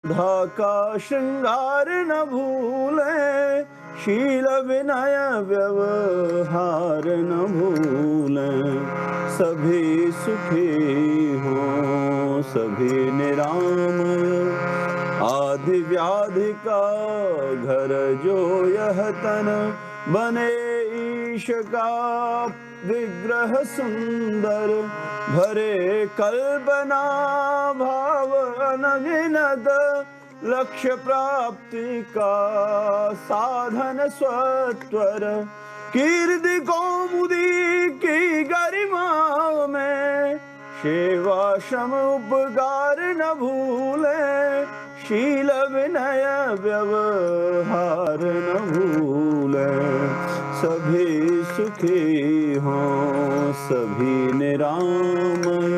धाका श्रृंगार न भूलें, शील विनय व्यवहार न भूलें। सभी सुखी हों सभी निरामय, आदि व्याधि का घर जो यह तन, बने ईश का विग्रह सुंदर। भरे कल्पना भाव अनगिनत, लक्ष्य प्राप्ति का साधन स्वत्वर। कीर्ति कौमुदी की गरिमा में, सेवा श्रम उपकार न भूले। शील विनय व्यवहार न भूले। सभी सुखी हों सभी निरामय,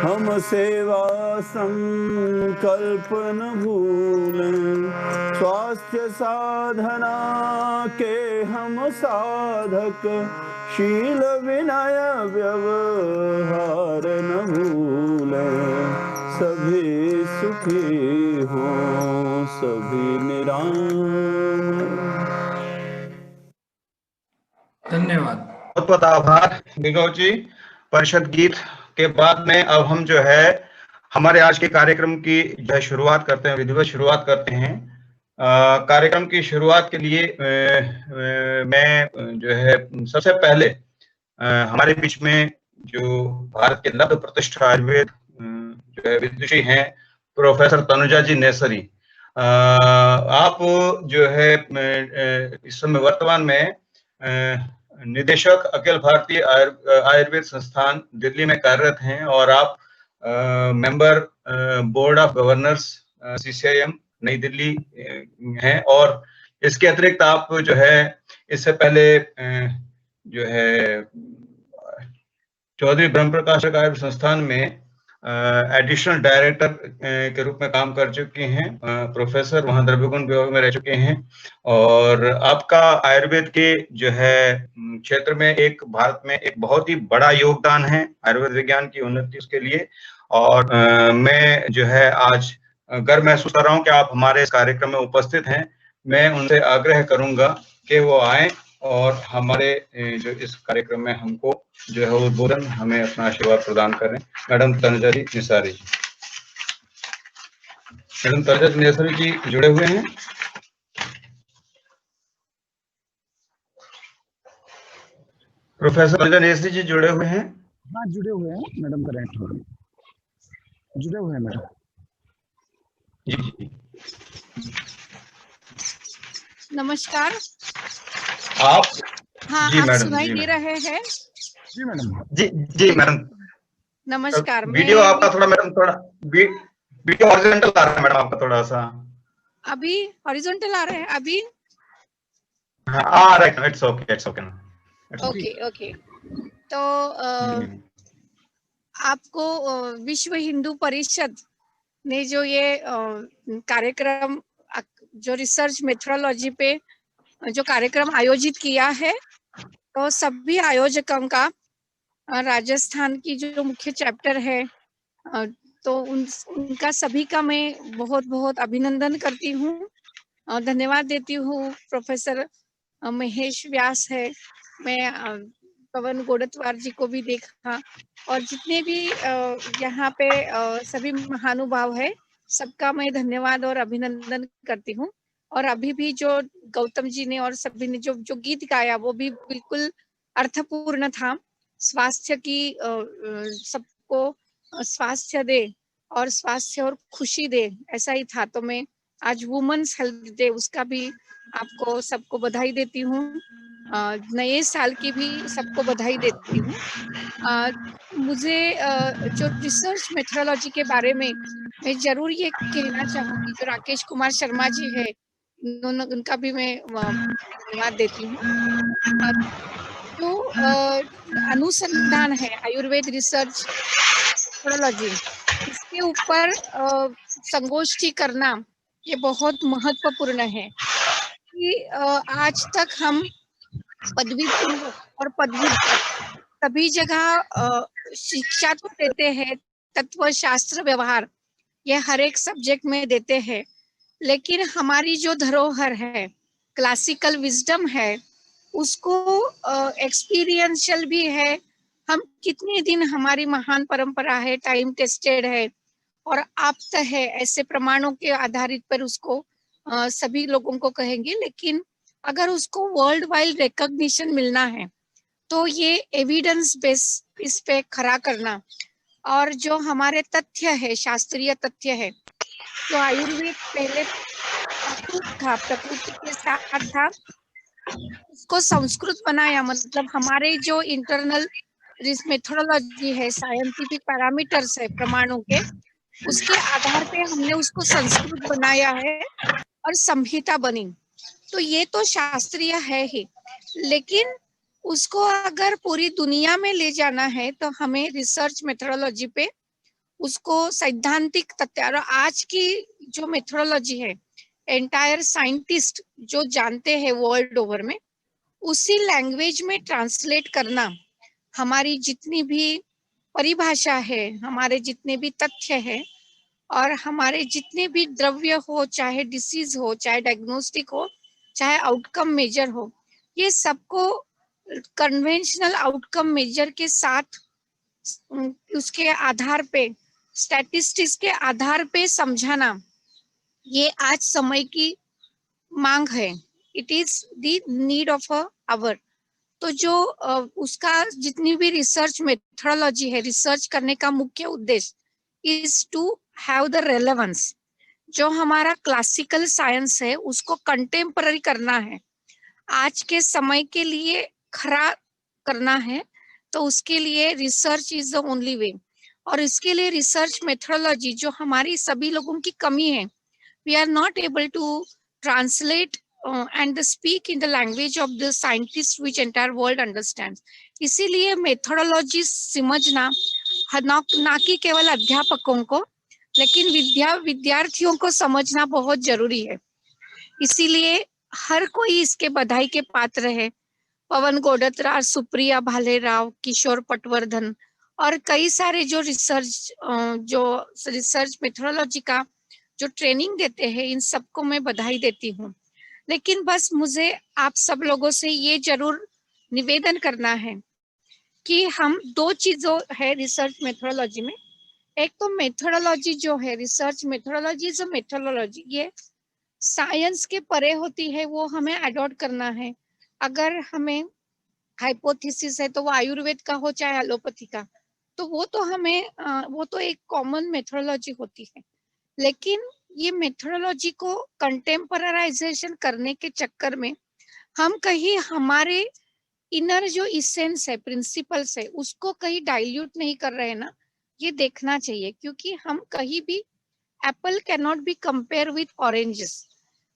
हम सेवा संकल्प न भूलें। स्वास्थ्य साधना के हम साधक, शील विनय व्यवहार न भूलें। सभी सुखी हों सभी निरामय। धन्यवाद। बहुत बहुत आभार निगौ जी। परिषद गीत के बाद में अब हम जो है हमारे आज के कार्यक्रम की जो है शुरुआत करते हैं, विधिवत शुरुआत करते हैं। कार्यक्रम की शुरुआत के लिए मैं जो है सबसे पहले हमारे बीच में जो भारत के लब्ध प्रतिष्ठित आयुर्वेद जो है विदुषी हैं प्रोफेसर तनुजा जी नेसरी, आप जो है इस समय वर्तमान में निदेशक अखिल भारतीय आयुर्वेद संस्थान दिल्ली में कार्यरत हैं और आप member board of governors CCIM नई दिल्ली हैं। और इसके अतिरिक्त आप जो है इससे पहले जो है चौधरी ब्रह्म प्रकाश आयुर्वेद संस्थान में एडिशनल डायरेक्टर के रूप में काम कर चुके हैं, प्रोफेसर वहां द्रव्यगुण विभाग में रह चुके हैं। और आपका आयुर्वेद के जो है क्षेत्र में एक भारत में एक बहुत ही बड़ा योगदान है आयुर्वेद विज्ञान की उन्नति उसके लिए। और मैं जो है आज गर्व महसूस कर रहा हूं कि आप हमारे इस कार्यक्रम में उपस्थित हैं। मैं उनसे आग्रह करूंगा कि वो आए और हमारे जो इस कार्यक्रम में हमको जो है उद्बोधन हमें अपना आशीर्वाद प्रदान करें। मैडम तनुजा जी निसारी जी, मैडम तनुजा जी निसारी जी जुड़े हुए हैं? प्रोफेसर तनुजा निसारी जी जुड़े हुए हैं? हाँ जुड़े हुए हैं मैडम, करेक्ट जुड़े हुए हैं मैडम जी। नमस्कार। आप हाँ जी आप मैडम, सुनाई दे रहे हैं? जी मैडम। जी मैडम नमस्कार। वीडियो आपका थोड़ा मैडम थोड़ा वीडियो हॉरिजॉन्टल आ रहा है मैडम आपका थोड़ा सा। अभी हॉरिजॉन्टल आ रहा है? अभी हाँ राइट, इट्स ओके ओके। तो आपको विश्व हिंदू परिषद ने जो ये कार्यक्रम जो रिसर्च मेथोडोलॉजी पे जो कार्यक्रम आयोजित किया है, तो सभी आयोजकों का राजस्थान की जो मुख्य चैप्टर है तो उनका सभी का मैं बहुत बहुत अभिनंदन करती हूँ, धन्यवाद देती हूँ। प्रोफेसर महेश व्यास है, मैं पवन गोड़तवार जी को भी देखा और जितने भी यहाँ पे सभी महानुभाव है सबका मैं धन्यवाद और अभिनंदन करती हूँ। और अभी भी जो गौतम जी ने और सभी ने जो गीत गाया वो भी बिल्कुल अर्थपूर्ण था। स्वास्थ्य की सबको स्वास्थ्य दे और स्वास्थ्य और खुशी दे, ऐसा ही था। तो मैं आज वुमेन्स हेल्थ डे उसका भी आपको सबको बधाई देती हूँ, नए साल की भी सबको बधाई देती हूँ। मुझे जो रिसर्च मेथोडोलॉजी के बारे में मैं जरूर ये कहना चाहूंगी, जो राकेश कुमार शर्मा जी है उनका भी मैं धन्यवाद देती हूँ। जो अनुसंधान है आयुर्वेद रिसर्च मेथोडोलॉजी, इसके ऊपर संगोष्ठी करना ये बहुत महत्वपूर्ण है कि आज तक हम पदवी पूर्व और पदवी सभी जगह शिक्षा तो देते हैं, तत्व शास्त्र व्यवहार, ये हर एक सब्जेक्ट में देते हैं, लेकिन हमारी जो धरोहर है, क्लासिकल विजडम है, उसको एक्सपीरियंशियल भी है। हम कितने दिन, हमारी महान परंपरा है, टाइम टेस्टेड है और आप्त है, ऐसे प्रमाणों के आधारित पर उसको सभी लोगों को कहेंगे। लेकिन अगर उसको वर्ल्ड वाइड रिकॉग्निशन मिलना है तो ये एविडेंस बेस इस पे खड़ा करना, और जो हमारे तथ्य है, शास्त्रीय तथ्य है, तो आयुर्वेद पहले प्राकृत था, प्रकृति के साथ था, उसको संस्कृत बनाया। मतलब हमारे जो इंटरनल मेथोडोलॉजी है, साइंटिफिक पैरामीटर्स है प्रमाणों के, उसके आधार पे हमने उसको संस्कृत बनाया है और संहिता बनी। तो ये तो शास्त्रीय है ही, लेकिन उसको अगर पूरी दुनिया में ले जाना है तो हमें रिसर्च मेथोडोलॉजी पे उसको सैद्धांतिक तथ्य, और आज की जो मेथोडोलॉजी है, एंटायर साइंटिस्ट जो जानते हैं वर्ल्ड ओवर में, उसी लैंग्वेज में ट्रांसलेट करना, हमारी जितनी भी परिभाषा है, हमारे जितने भी तथ्य है, और हमारे जितने भी द्रव्य हो, चाहे डिसीज हो, चाहे डायग्नोस्टिक हो, चाहे आउटकम मेजर हो, ये सबको कन्वेंशनल आउटकम मेजर के साथ उसके आधार पे, स्टैटिस्टिक्स के आधार पे समझाना, ये आज समय की मांग है। It is the need of a hour. तो जो उसका जितनी भी रिसर्च मेथोडोलॉजी है, रिसर्च करने का मुख्य उद्देश्य is to have the relevance. जो हमारा क्लासिकल साइंस है उसको कंटेम्पररी करना है, आज के समय के लिए खरा करना है, तो उसके लिए research is the only way. और इसके लिए रिसर्च मेथोडोलॉजी जो हमारी सभी लोगों की कमी है, we are not able to translate and speak in the language of the scientists which entire world understands. इसीलिए मेथोडोलॉजी समझना ना कि केवल अध्यापकों को, लेकिन विद्यार्थियों को समझना बहुत जरूरी है। इसीलिए हर कोई इसके बधाई के पात्र है। पवन गोडत्रा, सुप्रिया भालेराव, किशोर पटवर्धन और कई सारे जो रिसर्च मेथोडोलॉजी का जो ट्रेनिंग देते हैं, इन सबको मैं बधाई देती हूँ। लेकिन बस मुझे आप सब लोगों से ये जरूर निवेदन करना है कि हम दो चीजों है रिसर्च मेथोडोलॉजी में। एक तो मेथोडोलॉजी जो है, रिसर्च मेथोडोलॉजी जो मेथोडोलॉजी ये साइंस के परे होती है, वो हमें अडॉप्ट करना है। अगर हमें हाइपोथेसिस है तो वो आयुर्वेद का हो चाहे एलोपैथी का, तो वो तो हमें वो तो एक कॉमन मेथोडोलॉजी होती है। लेकिन ये मेथोडोलॉजी को कंटेम्परराइजेशन करने के चक्कर में हम कहीं हमारे इनर जो इसेंस है, प्रिंसिपल्स है, उसको कहीं डाइल्यूट नहीं कर रहे हैं ना, ये देखना चाहिए। क्योंकि हम कहीं भी Apple can not be compare with oranges.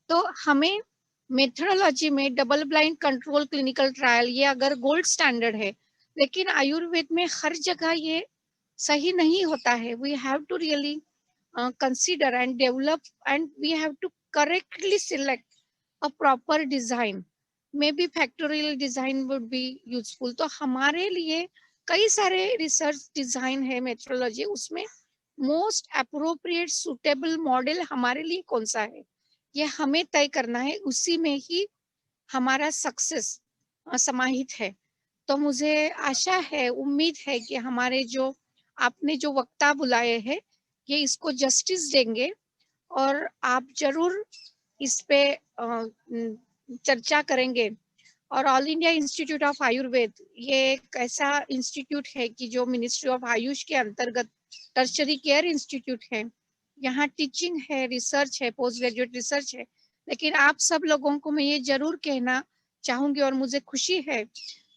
तो हमें मेथोडोलॉजी में double blind control clinical trial ये अगर गोल्ड स्टैंडर्ड है, लेकिन आयुर्वेद में हर जगह ये सही नहीं होता है। We have to really consider and develop, and we have to correctly select a proper design. Maybe factorial design would be useful. तो हमारे लिए कई सारे रिसर्च डिजाइन है मेथोडोलॉजी, उसमें मोस्ट अप्रोप्रिएट सुटेबल मॉडल हमारे लिए कौन सा है, ये हमें तय करना है। उसी में ही हमारा सक्सेस समाहित है। तो मुझे आशा है, उम्मीद है कि हमारे जो आपने जो वक्ता बुलाए हैं, ये इसको जस्टिस देंगे और आप जरूर इस पे चर्चा करेंगे। और all India institute of Ayurveda ये एक ऐसा इंस्टीट्यूट है कि जो मिनिस्ट्री ऑफ आयुष के अंतर्गत टर्शरी केयर इंस्टीट्यूट है। यहाँ टीचिंग है, रिसर्च है, पोस्ट ग्रेजुएट रिसर्च है। लेकिन आप सब लोगों को मैं ये जरूर कहना चाहूंगी, और मुझे खुशी है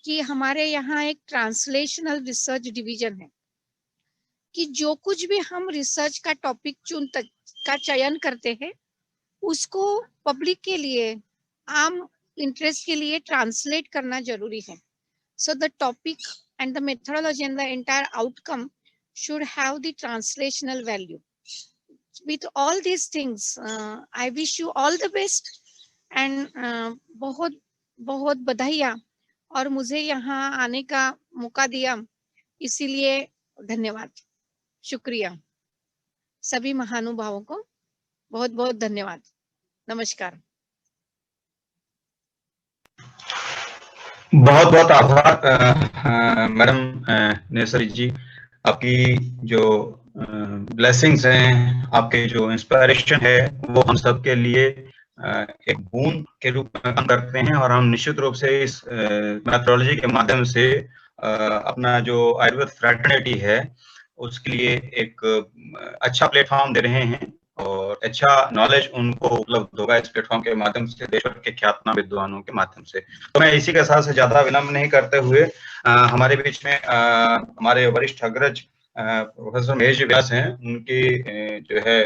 कि हमारे यहाँ एक ट्रांसलेशनल रिसर्च डिवीजन है, कि जो कुछ भी हम रिसर्च का टॉपिक का चयन करते हैं, उसको पब्लिक के लिए, आम इंटरेस्ट के लिए ट्रांसलेट करना जरूरी है। So the topic and the methodology and the entire outcome should have the translational value. With all these things I wish you all the best and बहुत बहुत बधाइयाँ, और मुझे यहाँ आने का मौका दिया, इसीलिए धन्यवाद, शुक्रिया। सभी महानुभावों को बहुत बहुत धन्यवाद। नमस्कार। बहुत बहुत आभार मैडम नेसरी जी, आपकी जो ब्लेसिंग्स हैं, आपके जो इंस्पिरेशन है, वो हम सब के लिए एक बूंद के रूप में काम करते हैं। और हम निश्चित रूप से इस मैथोडोलॉजी के माध्यम से अपना जो आयुर्वेद फ्रेटर्निटी है उसके लिए एक अच्छा प्लेटफॉर्म दे रहे हैं और अच्छा नॉलेज उनको उपलब्ध होगा इस प्लेटफॉर्म के माध्यम से, देश भर के ख्यातनाम विद्वानों के माध्यम से। तो मैं इसी के साथ से ज्यादा विलंब नहीं करते हुए हमारे बीच में हमारे वरिष्ठ अग्रज प्रोफेसर महेश व्यास हैं, उनकी जो है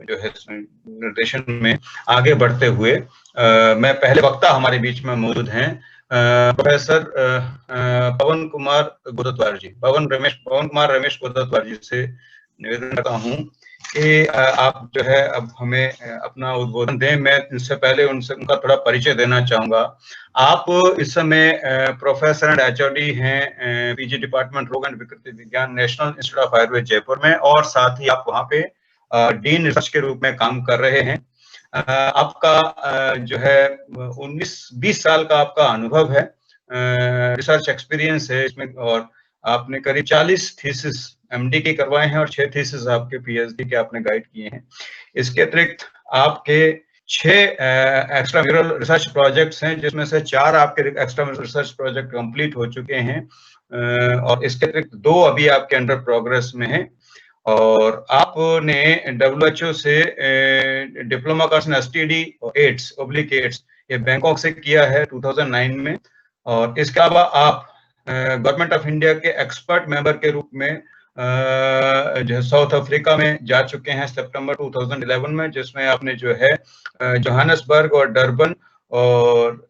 निर्देशन में आगे बढ़ते हुए मैं पहले वक्ता हमारे बीच में मौजूद हैं प्रोफेसर पवन कुमार गोदतवार जी, पवन कुमार रमेश गोदतवार जी से निवेदन करता हूँ कि आप जो है अब हमें अपना उद्बोधन दें। मैं इससे पहले उनका थोड़ा परिचय देना चाहूंगा। आप इस समय प्रोफेसर एंड एचओडी हैं पीजी डिपार्टमेंट रोग एंड विकृति विज्ञान, national institute of Ayurveda Jaipur में, और साथ ही आप वहाँ पे डीन रिसर्च के रूप में काम कर रहे हैं। आपका जो है 19-20 साल का आपका अनुभव है, रिसर्च एक्सपीरियंस है इसमें, और आपने करीब 40 थीसिस एमडी के करवाए हैं और 6 थीसिस आपके पीएचडी के आपने गाइड किए हैं। इसके अतिरिक्त आपके 6 एक्स्ट्राम्यूरल रिसर्च प्रोजेक्ट्स हैं, जिसमें से 4 आपके एक्स्ट्राम्यूरल रिसर्च प्रोजेक्ट कंप्लीट हो चुके हैं और इसके अतिरिक्त 2 अभी आपके अंडर प्रोग्रेस में हैं। और आपने WHO से diploma course in STD AIDS ये बैंकॉक से किया है 2009 में। और इसके अलावा आप गवर्नमेंट ऑफ इंडिया के एक्सपर्ट मेंबर के रूप में जो है साउथ अफ्रीका में जा चुके हैं सितंबर 2011 में, जिसमें आपने जो है जोहान्सबर्ग और डरबन और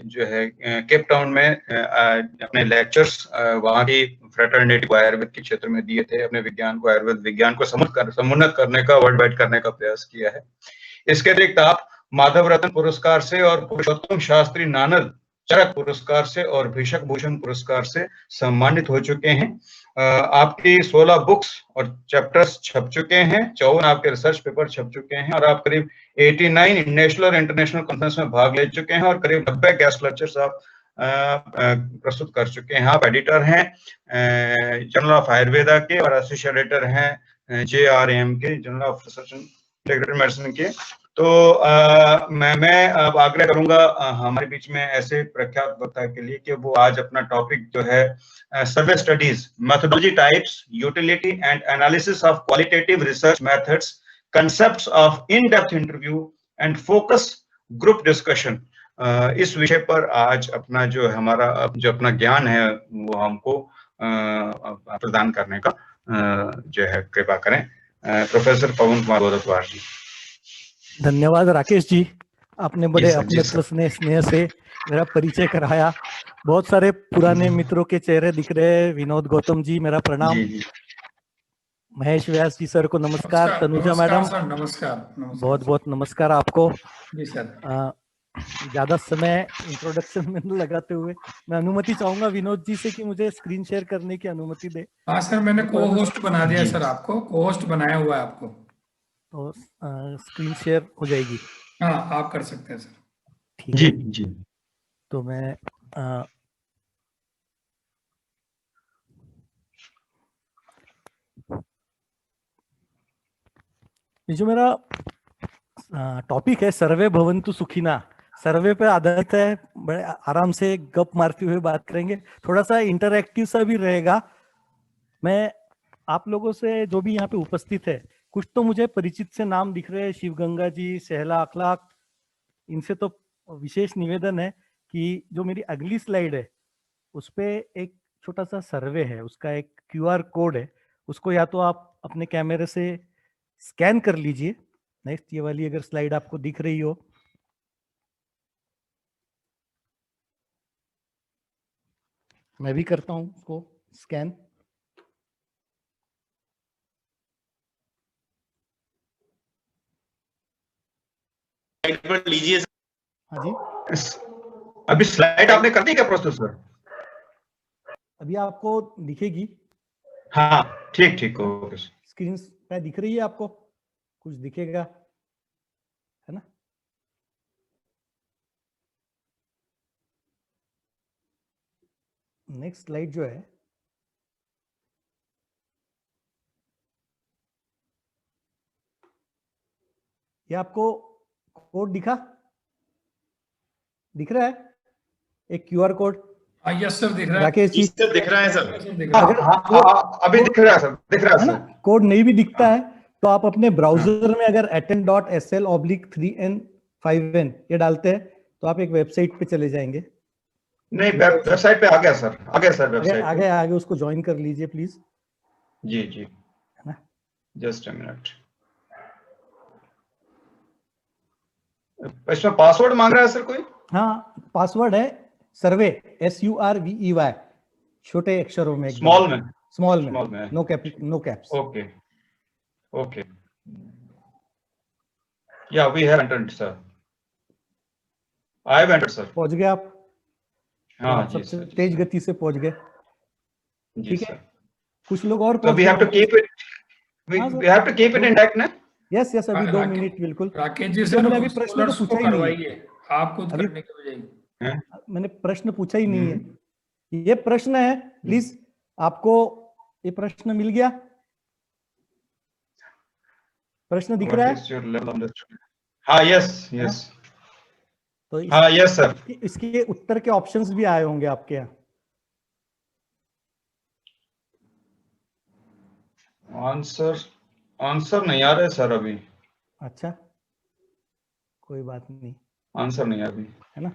जो है केप टाउन में अपने लेक्चर्स वहाँ की फ्रेटर्निटी को आयुर्वेद के क्षेत्र में दिए थे, अपने विज्ञान को आयुर्वेद विज्ञान को समुन्नत करने का, वर्ल्ड वाइड करने का प्रयास किया है। इसके अतिरिक्त आप माधव रत्न पुरस्कार से और पुरुषोत्तम शास्त्री नानद चरक पुरस्कार से और भिषक भूषण पुरस्कार से सम्मानित हो चुके हैं। आपकी 16 बुक्स और चैप्टर्स छप चुके हैं, 54 आपके रिसर्च पेपर छप चुके हैं और आप करीब 89 नेशनल और इंटरनेशनल कॉन्फ्रेंस में भाग ले चुके हैं और करीब 90 गेस्ट लेक्चर्स आप प्रस्तुत कर चुके हैं। आप एडिटर हैं जर्नल ऑफ आयुर्वेदा के और एसोसिएट एडिटर हैं JRAM के, journal of research and integrative medicine के। तो मैं अब आग्रह करूंगा हमारे बीच में ऐसे प्रख्यात वक्ता के लिए कि वो आज अपना टॉपिक जो है survey studies, methodology types, utility and analysis of qualitative research methods, concepts of in depth interview and focus group discussion, इस विषय पर आज अपना जो हमारा जो अपना ज्ञान है वो हमको प्रदान करने का जो है कृपा करें। प्रोफेसर पवन कुमार गोदतवार जी। धन्यवाद राकेश जी, आपने बड़े अपने स्नेह से मेरा परिचय कराया। बहुत सारे पुराने मित्रों के चेहरे दिख रहे हैं। विनोद गौतम जी मेरा प्रणाम, महेश व्यास जी सर को नमस्कार, तनुजा मैडम नमस्कार, बहुत बहुत नमस्कार आपको जी सर। ज्यादा समय इंट्रोडक्शन में लगाते हुए मैं अनुमति चाहूंगा विनोद जी से कि मुझे स्क्रीन शेयर करने की अनुमति दे। हाँ सर, मैंने को होस्ट बना दिया सर, आपको को होस्ट बनाया हुआ है आपको, तो स्क्रीन शेयर हो जाएगी। हाँ आप कर सकते हैं सर। ठीक जी है जी। तो मैं ये जो मेरा टॉपिक है सर्वे भवन्तु सुखिना, सर्वे पे आधारित है। बड़े आराम से गप मारते हुए बात करेंगे, थोड़ा सा इंटरैक्टिव सा भी रहेगा। मैं आप लोगों से जो भी यहाँ पे उपस्थित है, कुछ तो मुझे परिचित से नाम दिख रहे हैं, शिव गंगा जी, सहला अखलाक, इनसे तो विशेष निवेदन है कि जो मेरी अगली स्लाइड है उस पे एक छोटा सा सर्वे है, उसका एक QR कोड है, उसको या तो आप अपने कैमरे से स्कैन कर लीजिए। नेक्स्ट ये वाली अगर स्लाइड आपको दिख रही हो, मैं भी करता हूं उसको स्कैन। लीजिए। हाँ जी, अभी स्लाइड आपने कर दी क्या प्रोसेसर? अभी आपको दिखेगी। हाँ ठीक ठीक, ओके। स्क्रीन क्या दिख रही है आपको? कुछ दिखेगा, है ना? नेक्स्ट स्लाइड जो है, ये आपको कोड दिख रहा है, एक QR कोड। हाँ, यस सर, दिख रहा है। राकेश जी, सर दिख रहा है सर। सर दिख रहा है। अगर हाँ, अभी दिख रहा है सर, दिख रहा है है ना, सर। कोड नहीं भी दिखता है तो आप अपने ब्राउजर में अगर attend.sl/3n5n ये डालते हैं तो आप एक वेबसाइट पे चले जाएंगे। नहीं, वेबसाइट पे आ गया सर, आ गया सर आगे वेबसाइट आगे पे। आगे उसको ज्वाइन कर लीजिए प्लीज। जी जी, है ना? Just a minute. इसमें पासवर्ड मांग रहा है सर कोई? हाँ, पासवर्ड है सर्वे, SURVEY, छोटे अक्षरों में, स्मॉल में? स्मॉल स्मॉल में, में। No caps. Okay okay, yeah we have entered sir, I have entered sir. पहुंच गए आप? तो हाँ आप जी सबसे सर, जी तेज सर, गति से पहुंच गए। जी ठीक है, सर। कुछ लोग और तो पहुंच वी गए हैव टू होंगे। कीप इट, वी हाँ sir, have to keep it intact ना? यस यस, अभी 2 राकेश मिनट बिल्कुल। राकेश जी, तो सर मैंने अभी प्रश्न तो स्कॉलर्स को पूछा ही नहीं है, करवाइए, आप खुद अभी करने के बजाय। हैं? मैंने प्रश्न पूछा ही नहीं है। ये प्रश्न है, प्लीज, आपको ये प्रश्न मिल गया? प्रश्न दिख रहा What है? is your level of understanding? हाँ, यस है ना? यस, तो हाँ यस सर। इसके उत्तर के ऑप्शंस भी आए होंगे आपके यहाँ। आंसर नहीं आ रहा है सर अभी। अच्छा, कोई बात नहीं, आंसर नहीं आ अभी। है ना?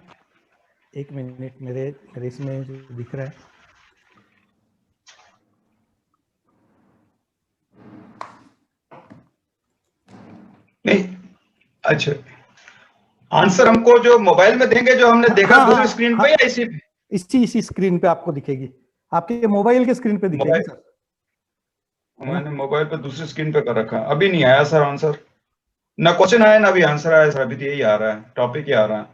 एक मिनट, मेरे इसमें जो दिख रहा है, नहीं, अच्छा, आंसर हमको जो मोबाइल में देंगे, जो हमने देखा हाँ, दूसरी हाँ, स्क्रीन हाँ, पे, या इसी पे? इसी स्क्रीन पे आपको दिखेगी, आपके मोबाइल के स्क्रीन पे दिखेगी मोबाइल, सर। मैंने मोबाइल पे दूसरी स्क्रीन पे कर रखा है, अभी नहीं आया सर आंसर। ना क्वेश्चन आया ना अभी आंसर आया सर, अभी तो यही आ रहा है, टॉपिक ही आ रहा है।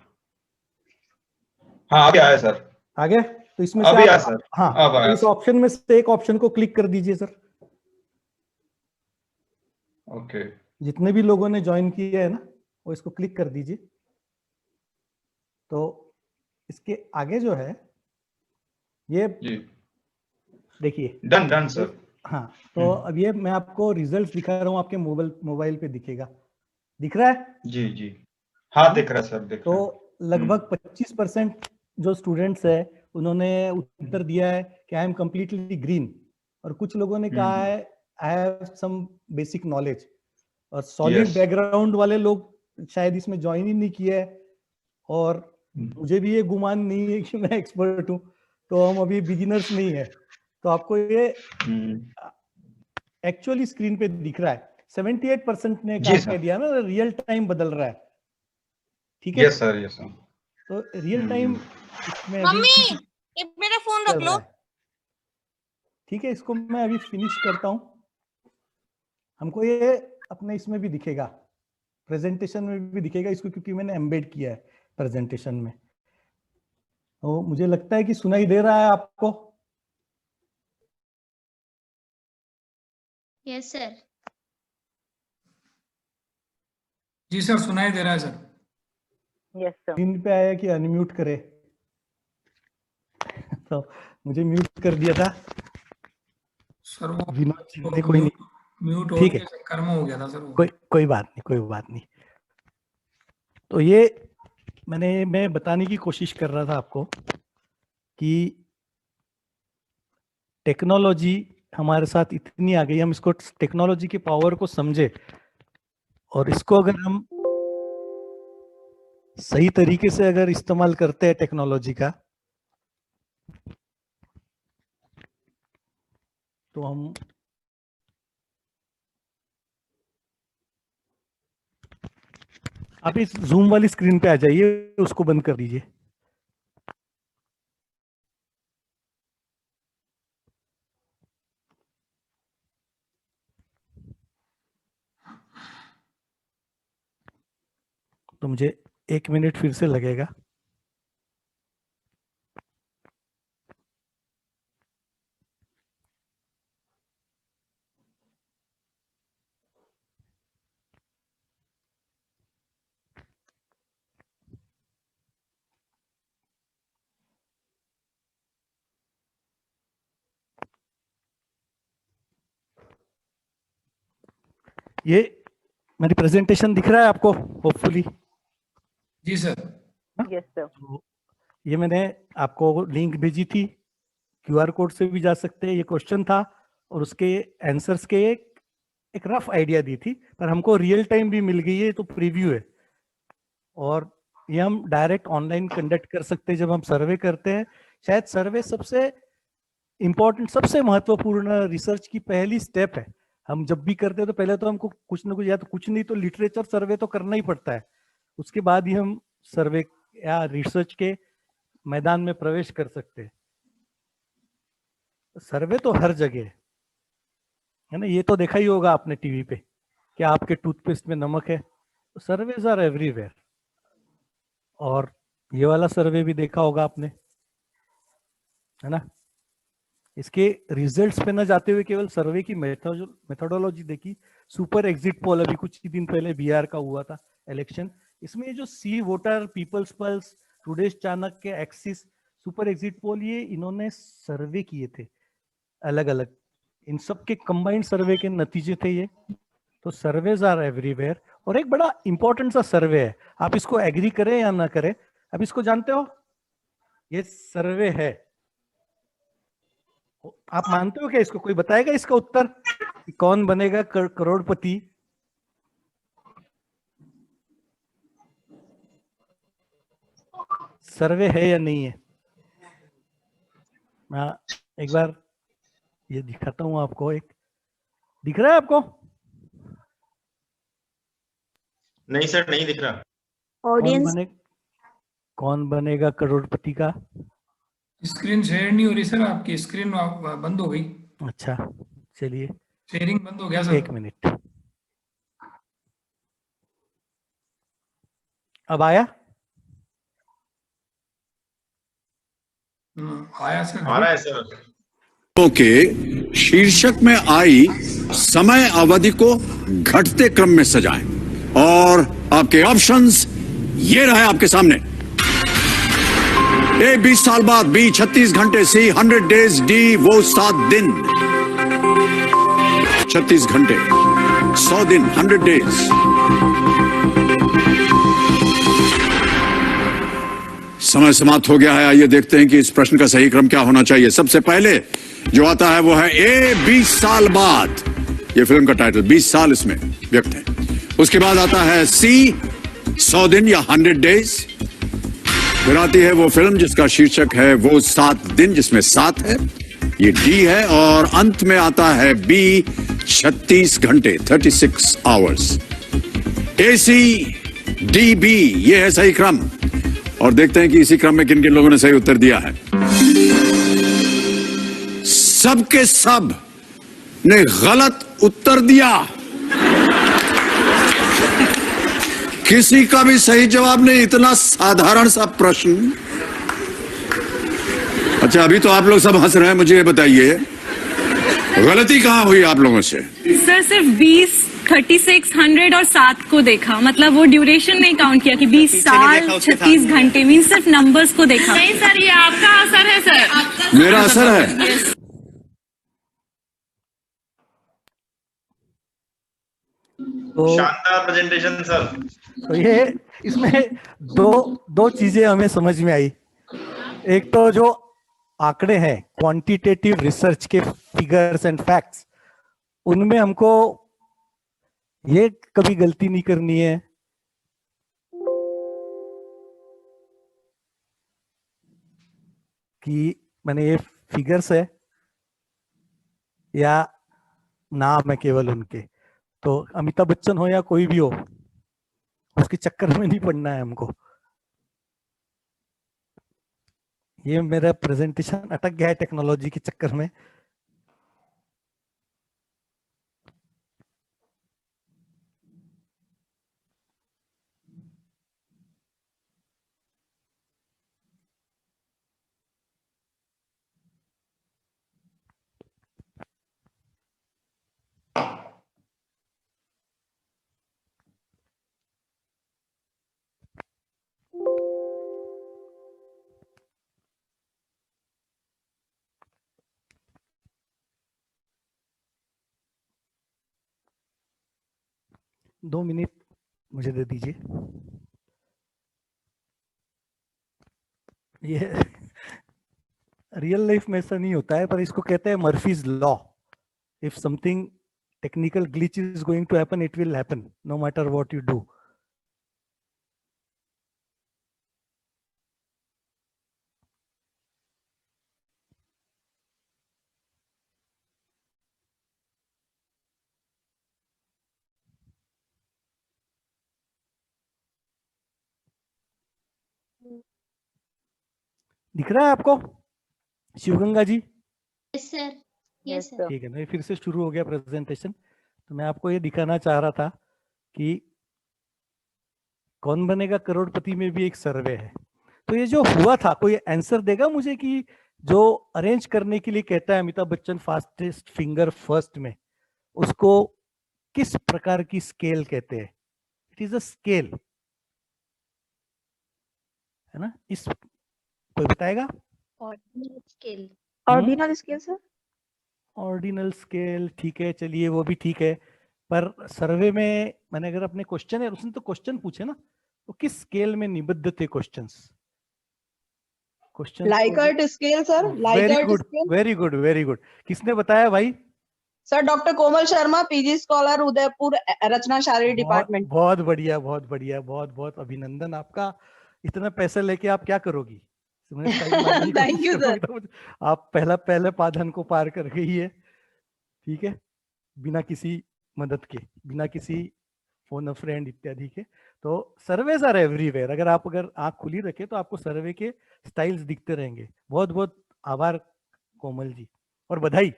हाँ, अभी आया सर, आगे तो इसमें से अभी आया आप, सर, हाँ, अब आया इस सर। ऑप्शन में से एक ऑप्शन को क्लिक कर दीजिए सर। ओके, जितने भी लोगों ने ज्वाइन किया है ना, वो इसको क्लिक कर दीजिए। तो इसके आगे जो है, ये जी, देखिए, डन डन सर। हाँ, तो अब ये मैं आपको रिजल्ट्स दिखा रहा हूँ, आपके मोबाइल पे दिखेगा, दिख रहा है? जी जी, हाँ दिख रहा है सर, दिख रहा है। तो लगभग 25% जो स्टूडेंट्स है उन्होंने उत्तर दिया है कि आई एम कंप्लीटली ग्रीन, और कुछ लोगों ने कहा है I have some basic knowledge, और सॉलिड Yes. बैकग्राउंड वाले लोग शायद इसमें ज्वाइन ही नहीं किया है, और मुझे भी ये गुमान नहीं है कि मैं एक्सपर्ट हूँ, तो हम अभी बिगिनर्स नहीं है। तो आपको ये एक्चुअली स्क्रीन पे दिख रहा है, 78% ने जी कह दिया ना, रियल टाइम बदल रहा है। ठीक है, यस सर, यस सर। तो रियल टाइम इसमें मम्मी, ये मेरा फोन रख लो। ठीक है, इसको मैं अभी फिनिश करता हूं। हमको ये अपने इसमें भी दिखेगा, प्रेजेंटेशन में भी दिखेगा इसको, क्योंकि मैंने एम्बेड किया है प्रेजेंटेशन में। तो मुझे लगता है कि सुनाई दे रहा है आपको। Yes sir. जी सर, सुनाई दे रहा है सर। Yes sir. स्क्रीन पे आया कि अनम्यूट करे तो मुझे म्यूट कर दिया था सर वो विनोद जी ने, कोई नहीं, म्यूट ठीक होने है, के चक्कर में हो गया था सर वो। कोई बात नहीं, कोई बात नहीं। तो ये मैं बताने की कोशिश कर रहा था आपको कि टेक्नोलॉजी हमारे साथ इतनी आ गई, हम इसको, टेक्नोलॉजी की पावर को समझे, और इसको अगर हम सही तरीके से अगर इस्तेमाल करते हैं टेक्नोलॉजी का, तो हम आप इस जूम वाली स्क्रीन पे आ जाइए, उसको बंद कर दीजिए। तो मुझे 1 मिनट फिर से लगेगा। ये मेरी प्रेजेंटेशन दिख रहा है आपको होपफुली? जी सर। Yes sir. तो ये मैंने आपको लिंक भेजी थी, क्यूआर कोड से भी जा सकते हैं। ये क्वेश्चन था और उसके आंसर्स के एक रफ आइडिया दी थी, पर हमको रियल टाइम भी मिल गई है, तो प्रीव्यू है। और ये हम डायरेक्ट ऑनलाइन कंडक्ट कर सकते हैं जब हम सर्वे करते हैं। शायद सर्वे सबसे इंपॉर्टेंट, सबसे महत्वपूर्ण रिसर्च की पहली स्टेप है। हम जब भी करते हैं तो पहले तो हमको कुछ ना कुछ, या तो कुछ नहीं तो लिटरेचर सर्वे तो करना ही पड़ता है, उसके बाद ही हम सर्वे या रिसर्च के मैदान में प्रवेश कर सकते हैं। सर्वे तो हर जगह है ना, ये तो देखा ही होगा आपने टीवी पे कि आपके टूथपेस्ट में नमक है, सर्वेज आर एवरीवेयर। और ये वाला सर्वे भी देखा होगा आपने, है ना। इसके रिजल्ट्स पे न जाते हुए केवल सर्वे की मेथोडोलॉजी देखी। सुपर एग्जिट पोल अभी कुछ ही दिन पहले बिहार का हुआ था इलेक्शन, इसमें जो C voter, people's pulse, today's Chanakya, axis, super exit poll, ये इन्होंने सर्वे किए थे अलग अलग, इन सब के कंबाइंड सर्वे के नतीजे थे ये। तो सर्वेज आर एवरीवेयर। और एक बड़ा इंपॉर्टेंट सा सर्वे है, आप इसको एग्री करें या ना करें, अब इसको जानते हो, ये सर्वे है। आप मानते हो क्या इसको? कोई बताएगा इसका उत्तर कि कौन बनेगा करोड़पति? सर्वे है या नहीं है? मैं एक बार ये दिखाता हूं आपको, एक दिख रहा है आपको? नहीं सर, नहीं दिख रहा। ऑडियंस कौन बनेगा करोड़पति का? स्क्रीन शेयर नहीं हो रही सर, आपकी स्क्रीन बंद हो गई। अच्छा चलिए, शेयरिंग बंद हो गया सर। एक मिनट, अब आया? आया सर। आ रहा है सर। के शीर्षक में आई समय अवधि को घटते क्रम में सजाएं और आपके ऑप्शंस ये रहे आपके सामने। ए 20 साल बाद, बी 36 घंटे, सी 100 डेज, डी वो 7 दिन। 36 घंटे, 100 दिन, 100 डेज। समय समाप्त हो गया है। आइए देखते हैं कि इस प्रश्न का सही क्रम क्या होना चाहिए। सबसे पहले जो आता है वो है ए 20 साल बाद, ये फिल्म का टाइटल, 20 साल इसमें व्यक्त है। उसके बाद आता है सी 100 दिन या 100 डेज। फिर आती है वो फिल्म जिसका शीर्षक है वो 7 दिन, जिसमें 7 है, ये डी है। और अंत में आता है बी 36 घंटे, 36 आवर्स। ए सी डी बी, ये है सही क्रम। और देखते हैं कि इसी क्रम में किन किन लोगों ने सही उत्तर दिया है। सबके सब ने गलत उत्तर दिया, किसी का भी सही जवाब नहीं। इतना साधारण सा प्रश्न। अच्छा, अभी तो आप लोग सब हंस रहे हैं, मुझे ये बताइए गलती कहां हुई आप लोगों से? सर सिर्फ 20, 36, 100 और 7 को देखा, मतलब वो ड्यूरेशन नहीं काउंट किया कि 20 साल 36 घंटे, मीन सिर्फ नंबर्स को देखा। नहीं सर, ये आपका असर है सर। मेरा असर है? तो शानदार प्रेजेंटेशन सर। तो ये इसमें दो चीजें हमें समझ में आई। एक तो जो आंकड़े हैं, क्वांटिटेटिव रिसर्च के फिगर्स एंड फैक्ट्स, उनमें हमको ये कभी गलती नहीं करनी है कि मैंने ये फिगर्स है या नाम है केवल उनके, तो अमिताभ बच्चन हो या कोई भी हो, उसके चक्कर में नहीं पड़ना है हमको। ये मेरा प्रेजेंटेशन अटक गया है टेक्नोलॉजी के चक्कर में। 2 मिनट मुझे दे दीजिए। ये रियल लाइफ में ऐसा नहीं होता है, पर इसको कहते हैं Murphy's law. If something technical glitch is going to happen, it will happen no matter what you do. दिख रहा है आपको Shivganga ji? Yes sir, yes sir. ठीक है, मैं फिर से शुरू हो गया प्रेजेंटेशन। तो मैं आपको ये दिखाना चाह रहा था कि कौन बनेगा करोड़पति में भी एक सर्वे है। तो ये जो हुआ था, कोई आंसर देगा मुझे कि जो अरेंज करने के लिए कहता है Amitabh Bachchan fastest finger first में, उसको किस प्रकार की स्केल कहते हैं? इट इज अ स्केल, है ना? इस कोई बताएगा? Ordinal scale. Ordinal scale sir. Ordinal scale, ठीक है, चलिए वो भी ठीक है। पर सर्वे में मैंने अगर अपने क्वेश्चन है, उसने तो क्वेश्चन पूछे ना, तो किस स्केल में निबद्ध थे questions? Question Likert scale sir, very Likert good, scale. Very good, very good. किसने बताया भाई? Sir doctor Komal Sharma, PG scholar, Udaipur, रचना शायरी डिपार्टमेंट। बहुत बढ़िया, बहुत बढ़िया, बहुत बहुत अभिनंदन आपका। इतना पैसे लेके आप क्या करोगी? Thank you, sir. तो आप पहले पाधन को पार कर गई है, ठीक है, बिना किसी मदद के, बिना किसी फोन फ्रेंड इत्यादि के। तो सर्वेज आर एवरीवेयर। अगर आंख खुली रखे तो आपको सर्वे के स्टाइल्स दिखते रहेंगे। बहुत बहुत आभार कोमल जी, और बधाई।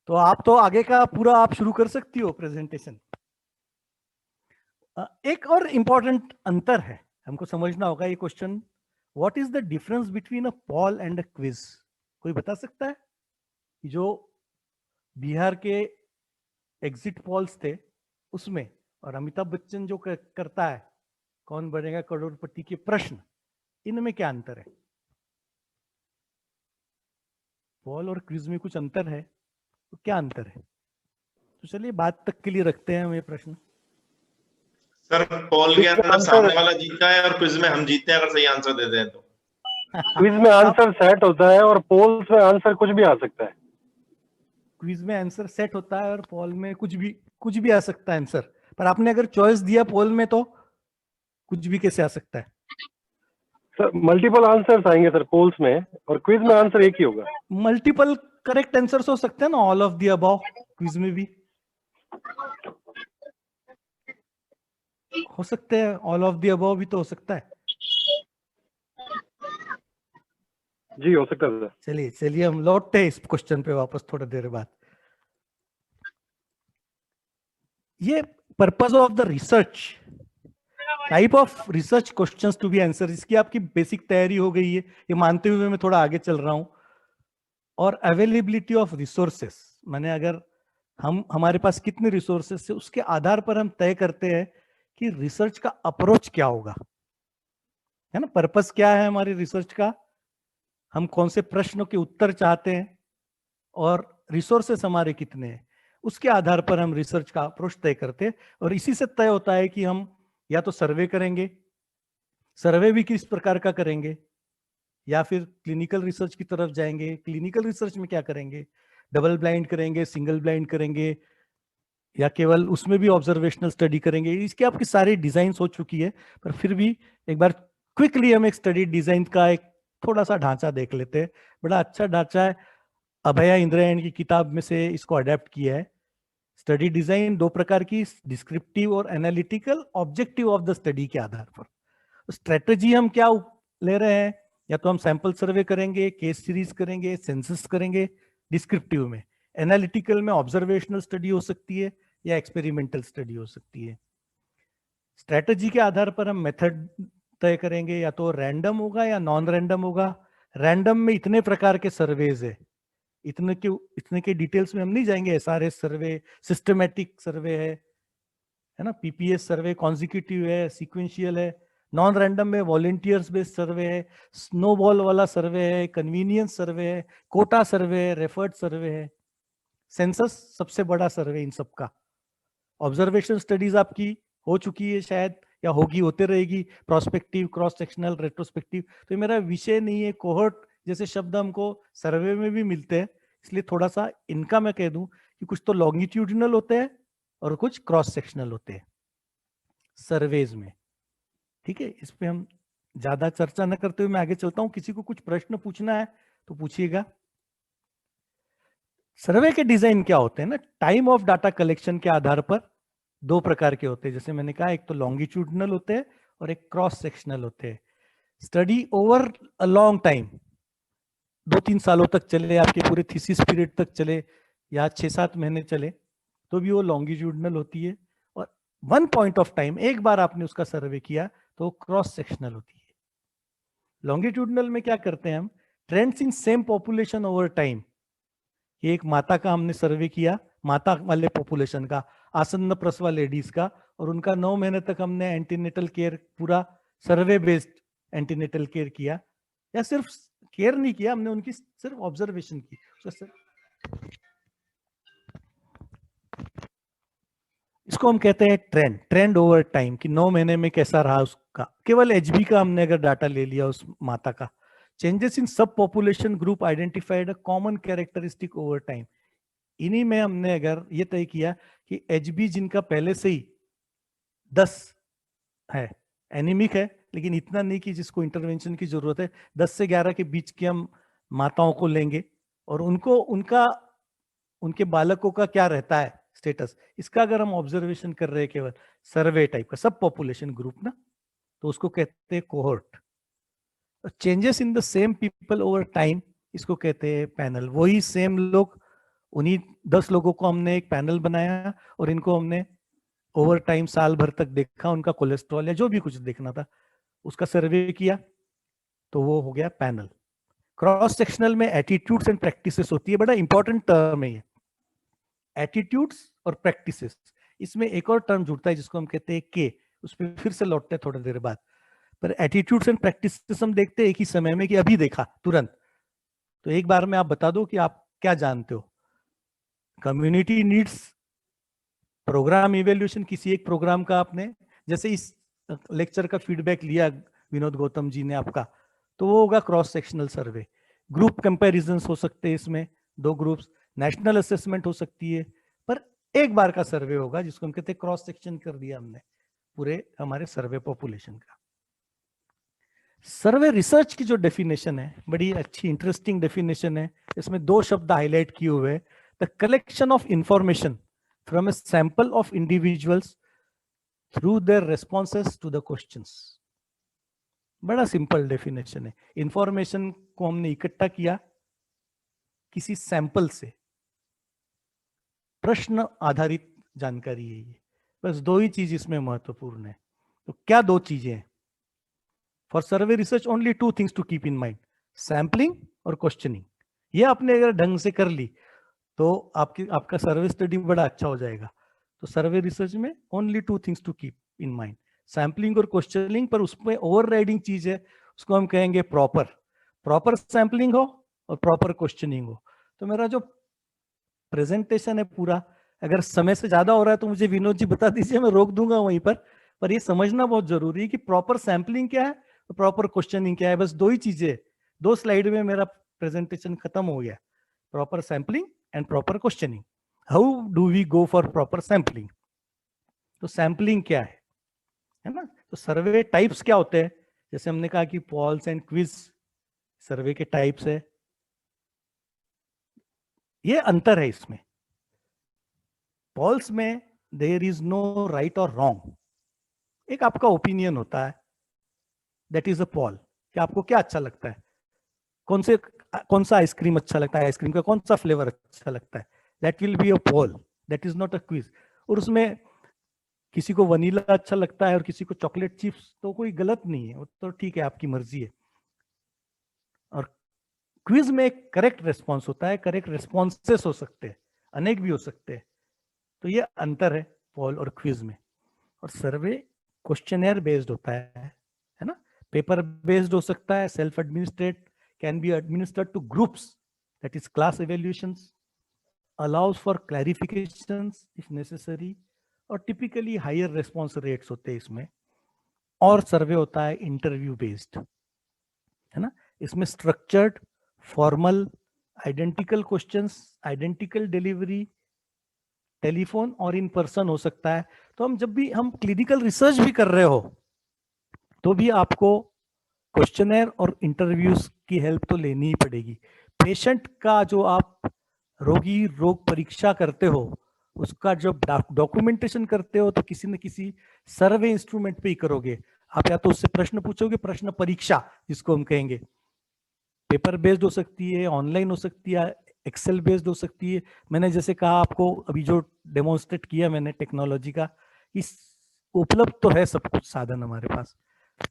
तो आप तो आगे का पूरा आप शुरू कर सकती हो प्रेजेंटेशन। एक और इंपॉर्टेंट अंतर है, हमको समझना होगा ये question. What is the difference between a poll and a quiz? कोई बता सकता है? जो बिहार के एग्जिट पोल्स थे उसमें, और अमिताभ बच्चन जो करता है कौन बनेगा करोड़पति के प्रश्न, इनमें क्या अंतर है? पोल और क्विज में कुछ अंतर है, तो क्या अंतर है? तो चलिए बात तक के लिए रखते हैं हम ये प्रश्न। सर पोल के अंदर सामने वाला जीतता है और क्विज में हम जीतते हैं अगर सही आंसर दे दें तो। क्विज में आंसर सेट होता है और पोल्स में आंसर कुछ भी आ सकता है। क्विज में आंसर सेट होता है और पोल में कुछ भी आ सकता है आंसर। पर आपने अगर चॉइस दिया पोल में तो कुछ भी कैसे आ सकता है? सर मल्टीपल आंसर्स आएंगे सर पोल्स में, और क्विज में आंसर एक ही होगा। मल्टीपल करेक्ट आंसर्स हो सकते हैं ना, all of the above. Quiz में भी हो सकते हैं, ऑल ऑफ द अबव भी तो हो सकता है। जी हो सकता है सर। चलिए हम लौटते हैं इस क्वेश्चन पे वापस थोड़ा देर बाद। ये purpose of the research, type of research questions to be answer, इसकी आपकी बेसिक तैयारी हो गई है, ये मानते हुए मैं थोड़ा आगे चल रहा हूं। और अवेलेबिलिटी ऑफ रिसोर्सेस, माने अगर हमारे पास कितने रिसोर्सेस है उसके आधार पर हम तय करते हैं कि रिसर्च का अप्रोच क्या होगा, है ना? पर्पस क्या है हमारी रिसर्च का, हम कौन से प्रश्नों के उत्तर चाहते हैं, और रिसोर्सेस हमारे कितने हैं, उसके आधार पर हम रिसर्च का अप्रोच तय करते हैं। और इसी से तय होता है कि हम या तो सर्वे करेंगे, सर्वे भी किस प्रकार का करेंगे, या फिर क्लिनिकल रिसर्च की तरफ जाएंगे। क्लिनिकल रिसर्च में क्या करेंगे? डबल ब्लाइंड करेंगे, सिंगल ब्लाइंड करेंगे, या केवल उसमें भी ऑब्जर्वेशनल स्टडी करेंगे। इसकी आपकी सारी डिजाइन हो चुकी है, पर फिर भी एक बार क्विकली हम एक स्टडी डिजाइन का एक थोड़ा सा ढांचा देख लेते हैं। बड़ा अच्छा ढांचा है, अभया इंद्रायण की किताब में से इसको अडेप्ट किया है। स्टडी डिजाइन 2 प्रकार की, डिस्क्रिप्टिव और analytical, objective of the study के आधार पर। स्ट्रेटेजी हम क्या ले रहे हैं, या तो हम सैंपल सर्वे करेंगे, केस सीरीज करेंगे, सेंसस करेंगे डिस्क्रिप्टिव में। एनालिटिकल में ऑब्जर्वेशनल स्टडी हो सकती है या एक्सपेरिमेंटल स्टडी हो सकती है। स्ट्रेटेजी के आधार पर हम मेथड तय करेंगे, या तो रैंडम होगा या नॉन रैंडम होगा। रैंडम में इतने प्रकार के सर्वेज है, इतने के डिटेल्स में हम नहीं जाएंगे। एसआरएस सर्वे, सिस्टमेटिक सर्वे है ना, पीपीएस सर्वे, कॉन्जिक्यूटिव है, सीक्वेंशियल है। नॉन रैंडम में वॉलंटियर्स बेस्ड सर्वे है, स्नोबॉल वाला सर्वे है, कन्वीनियंस सर्वे है, कोटा सर्वे है, रेफर्ड सर्वे है। सेंसस सबसे बड़ा सर्वे इन सबका, ऑब्जर्वेशन स्टडीज आपकी हो चुकी है शायद, या होगी, होते रहेगी, प्रोस्पेक्टिव, क्रॉस सेक्शनल, रेट्रोस्पेक्टिव। तो ये मेरा विषय नहीं है। कोहर्ट जैसे शब्द हमको सर्वे में भी मिलते हैं, इसलिए थोड़ा सा इनका मैं कह दूं कि कुछ तो लॉन्गिट्यूडिनल होते हैं और कुछ क्रॉस सेक्शनल होते हैं सर्वेज में। ठीक है, इस पे हम ज्यादा चर्चा न करते हुए मैं आगे चलता हूं। किसी को कुछ प्रश्न पूछना है तो पूछिएगा। सर्वे के डिजाइन क्या होते हैं ना, टाइम ऑफ डाटा कलेक्शन के आधार पर दो प्रकार के होते हैं। जैसे मैंने कहा, एक तो लॉन्गिट्यूडिनल होते हैं और एक क्रॉस सेक्शनल होते हैं। Study over a long time, 2-3 सालों तक चले, आपके पूरे थीसिस पीरियड तक चले, या 6-7 महीने चले, तो भी वो लॉन्गिट्यूडिनल होती है। और वन पॉइंट ऑफ टाइम, एक बार आपने उसका सर्वे किया, तो क्रॉस सेक्शनल होती है। लॉन्गिट्यूडिनल में क्या करते हैं हम, trends in same population over time. ये एक माता का हमने सर्वे किया, माता वाले पॉपुलेशन का, आसन्न प्रसवा लेडीज का, और उनका 9 महीने तक हमने एंटीनेटल केयर, पूरा सर्वे बेस्ड एंटीनेटल केयर किया, या सिर्फ केयर नहीं किया हमने, उनकी सिर्फ ऑब्जर्वेशन की। इसको हम कहते हैं ट्रेंड ओवर टाइम, कि 9 महीने में कैसा रहा उसका। केवल एचबी का हमने अगर डाटा ले लिया उस माता का। चेंजेस इन सब population group identified a common characteristic over time. इन्हीं में हमने अगर ये तय किया कि एचबी जिनका पहले से ही 10 है, एनीमिक है, लेकिन इतना नहीं कि जिसको इंटरवेंशन की जरूरत है, 10 से 11 के बीच की हम माताओं को लेंगे, और उनको उनके बालकों का क्या रहता है स्टेटस, इसका अगर हम ऑब्जर्वेशन कर रहे हैं केवल सर्वे टाइप का, सब पॉपुलेशन ग्रुप ना, तो उसको कहते हैं cohort. Changes in the same people over time, इसको कहते हैं पैनल। वही सेम लोग, उन्हीं 10 लोगों को हमने एक पैनल बनाया और इनको हमने ओवर टाइम साल भर तक देखा, उनका कोलेस्ट्रॉल या जो भी कुछ देखना था उसका सर्वे किया, तो वो हो गया पैनल। क्रॉस सेक्शनल में एटीट्यूड्स एंड प्रैक्टिसेस होती है, बड़ा इंपॉर्टेंट टर्म है ये, एटीट्यूड्स और प्रैक्टिसेस। इसमें एक और टर्म जुड़ता है जिसको हम कहते हैं के, उस पर फिर से लौटते हैं थोड़ी देर बाद। पर एटीट्यूड्स एंड प्रैक्टिसेस हम देखते हैं एक ही समय में, कि अभी देखा तुरंत। तो एक बार में आप बता दो कि आप क्या जानते हो। कम्युनिटी नीड्स प्रोग्राम इवेल्यूएशन, किसी एक प्रोग्राम का आपने, जैसे इस लेक्चर का फीडबैक लिया विनोद गौतम जी ने आपका, तो वो होगा क्रॉस सेक्शनल सर्वे। ग्रुप कंपैरिजंस हो सकते हैं इसमें, 2 ग्रुप्स, नेशनल असेसमेंट हो सकती है, पर एक बार का सर्वे होगा जिसको हम कहते हैं क्रॉस सेक्शन कर दिया हमने पूरे हमारे सर्वे पॉपुलेशन का। सर्वे रिसर्च की जो डेफिनेशन है, बड़ी अच्छी इंटरेस्टिंग डेफिनेशन है। इसमें 2 शब्द हाईलाइट किए हुए, the collection of information from a sample of individuals through their responses to the questions. बड़ा सिंपल डेफिनेशन है। इंफॉर्मेशन को हमने इकट्ठा किया किसी सैंपल से, प्रश्न आधारित जानकारी है ये। बस 2 ही चीज इसमें महत्वपूर्ण है। तो क्या 2 चीजें हैं? For survey research only 2 things to keep in mind, sampling और क्वेश्चनिंग। ये आपने अगर ढंग से कर ली तो आपका सर्वे स्टडी बड़ा अच्छा हो जाएगा। तो सर्वे रिसर्च में only 2 things to keep in mind, sampling और क्वेश्चनिंग। पर उसमें ओवरराइडिंग चीज है, उसको हम कहेंगे प्रॉपर सैम्पलिंग हो और प्रॉपर क्वेश्चनिंग हो। तो मेरा जो प्रेजेंटेशन है पूरा, अगर समय से ज्यादा हो रहा है तो मुझे विनोद जी बता दीजिए, मैं रोक दूंगा वहीं पर ये समझना बहुत जरूरी है कि प्रॉपर सैम्पलिंग क्या है, प्रॉपर क्वेश्चनिंग क्या है। बस 2 ही चीजें, 2 स्लाइड में मेरा प्रेजेंटेशन खत्म हो गया। Proper sampling and proper questioning. How do we go for proper sampling? तो सैम्पलिंग क्या है ना? तो सर्वे टाइप्स क्या होते हैं? जैसे हमने कहा कि पॉल्स एंड क्विज सर्वे के टाइप्स है। ये अंतर है इसमें। पॉल्स में देयर इज नो राइट और रॉन्ग, एक आपका ओपिनियन होता है, दैट इज अ पॉल, कि आपको क्या अच्छा लगता है, कौन सा आइसक्रीम अच्छा लगता है, आइसक्रीम का कौन सा फ्लेवर अच्छा लगता है, that will be a Paul, that is not a quiz. और उसमें किसी को वनीला अच्छा लगता है और किसी को चॉकलेट चिप्स, तो कोई गलत नहीं है, तो ठीक है, आपकी मर्जी है। और क्विज में एक करेक्ट रेस्पॉन्स होता है, करेक्ट रेस्पॉन्सेस हो सकते हैं, अनेक भी हो सकते हैं। तो ये अंतर है पॉल और क्विज में। और सर्वे क्वेश्चनर बेस्ड होता है ना, पेपर बेस्ड हो सकता है, self administrate, can be administered two groups, that is class evaluations, allows for clarifications if necessary, और टिपिकली हायर रेस्पॉन्स रेट्स होते हैं इसमें। और सर्वे होता है इंटरव्यू बेस्ड, है ना। इसमें structured, formal, identical questions, identical delivery, telephone और इन पर्सन हो सकता है। तो हम जब भी हम क्लिनिकल रिसर्च भी कर रहे हो तो भी आपको क्वेश्चनर और इंटरव्यूज की हेल्प तो लेनी ही पड़ेगी। पेशेंट का जो आप रोगी रोग परीक्षा करते हो उसका जब डॉक्यूमेंटेशन करते हो तो किसी न किसी सर्वे इंस्ट्रूमेंट पे ही करोगे आप। या तो उससे प्रश्न पूछोगे, प्रश्न परीक्षा जिसको हम कहेंगे, पेपर बेस्ड हो सकती है, ऑनलाइन हो सकती है, एक्सेल बेस्ड हो सकती है। मैंने जैसे कहा आपको अभी जो डेमोन्स्ट्रेट किया मैंने टेक्नोलॉजी का, इस उपलब्ध तो है सब कुछ साधन हमारे पास,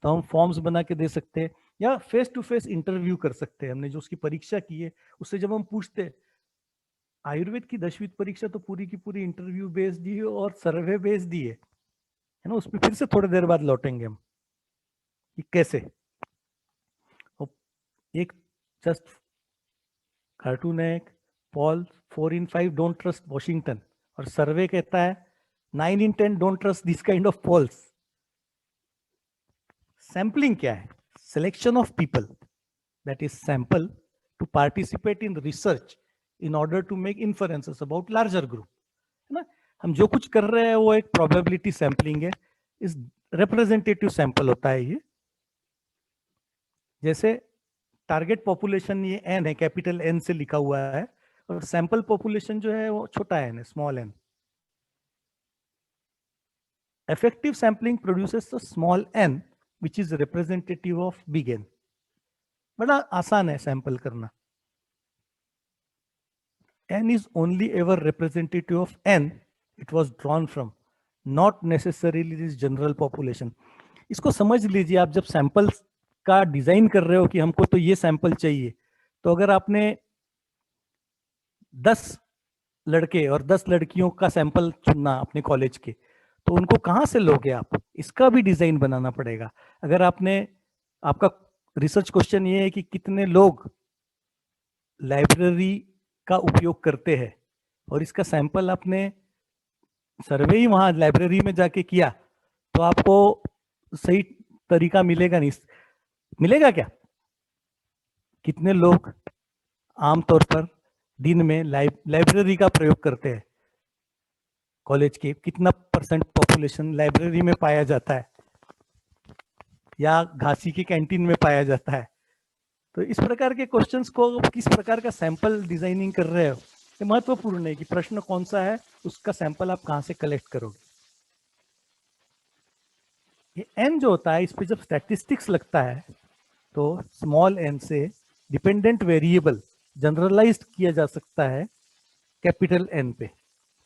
तो हम फॉर्म्स बना के दे सकते हैं या फेस टू फेस इंटरव्यू कर सकते हैं। हमने जो उसकी परीक्षा की है उससे जब हम पूछते, आयुर्वेद की 10वीं परीक्षा तो पूरी की पूरी इंटरव्यू बेस्ड ही है और सर्वे बेस्ड दी है ना। उसमें फिर से थोड़ी देर बाद लौटेंगे हम कि कैसे। एक जस्ट कार्टून है, poll 4 in 5 don't trust Washington, और सर्वे कहता है 9 in 10 don't trust this kind of polls. Sampling क्या है? Selection of people, that is sample to participate in research in order to make inferences about larger group, है ना। हम जो कुछ कर रहे हैं वो एक probability sampling है, इस representative sample होता है ये। जैसे टारगेट पॉपुलेशन ये n है, कैपिटल N से लिखा हुआ है, और सैंपल पॉपुलेशन जो है वो छोटा n है, small n। effective sampling produces a small n which is representative of big N। बड़ा आसान है सैंपल करना। N is only ever representative of N it was drawn from, not necessarily this general population। इसको समझ लीजिए, आप जब samples का डिजाइन कर रहे हो कि हमको तो ये सैंपल चाहिए, तो अगर आपने 10 लड़के और 10 लड़कियों का सैंपल चुनना अपने कॉलेज के, तो उनको कहाँ से लोगे आप, इसका भी डिजाइन बनाना पड़ेगा। अगर आपने, आपका रिसर्च क्वेश्चन ये है कि कितने लोग लाइब्रेरी का उपयोग करते हैं, और इसका सैंपल आपने सर्वे ही वहां लाइब्रेरी में जाके किया, तो आपको सही तरीका मिलेगा नहीं। मिलेगा क्या? कितने लोग आमतौर पर दिन में लाइब्रेरी का प्रयोग करते हैं? कॉलेज के कितना % पॉपुलेशन लाइब्रेरी में पाया जाता है या घासी की कैंटीन में पाया जाता है? तो इस प्रकार के क्वेश्चंस को किस प्रकार का सैंपल डिजाइनिंग कर रहे हो, ये महत्वपूर्ण है कि प्रश्न कौन सा है, उसका सैंपल आप कहां से कलेक्ट करोगे। ये n जो होता है, इस पे जब स्टैटिस्टिक्स लगता है तो स्मॉल n से डिपेंडेंट वेरिएबल जनरलाइज्ड किया जा सकता है कैपिटल N पे।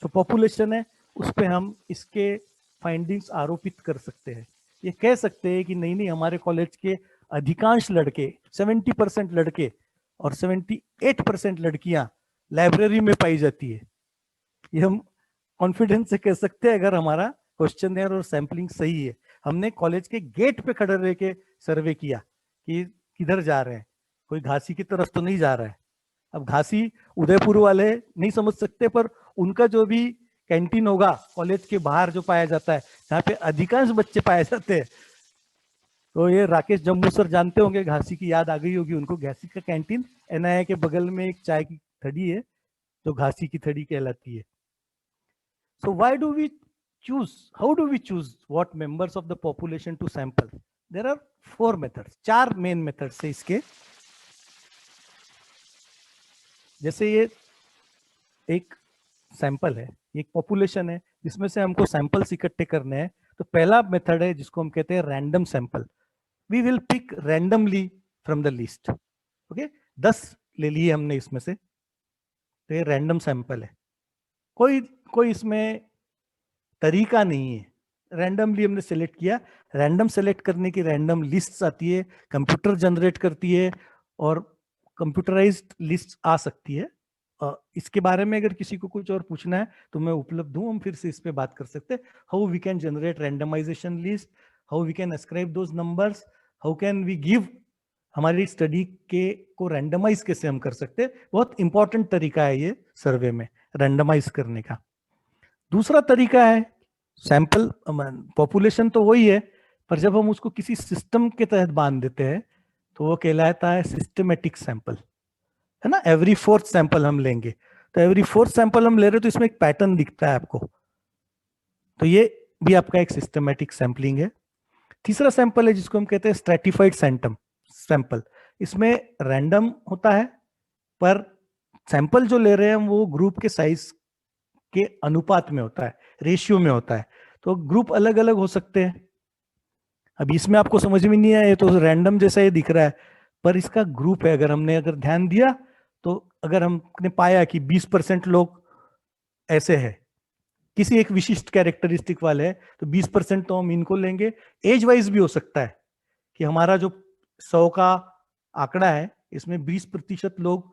जो पॉपुलेशन है उस पे हम इसके फाइंडिंग्स आरोपित कर सकते हैं। ये कह सकते हैं कि नहीं हमारे कॉलेज के अधिकांश लड़के, 70% लड़के और 78% लड़कियां लाइब्रेरी में पाई जाती है। ये हम कॉन्फिडेंस से कह सकते हैं अगर हमारा क्वेश्चनर और सैंपलिंग सही है। हमने कॉलेज के गेट पे खड़े रह के सर्वे किया कि किधर जा रहे हैं, कोई घासी की तरफ तो नहीं जा रहा है। अब घासी उदयपुर वाले नहीं समझ सकते, पर उनका जो भी कैंटीन होगा कॉलेज के बाहर जो पाया जाता है, जहाँ पे अधिकांश बच्चे पाए जाते हैं, तो ये राकेश जम्मू सर जानते होंगे, घासी की याद आ गई होगी उनको। घासी का कैंटीन NIA के बगल में एक चाय की थड़ी है जो घासी की थड़ी कहलाती है। So why do we choose, how do we choose what members of the population to sample? There are 4 methods, 4 main methods है इसके। जैसे ये एक सैंपल है, एक पॉपुलेशन है जिसमें से हमको सैंपल्स इकट्ठे करने हैं, तो पहला मेथड है जिसको हम कहते हैं random sample. We will pick randomly from the list. Okay, 10 ले लिए हमने इसमें से, तो ये रैंडम सैंपल है। कोई इसमें तरीका नहीं है, रैंडमली हमने सेलेक्ट किया। रैंडम सेलेक्ट करने की रैंडम लिस्ट आती है, कंप्यूटर जनरेट करती है और कंप्यूटराइज्ड लिस्ट आ सकती है। इसके बारे में अगर किसी को कुछ और पूछना है तो मैं उपलब्ध हूँ, हम फिर से इस पे बात कर सकते हैं। How we can generate randomization list, how we can ascribe those numbers, how can we give, हमारी स्टडी के को रैंडमाइज कैसे हम कर सकते हैं। बहुत इंपॉर्टेंट तरीका है ये सर्वे में रैंडमाइज करने का। दूसरा तरीका है सैंपल पॉपुलेशन तो वही है, पर जब हम उसको किसी सिस्टम के तहत बांध देते हैं तो वो कहलाता है सिस्टमेटिक सैंपल, है ना। एवरी फोर्थ सैंपल हम लेंगे, तो एवरी फोर्थ सैंपल हम ले रहे हैं तो इसमें एक पैटर्न दिखता है आपको, तो ये भी आपका एक सिस्टमेटिक सैंपलिंग है। तीसरा सैंपल है जिसको हम कहते हैं स्ट्रेटिफाइड सैंपल। इसमें रैंडम होता है, पर सैंपल जो ले रहे हैं हम वो ग्रुप के साइज के अनुपात में होता है, रेशियो में होता है, तो ग्रुप अलग अलग हो सकते हैं। अभी इसमें आपको समझ में नहीं आया, तो रैंडम जैसा ये दिख रहा है, पर इसका ग्रुप है। अगर ध्यान दिया तो अगर हमने पाया कि 20% लोग ऐसे हैं, किसी एक विशिष्ट कैरेक्टरिस्टिक वाले हैं, तो 20% तो हम इनको लेंगे। एज वाइज भी हो सकता है कि हमारा जो 100 का आंकड़ा है इसमें 20% लोग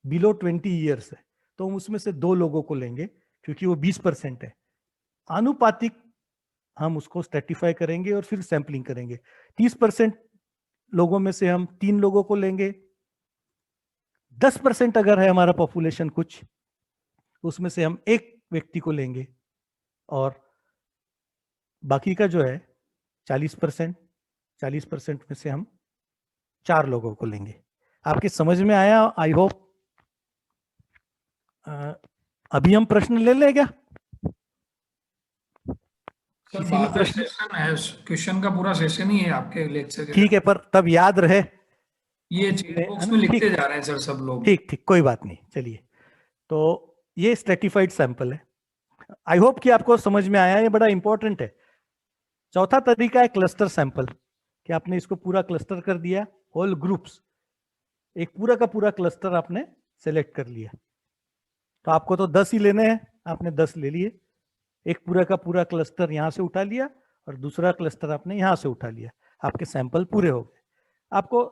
बिलो 20 ईयर्स है, तो हम उसमें से 2 लोगों को लेंगे क्योंकि वो 20% है। आनुपातिक हम उसको स्ट्रेटिफाई करेंगे और फिर सैंपलिंग करेंगे। 30% लोगों में से हम 3 लोगों को लेंगे। 10% अगर है हमारा पॉपुलेशन कुछ, उसमें से हम 1 व्यक्ति को लेंगे, और बाकी का जो है 40% में से हम 4 लोगों को लेंगे। आपके समझ में आया? I hope. अभी हम प्रश्न ले लें क्या? सर बाद में सेशन है, क्वेश्चन का पूरा सेशन ही है आपके लेक्चर के। ठीक है, पर तब याद रहे, ये चेक बॉक्स में लिखते जा रहे हैं सर सब लोग। ठीक, कोई बात नहीं। चलिए, तो ये स्ट्रेटिफाइड सैंपल है। आई होप कि आपको समझ में आया, ये बड़ा इंपॉर्टेंट है। चौथा तरीका है क्लस्टर सैंपल, कि आपने इसको पूरा क्लस्टर कर दिया, होल ग्रुप्स, एक पूरा का पूरा क्लस्टर आपने सेलेक्ट कर लिया। तो आपको तो 10 ही लेने हैं, आपने 10 ले लिए। एक पूरा का पूरा क्लस्टर यहां से उठा लिया और दूसरा क्लस्टर आपने यहां से उठा लिया, आपके सैंपल पूरे हो गए। आपको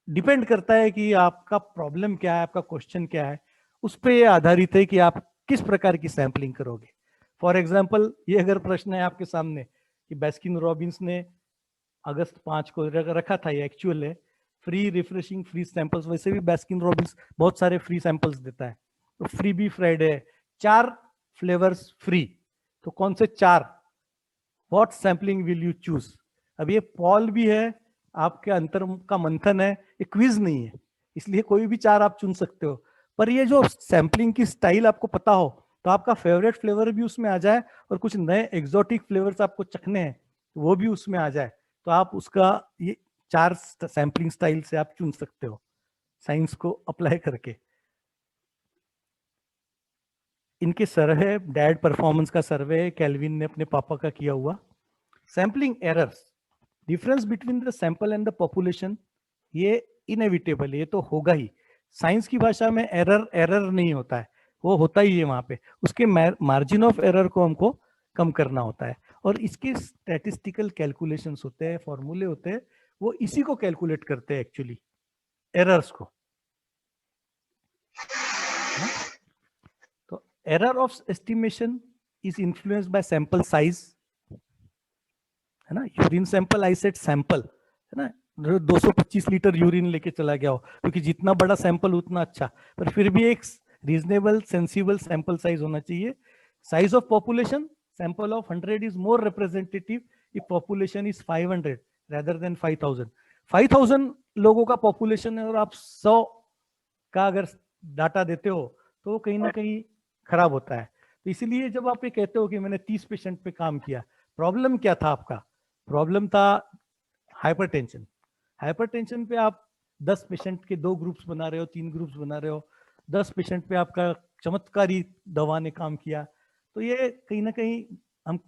डिपेंड करता है कि आपका प्रॉब्लम क्या है, आपका क्वेश्चन क्या है, उस पर यह आधारित है कि आप किस प्रकार की सैंपलिंग करोगे। फॉर एग्जाम्पल, ये अगर प्रश्न है आपके सामने कि बास्किन रॉबिन्स ने अगस्त 5 को रखा था, ये एक्चुअल है, फ्री रिफ्रेशिंग फ्री सैंपल्स। वैसे भी बास्किन रॉबिन्स बहुत सारे फ्री सैंपल्स देता है, तो freebie Friday 4 flavours free, तो कौन से 4, what sampling will you choose. अब ये पॉल भी है, आपके अंतर का मंथन है, ये क्विज नहीं है, इसलिए कोई भी 4 आप चुन सकते हो। पर ये जो सैम्पलिंग की स्टाइल आपको पता हो, तो आपका फेवरेट फ्लेवर भी उसमें आ जाए और कुछ नए एग्जॉटिक फ्लेवर्स आपको चखने हैं वो भी उसमें आ जाए, तो आप उसका ये 4 सैम्पलिंग स्टाइल से आप चुन सकते हो साइंस को अप्लाई करके। इनके सर्वे, डैड परफॉर्मेंस का सर्वे कैल्विन ने अपने पापा का किया हुआ। Sampling errors, difference between the sample and the population, ये इनएविटेबल, ये तो होगा ही। साइंस की भाषा में एरर नहीं होता है, वो होता ही है वहां पे। उसके मार्जिन ऑफ एरर को हमको कम करना होता है, और इसके स्टैटिस्टिकल कैलकुलेशंस होते हैं, फॉर्मूले होते हैं, वो इसी को कैलकुलेट करते हैं एक्चुअली, एरर्स को। तो error of estimation is influenced by sample size, है ना। Urine sample, I said sample, है ना, 225 लीटर यूरिन लेके चला गया हो, क्योंकि जितना बड़ा सैंपल उतना अच्छा, पर फिर भी एक रीजनेबल सेंसिबल सैंपल साइज होना चाहिए। Size of population, sample of 100 is more representative if population is 500 rather than 5000। 5000 लोगों का पॉपुलेशन है और आप 100 का अगर डाटा देते हो तो वो कहीं ना कहीं खराब होता है। तो इसीलिए जब आप ये कहते हो कि मैंने 30 पेशेंट पे काम किया, प्रॉब्लम क्या था आपका? प्रॉब्लम था हाइपरटेंशन। हाइपरटेंशन पे आप 10 पेशेंट के 2 ग्रुप्स बना रहे हो, 3 ग्रुप्स बना रहे हो, 10 पेशेंट पे आपका चमत्कारी दवा ने काम किया। तो ये कहीं ना कहीं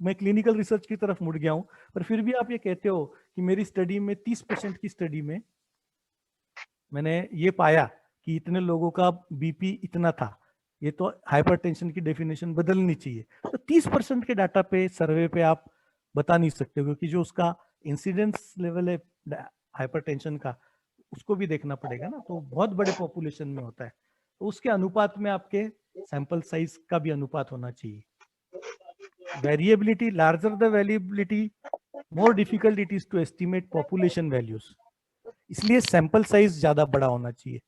मैं क्लिनिकल रिसर्च की तरफ मुड़ गया हूं, पर फिर भी आप ये कहते हो कि मेरी स्टडी में 30 पेशेंट की स्टडी में मैंने ये पाया कि इतने लोगों का बीपी इतना था, ये तो हाइपरटेंशन की डेफिनेशन बदलनी चाहिए। तो 30% के डाटा पे, सर्वे पे आप बता नहीं सकते, क्योंकि जो उसका इंसिडेंस लेवल है हाइपरटेंशन का, उसको भी देखना पड़ेगा ना, तो बहुत बड़े पॉपुलेशन में होता है, तो उसके अनुपात में आपके सैंपल साइज का भी अनुपात होना चाहिए। Variability, larger the variability, more difficult it is to estimate population values, इसलिए सैंपल साइज ज्यादा बड़ा होना चाहिए।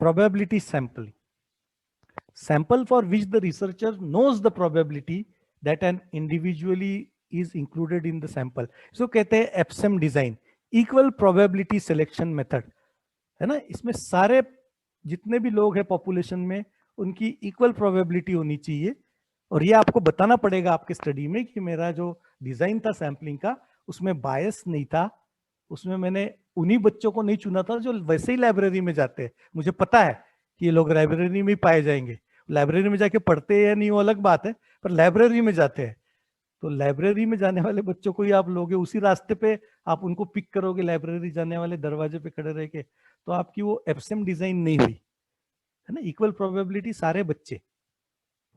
probability sampling. Sample for which the researcher knows the probability that an individually is included in the sample. इसको कहते हैं Epsom design, equal probability selection method, है ना. इसमें सारे जितने भी लोग हैं पॉपुलेशन में उनकी इक्वल प्रोबेबिलिटी होनी चाहिए, और ये आपको बताना पड़ेगा आपके स्टडी में कि मेरा जो डिजाइन था सैम्पलिंग का उसमें बायस नहीं था, उसमें मैंने उन्हीं बच्चों को नहीं चुना था जो वैसे ही लाइब्रेरी में जाते हैं. मुझे पता है कि ये लोग लाइब्रेरी में ही पाए जाएंगे. लाइब्रेरी में जाके पढ़ते हैं या नहीं वो अलग बात है, पर लाइब्रेरी में जाते हैं. तो लाइब्रेरी में जाने वाले बच्चों को ही आप लोगे, उसी रास्ते पे आप उनको पिक करोगे लाइब्रेरी जाने वाले दरवाजे पे खड़े रह के, तो आपकी वो एप्सम डिजाइन नहीं हुई, है ना. इक्वल प्रोबेबिलिटी, सारे बच्चे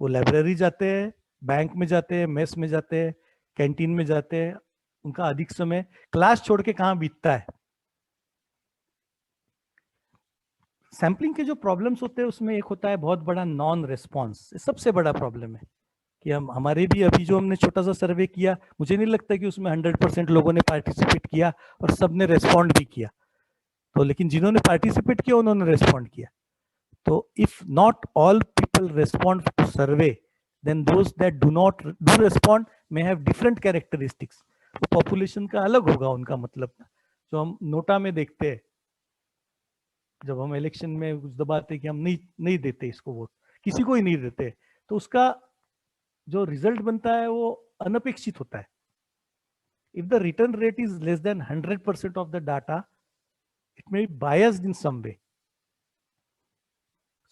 वो लाइब्रेरी जाते हैं, बैंक में जाते हैं, मेस में जाते हैं, कैंटीन में जाते हैं, उनका अधिक समय क्लास छोड़ के कहाँ बीतता है. सैम्पलिंग के जो प्रॉब्लम्स होते हैं उसमें एक होता है बहुत बड़ा नॉन रिस्पॉन्स. सबसे बड़ा प्रॉब्लम है कि हम हमारे भी अभी जो हमने छोटा सा सर्वे किया, मुझे नहीं लगता कि उसमें 100% लोगों ने पार्टिसिपेट किया और सबने रेस्पॉन्ड भी किया. तो लेकिन जिन्होंने पार्टिसिपेट किया उन्होंने रेस्पॉन्ड किया. तो if not all people respond to survey, then those that do not do respond may have different characteristics. तो पॉपुलेशन का अलग होगा उनका मतलब. जो हम नोटा में देखते हैं, जब हम इलेक्शन में कुछ दबाते कि हम नहीं देते इसको वोट, किसी को ही नहीं देते, तो उसका जो रिजल्ट बनता है वो अनपेक्षित होता है. If the return rate is less than 100% of the data, it may be biased in some way.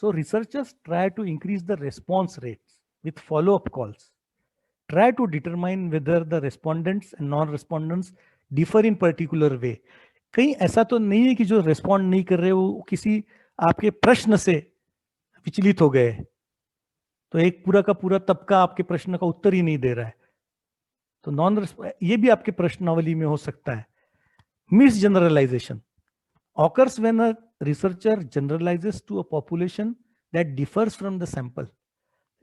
So researchers try to increase the response rates with follow-up calls. Try to determine whether the respondents and non-respondents differ in particular way. कहीं ऐसा तो नहीं है कि जो respond नहीं कर रहे वो किसी आपके प्रश्न से विचलित हो गए, तो एक पूरा का पूरा तबका आपके प्रश्न का उत्तर ही नहीं दे रहा है, तो ये भी आपके प्रश्नावली में हो सकता है. Misgeneralization occurs when a researcher generalizes to a population that differs from the sample.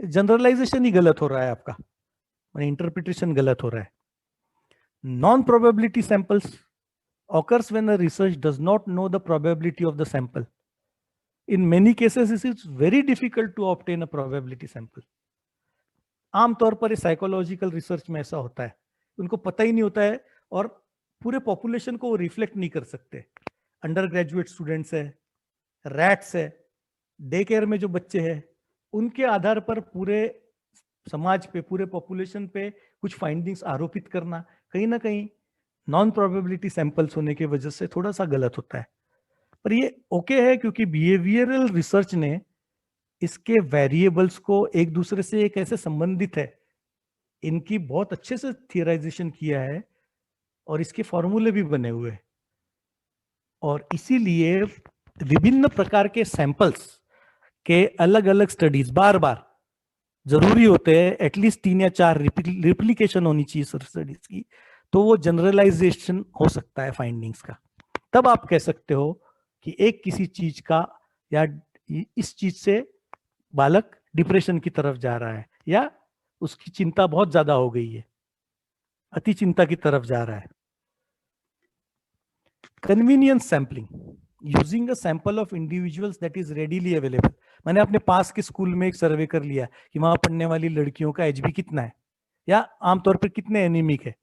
Generalization ही गलत हो रहा है आपका, इंटरप्रिटेशन गलत हो रहा है. Non probability samples occurs when a research does not know the probability of the sample. In many cases it is very difficult to obtain a probability sample. आमतौर पर साइकोलॉजिकल रिसर्च में ऐसा होता है, उनको पता ही नहीं होता है और पूरे पॉपुलेशन को वो रिफ्लेक्ट नहीं कर सकते. अंडर ग्रेजुएट स्टूडेंट्स है, रैट्स है, डे केयर में जो बच्चे हैं, उनके आधार पर पूरे समाज पे, पूरे पॉपुलेशन पे कुछ फाइंडिंग्स आरोपित करना कहीं ना कहीं नॉन प्रोबेबिलिटी सैंपल्स होने की वजह से थोड़ा सा गलत होता है. पर ये ओके है क्योंकि बिहेवियरल रिसर्च ने इसके वेरिएबल्स को एक दूसरे से एक ऐसे संबंधित है, इनकी बहुत अच्छे से थियराइजेशन किया है और इसके फॉर्मूले भी बने हुए हैं. और इसीलिए विभिन्न प्रकार के सैंपल्स के अलग अलग स्टडीज बार बार जरूरी होते हैं. एटलीस्ट 3 या 4 रिप्लिकेशन होनी चाहिए स्टडीज की, तो वो जनरलाइजेशन हो सकता है फाइंडिंग्स का. तब आप कह सकते हो कि एक किसी चीज का या इस चीज से बालक डिप्रेशन की तरफ जा रहा है या उसकी चिंता बहुत ज्यादा हो गई है, अति चिंता की तरफ जा रहा है. Convenience sampling, using a sample of individuals that is readily available. मैंने अपने पास के स्कूल में एक सर्वे कर लिया कि वहां पढ़ने वाली लड़कियों का एचबी कितना है या आमतौर पर कितने एनीमिक है,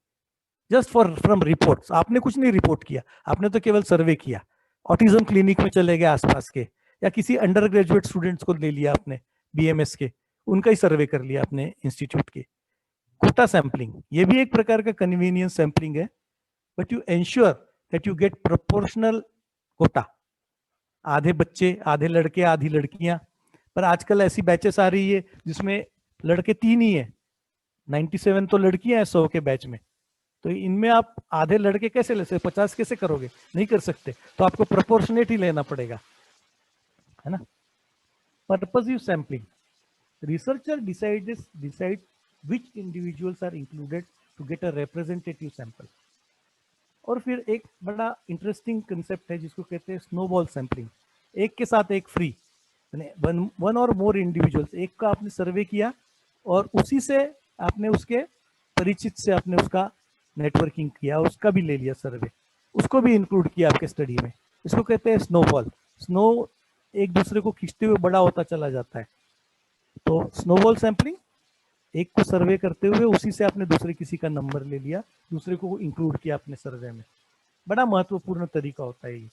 जस्ट फॉर फ्रॉम रिपोर्ट्स. आपने कुछ नहीं रिपोर्ट किया, आपने तो केवल सर्वे किया. ऑटिज्म क्लिनिक में चले गए आसपास के, या किसी अंडर ग्रेजुएट स्टूडेंट्स को ले लिया आपने बीएमएस के, उनका ही सर्वे कर लिया अपने इंस्टीट्यूट के. कोटा सैंपलिंग, ये भी एक प्रकार का कन्वीनियंस सैंपलिंग है, but you ensure that you get proportional quota. आधे बच्चे, आधे लड़के, आधी लड़कियां. पर आजकल ऐसी बैचेस आ रही है जिसमें लड़के 3 ही है, 97 तो लड़कियां हैं 100 के बैच में. तो इनमें आप आधे लड़के कैसे ले सकते, 50 कैसे करोगे, नहीं कर सकते. तो आपको प्रोपोर्शनेट ही लेना पड़ेगा, है ना. Purposive sampling, researcher decide which individuals are included to get a representative sample. और फिर एक बड़ा इंटरेस्टिंग कंसेप्ट है जिसको कहते हैं स्नोबॉल सैंपलिंग. एक के साथ एक फ्री, वन और मोर इंडिविजुअल्स, एक का आपने सर्वे किया और उसी से आपने उसके परिचित से आपने उसका नेटवर्किंग किया, उसका भी ले लिया सर्वे, उसको भी इंक्लूड किया आपके स्टडी में. इसको कहते हैं स्नोबॉल. स्नो एक दूसरे को खींचते हुए बड़ा होता चला जाता है। तो स्नोबॉल सैंपलिंग, एक को सर्वे करते हुए उसी से आपने दूसरे किसी का नंबर ले लिया, दूसरे को इंक्लूड किया अपने सर्वे में। बड़ा महत्वपूर्ण तरीका होता है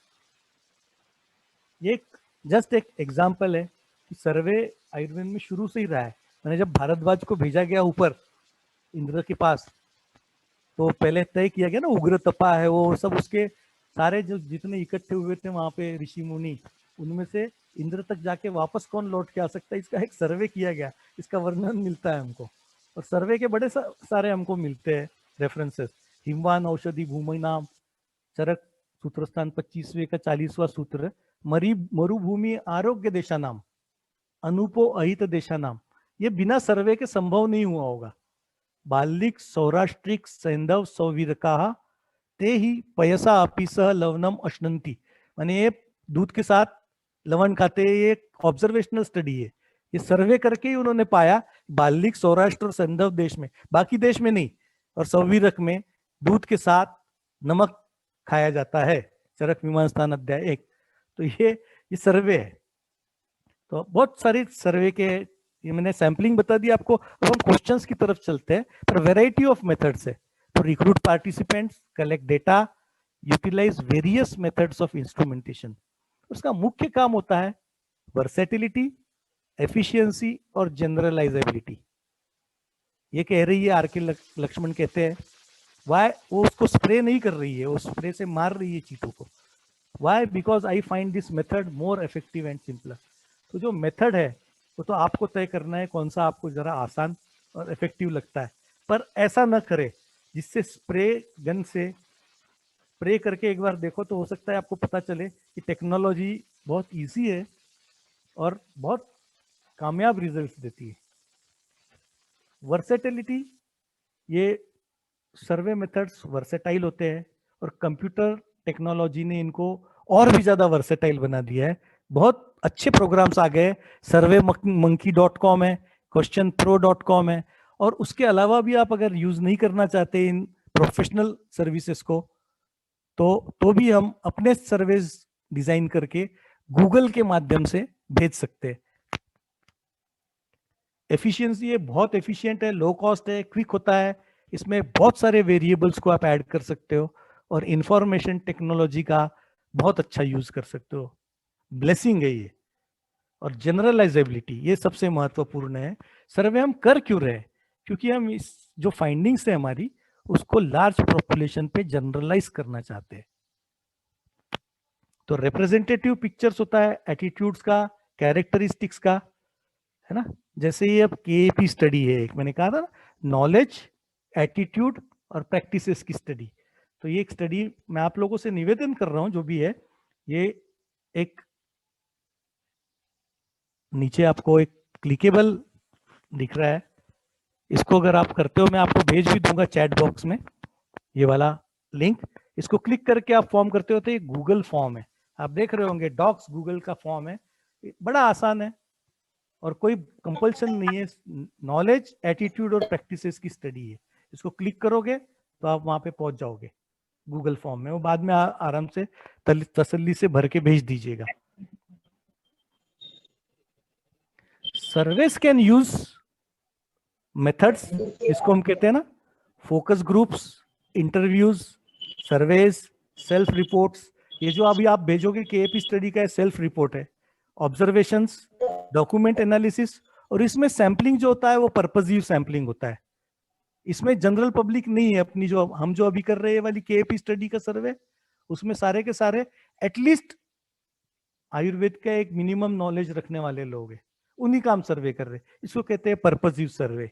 ये जस्ट एक एग्जाम्पल है कि सर्वे आयुर्वेद में शुरू से ही रहा है। मैंने जब भारद्वाज को भेजा गया ऊपर इंद्र के पास, तो पहले तय किया गया ना, उग्र तपा है वो सब, उसके सारे जो जितने इकट्ठे हुए थे वहां पे ऋषि मुनि, उनमें से इंद्र तक जाके वापस कौन लौट के आ सकता है, इसका एक सर्वे किया गया, इसका वर्णन मिलता है हमको। और सर्वे के बड़े सारे हमको मिलते हैं रेफरेंसेस। हिमवान औषधि भूमि नाम, चरक सूत्रस्थान 25वें का 40वां सूत्र, मरुभूमि आरोग्य देशा नाम, अनुपो अहित देशा नाम, ये बिना सर्वे के संभव नहीं हुआ होगा। बाल्लिक सौराष्ट्रिक सैंधव सौवीरका ते ही पयसा अपि सह लवनम अश्नंती, माने ये दूध के साथ लवण खाते, ये ऑब्जर्वेशनल स्टडी है, ये सर्वे करके ही उन्होंने पाया बाल्लिक सौराष्ट्र और सैंधव देश में, बाकी देश में नहीं, और सौवीरक में दूध के साथ नमक खाया जाता है, चरक मीमांसा अध्याय 1। तो ये सर्वे है। तो बहुत सारी सर्वे के, ये मैंने सैंपलिंग बता दी आपको। अब हम क्वेश्चंस की तरफ चलते हैं, पर वैरायटी ऑफ मेथड्स है। तो recruit participants, collect data, utilize various methods of instrumentation. उसका मुख्य काम होता है वर्सेटिलिटी, एफिशिएंसी और जनरलाइजेबिलिटी। ये कह रही है आर.के. लक्ष्मण कहते हैं, वाई वो उसको स्प्रे नहीं कर रही है, वो स्प्रे से मार रही है चीटों को। Why? Because I find this method more effective and simpler. तो जो मेथड है वो तो आपको तय करना है कौन सा आपको जरा आसान और इफेक्टिव लगता है, पर ऐसा न करे जिससे स्प्रे गन से स्प्रे करके एक बार देखो तो हो सकता है आपको पता चले कि टेक्नोलॉजी बहुत इजी है और बहुत कामयाब रिजल्ट्स देती है। वर्सेटिलिटी, ये सर्वे मेथड्स वर्सेटाइल होते हैं और कंप्यूटर टेक्नोलॉजी ने इनको और भी ज्यादा वर्सेटाइल बना दिया है। बहुत अच्छे प्रोग्राम्स आ गए, surveymonkey.com है, questionpro.com है, और उसके अलावा भी आप अगर यूज नहीं करना चाहते इन प्रोफेशनल सर्विसेज को, तो भी हम अपने सर्वेज डिजाइन करके गूगल के माध्यम से भेज सकते हैं। एफिशिएंसी, ये बहुत एफिशिएंट है, लो कॉस्ट है, क्विक होता है, इसमें बहुत सारे वेरिएबल्स को आप ऐड कर सकते हो और इंफॉर्मेशन टेक्नोलॉजी का बहुत अच्छा यूज कर सकते हो। ब्लेसिंग है ये। और जनरलाइजेबिलिटी, ये सबसे महत्वपूर्ण है। सर्वे हम कर क्यों रहे? क्योंकि हम इस जो फाइंडिंग्स है हमारी, उसको लार्ज पॉपुलेशन पे जनरलाइज करना चाहते हैं। तो रिप्रेजेंटेटिव पिक्चर्स होता है एटीट्यूड्स का, कैरेक्टरिस्टिक्स का, है ना। जैसे ये अब केएपी स्टडी है, एक मैंने कहा था ना, नॉलेज, एटीट्यूड और प्रैक्टिसेस की स्टडी। तो ये एक स्टडी मैं आप लोगों से निवेदन कर रहा हूं, जो भी है, ये एक नीचे आपको एक क्लिकेबल दिख रहा है, इसको अगर आप करते हो, मैं आपको भेज भी दूंगा चैट बॉक्स में ये वाला लिंक। इसको क्लिक करके आप फॉर्म करते हो तो ये गूगल फॉर्म है, आप देख रहे होंगे, डॉक्स गूगल का फॉर्म है। बड़ा आसान है और कोई कंपल्सन नहीं है, नॉलेज, एटीट्यूड और प्रैक्टिसेस की स्टडी है। इसको क्लिक करोगे तो आप वहां पे पहुंच जाओगे गूगल फॉर्म में, वो बाद में आराम से तसल्ली से भर के भेज दीजिएगा। सर्वेस कैन यूज मेथड्स, इसको हम कहते हैं ना focus groups, interviews, surveys, self reports. ये जो अभी आप भेजोगे केएपी स्टडी का सेल्फ रिपोर्ट है, ऑब्जर्वेशंस, डॉक्यूमेंट एनालिसिस, और इसमें सैंपलिंग जो होता है वो पर्पजिव सैंपलिंग होता है। इसमें जनरल पब्लिक नहीं है। अपनी जो हम जो अभी कर रहे हैं वाली केएपी स्टडी का सर्वे, उसमें सारे के सारे एटलीस्ट आयुर्वेद का एक मिनिमम नॉलेज रखने वाले लोग हैं, उन्हीं का हम सर्वे कर रहे हैं। इसको कहते हैं पर्पजिव सर्वे।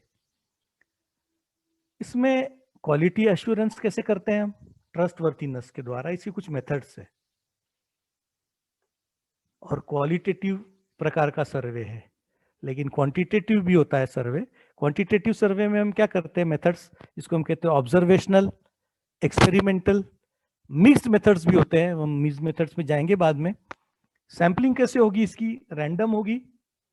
इसमें क्वालिटी एश्योरेंस कैसे करते हैं हम? ट्रस्टवर्थीनेस के द्वारा। इसकी कुछ मेथड्स है और क्वालिटेटिव प्रकार का सर्वे है, लेकिन क्वांटिटेटिव भी होता है सर्वे। क्वांटिटेटिव सर्वे में हम क्या करते हैं, मेथड्स, इसको हम कहते हैं ऑब्जर्वेशनल, एक्सपेरिमेंटल, मिक्स्ड मेथड्स भी होते हैं, हम मिक्स्ड मेथड्स में जाएंगे बाद में। सैंपलिंग कैसे होगी इसकी? रैंडम होगी,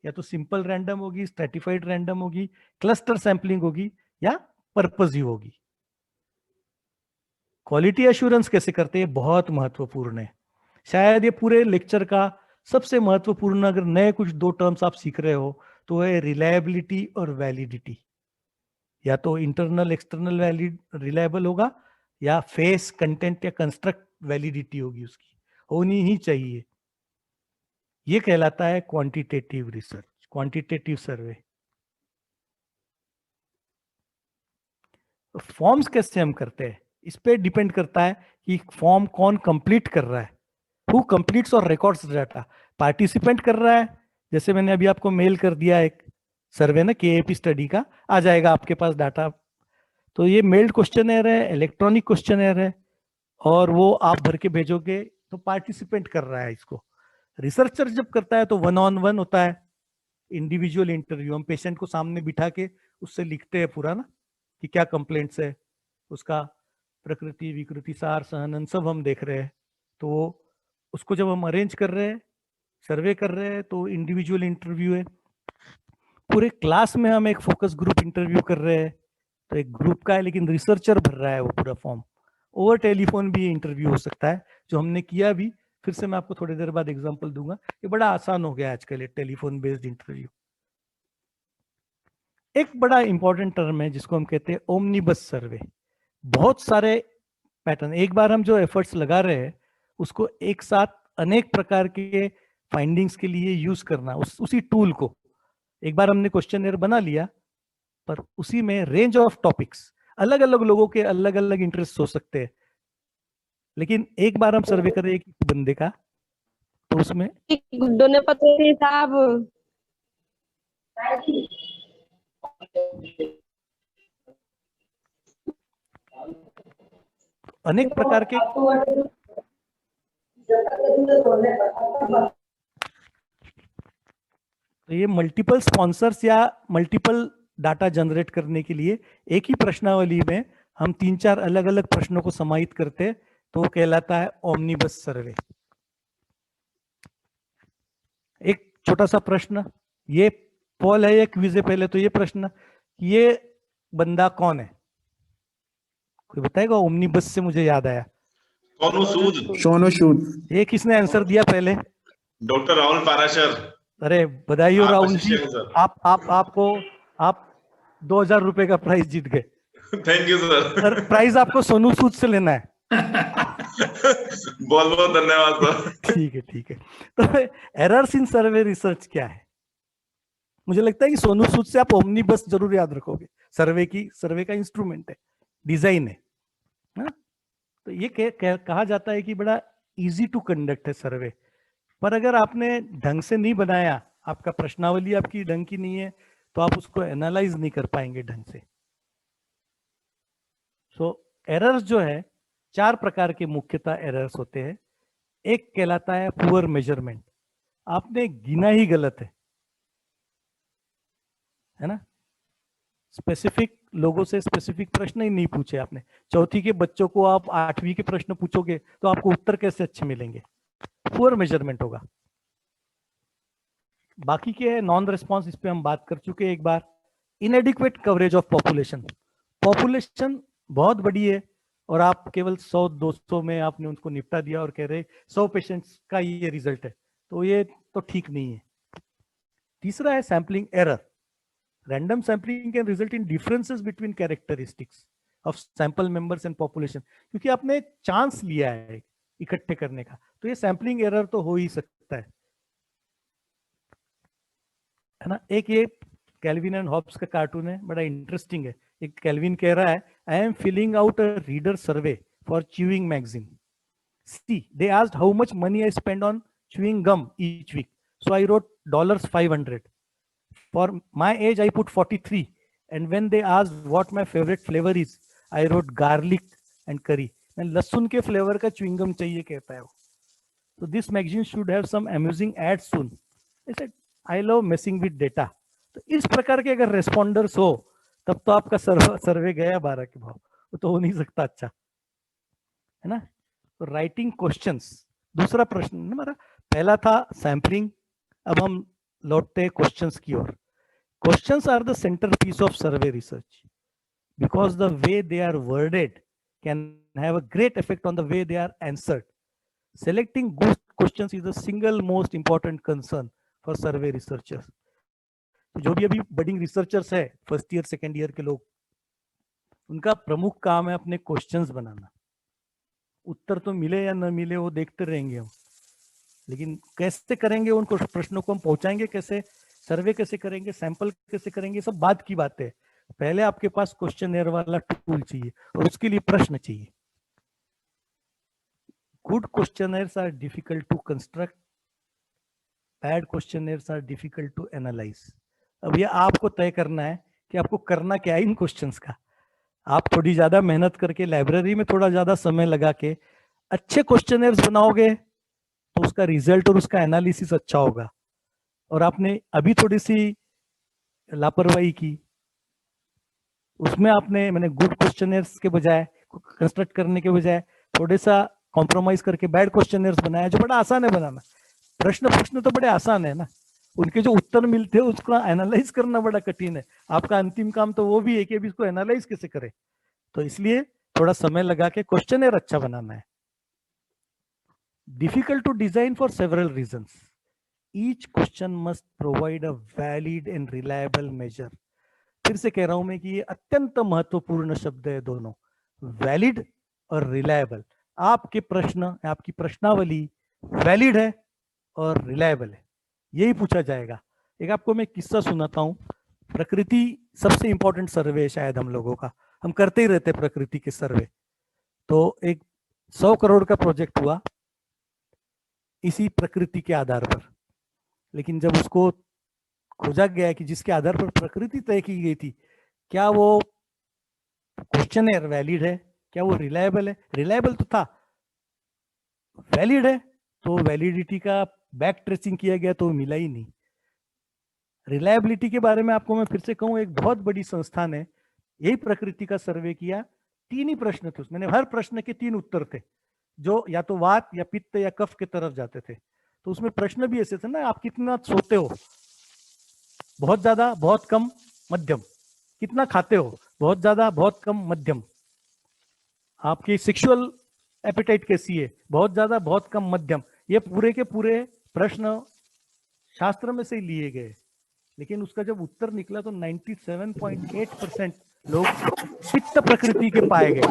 या तो सिंपल रैंडम होगी, स्ट्रेटिफाइड रैंडम होगी, क्लस्टर सैंपलिंग होगी, या पर्पजिव होगी। क्वालिटी एश्योरेंस कैसे करते हैं? बहुत महत्वपूर्ण है। शायद ये पूरे लेक्चर का सबसे महत्वपूर्ण अगर नए कुछ 2 टर्म्स आप सीख रहे हो तो है रिलायबिलिटी और वैलिडिटी। या तो इंटरनल एक्सटर्नल वैलिड रिलायबल होगा या फेस कंटेंट या कंस्ट्रक्ट वैलिडिटी होगी, उसकी होनी ही चाहिए। ये कहलाता है क्वांटिटेटिव रिसर्च, क्वांटिटेटिव सर्वे। फॉर्म्स कैसे हम करते हैं, इस पे डिपेंड करता है कि फॉर्म कौन कंप्लीट कर रहा है, हु कंप्लीट्स और रिकॉर्ड्स डाटा। पार्टिसिपेंट कर रहा है, जैसे मैंने अभी आपको मेल कर दिया एक सर्वे ना केएपी स्टडी का, आ जाएगा आपके पास डाटा। तो ये मेल्ड क्वेश्चनर है, इलेक्ट्रॉनिक क्वेश्चनर है, और वो आप भर के भेजोगे तो पार्टिसिपेंट कर रहा है इसको। रिसर्चर जब करता है तो 1-on-1 होता है, इंडिविजुअल इंटरव्यू। हम पेशेंट को सामने बिठा के उससे लिखते हैं पूरा ना कि क्या कंप्लेंट्स है, उसका प्रकृति विकृति सार सहनन सब हम देख रहे हैं। तो उसको जब हम अरेंज कर रहे हैं, सर्वे कर रहे हैं, तो इंडिविजुअल इंटरव्यू है। पूरे क्लास में हम एक फोकस ग्रुप इंटरव्यू कर रहे हैं, तो एक ग्रुप का है, लेकिन रिसर्चर भर रहा है वो पूरा फॉर्म। ओवर टेलीफोन भी इंटरव्यू हो सकता है, जो हमने किया भी, फिर से मैं आपको थोड़ी देर बाद एग्जांपल दूंगा। ये बड़ा आसान हो गया आजकल ये टेलीफोन बेस्ड इंटरव्यू। एक बड़ा इंपॉर्टेंट टर्म है जिसको हम कहते हैं ओमनिबस सर्वे। बहुत सारे पैटर्न, एक बार हम जो एफर्ट्स लगा रहे हैं उसको एक साथ अनेक प्रकार के फाइंडिंग्स के लिए यूज करना, उसी टूल को एक बार हमने क्वेश्चनर बना लिया, पर उसी में रेंज ऑफ टॉपिक्स, अलग अलग लोगों के अलग अलग इंटरेस्ट हो सकते हैं, लेकिन एक बार हम सर्वे करें एक बंदे का, तो उसमें अनेक प्रकार के तो ये मल्टीपल स्पॉन्सर्स या मल्टीपल डाटा जनरेट करने के लिए एक ही प्रश्नावली में हम 3-4 अलग अलग प्रश्नों को समाहित करते, तो वो कहलाता है ओमनिबस सर्वे। एक छोटा सा प्रश्न, ये पॉल है या क्विज है, पहले तो ये प्रश्न, ये बंदा कौन है, कोई बताएगा? ओमनिबस से मुझे याद आया, सोनू सूद। ये किसने आंसर दिया पहले? डॉक्टर राहुल पाराशर। अरे बधाई हो राहुल जी, आप 2000 रुपए का प्राइज जीत गए। Thank you sir. प्राइज आपको सोनू सूद से लेना है। बहुत बहुत धन्यवाद सर। ठीक है। तो एरर्स इन सर्वे रिसर्च क्या है? मुझे लगता है कि सोनू सूद से आप ओमनिबस जरूर याद रखोगे। सर्वे का इंस्ट्रूमेंट है, डिजाइन है ना? तो ये कहा जाता है कि बड़ा इजी टू कंडक्ट है सर्वे, पर अगर आपने ढंग से नहीं बनाया, आपका प्रश्नावली आपकी ढंग की नहीं है, तो आप उसको एनालाइज नहीं कर पाएंगे ढंग से। सो एरर्स जो है 4 प्रकार के मुख्यतः एरर्स होते हैं। एक कहलाता है पुअर मेजरमेंट, आपने गिना ही गलत है ना? स्पेसिफिक लोगों से स्पेसिफिक प्रश्न ही नहीं पूछे आपने। चौथी के बच्चों को आप 8वीं के प्रश्न पूछोगे तो आपको उत्तर कैसे अच्छे मिलेंगे? पुअर मेजरमेंट होगा। बाकी के है नॉन रिस्पॉन्स, इस पे हम बात कर चुके हैं एक बार। इनएडिक्वेट कवरेज ऑफ पॉपुलेशन बहुत बड़ी है और आप केवल 100-200 में आपने उनको निपटा दिया और कह रहे 100 पेशेंट्स का ये रिजल्ट है, तो ये तो ठीक नहीं है। तीसरा है sampling error. Random sampling can result in differences between characteristics of sample members and population, क्योंकि आपने चांस लिया है इकट्ठे करने का, तो ये सैम्पलिंग एरर तो हो ही सकता है ना? एक ये कैल्विन एंड हॉब्स का कार्टून है, बड़ा इंटरेस्टिंग है। एक कैल्विन कह रहा है, I am filling out a reader survey for chewing magazine, see they asked how much money I spend on chewing gum each week, so I wrote $500. For my age, I put 43, and when they asked what my favorite flavor is, I wrote garlic and curry. मैं लहसुन के flavour का chewing gum चाहिए कहता है वो। So this magazine should have some amusing ads soon. I said, I love messing with data. तो इस प्रकार के अगर रेस्पॉन्डर्स हो तब तो आपका सर्वे गया 12 के भाव, वो तो हो नहीं सकता अच्छा, है ना? तो राइटिंग क्वेश्चंस, दूसरा प्रश्न हमारा पहला था सैम्पलिंग, अब हम लौटते हैं क्वेश्चंस की ओर। Questions are the centerpiece of survey research because the way they are worded can have a great effect on the way they are answered. Selecting questions is the single most important concern for survey researchers. जो भी अभी budding researchers है, first year second year के लोग, उनका प्रमुख काम है अपने क्वेश्चंस बनाना। उत्तर तो मिले या न मिले वो देखते रहेंगे हम, लेकिन कैसे करेंगे उनको प्रश्नों को हम पहुंचाएंगे कैसे, सर्वे कैसे करेंगे, सैंपल कैसे करेंगे, सब बात की बात है। पहले आपके पास क्वेश्चनर वाला टूल चाहिए और उसके लिए प्रश्न चाहिए। Good questionnaires are difficult to construct, bad questionnaires are difficult to analyse. अब ये आपको तय करना है कि आपको करना क्या है इन क्वेश्चंस का। आप थोड़ी ज्यादा मेहनत करके लाइब्रेरी में थोड़ा ज्यादा समय लगा के अच्छे क्वेश्चनर्स बनाओगे तो उसका रिजल्ट और उसका एनालिसिस अच्छा होगा। और आपने अभी थोड़ी सी लापरवाही की, उसमें आपने मैंने गुड क्वेश्चनर्स के बजाय, कंस्ट्रक्ट करने के बजाय थोड़ा सा कॉम्प्रोमाइज करके बैड क्वेश्चनर्स बनाया, जो बड़ा आसान है बनाना। प्रश्न पूछने तो बड़े आसान है ना, उनके जो उत्तर मिलते हैं उसको एनालाइज करना बड़ा कठिन है। आपका अंतिम काम तो वो भी है कि अभी इसको एनालाइज कैसे करें। तो इसलिए थोड़ा समय लगा के क्वेश्चनर अच्छा बनाना है। Difficult to design for several reasons. Each question must provide a valid and reliable measure. फिर से कह रहा हूं मैं कि ये अत्यंत महत्वपूर्ण शब्द है दोनों, वैलिड और रिलायबल। आपके प्रश्न, आपकी प्रश्नावली वैलिड है और रिलायबल है, यही पूछा जाएगा। एक आपको मैं किस्सा सुनाता हूँ। प्रकृति सबसे इंपॉर्टेंट सर्वे है शायद हम लोगों का, हम करते ही रहते प्रकृति के सर्वे। तो एक 100 करोड़ का प्रोजेक्ट हुआ इसी प्रकृति के आधार पर, लेकिन जब उसको खोजा गया कि जिसके आधार पर प्रकृति तय की गई थी, क्या वो क्वेश्चनर वैलिड है, क्या वो रिलायबल है? रिलायबल तो था, वैलिड है तो वैलिडिटी का बैक ट्रेसिंग किया गया तो मिला ही नहीं। रिलायबिलिटी के बारे में आपको मैं फिर से कहूँ, एक बहुत बड़ी संस्थान है, यही प्रकृति का सर्वे किया। 3 ही प्रश्न थे उसमें, हर प्रश्न के 3 उत्तर थे, जो या तो वात या पित्त या कफ के तरफ जाते थे। तो उसमें प्रश्न भी ऐसे थे ना, आप कितना सोते हो, बहुत ज्यादा, बहुत कम, मध्यम। कितना खाते हो, बहुत ज्यादा, बहुत कम, मध्यम। आपकी सेक्सुअल एपिटाइट कैसी है, बहुत ज्यादा, बहुत कम, मध्यम। ये पूरे के पूरे प्रश्न शास्त्र में से लिए गए, लेकिन उसका जब उत्तर निकला तो 97.8% लोग पित्त प्रकृति के पाए गए।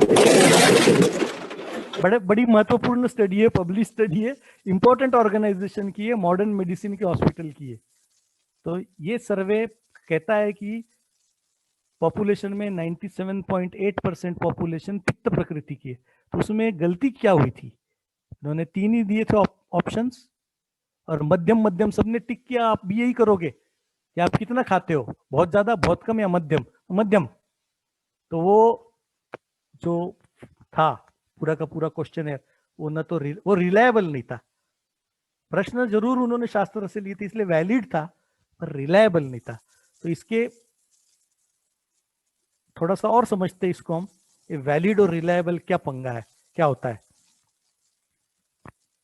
बड़ी महत्वपूर्ण स्टडी है, पब्लिश स्टडी है, इंपॉर्टेंट ऑर्गेनाइजेशन की है, मॉडर्न मेडिसिन के हॉस्पिटल की है। तो ये सर्वे कहता है कि पॉपुलेशन में 97.8% पॉपुलेशन पित्त प्रकृति की है। तो उसमें गलती क्या हुई थी? उन्होंने 3 ही दिए थे ऑप्शंस, और मध्यम मध्यम सबने टिक किया। आप भी यही करोगे कि आप कितना खाते हो, बहुत ज्यादा, बहुत कम या मध्यम? मध्यम। तो वो जो था पूरा का पूरा क्वेश्चन है, वो न तो वो रिलायबल नहीं था। प्रश्न जरूर उन्होंने शास्त्र से लिए थे, इसलिए वैलिड था, पर रिलायबल नहीं था। तो इसके थोड़ा सा और समझते हैं इसको हम, ये वैलिड और रिलायबल क्या पंगा है, क्या होता है।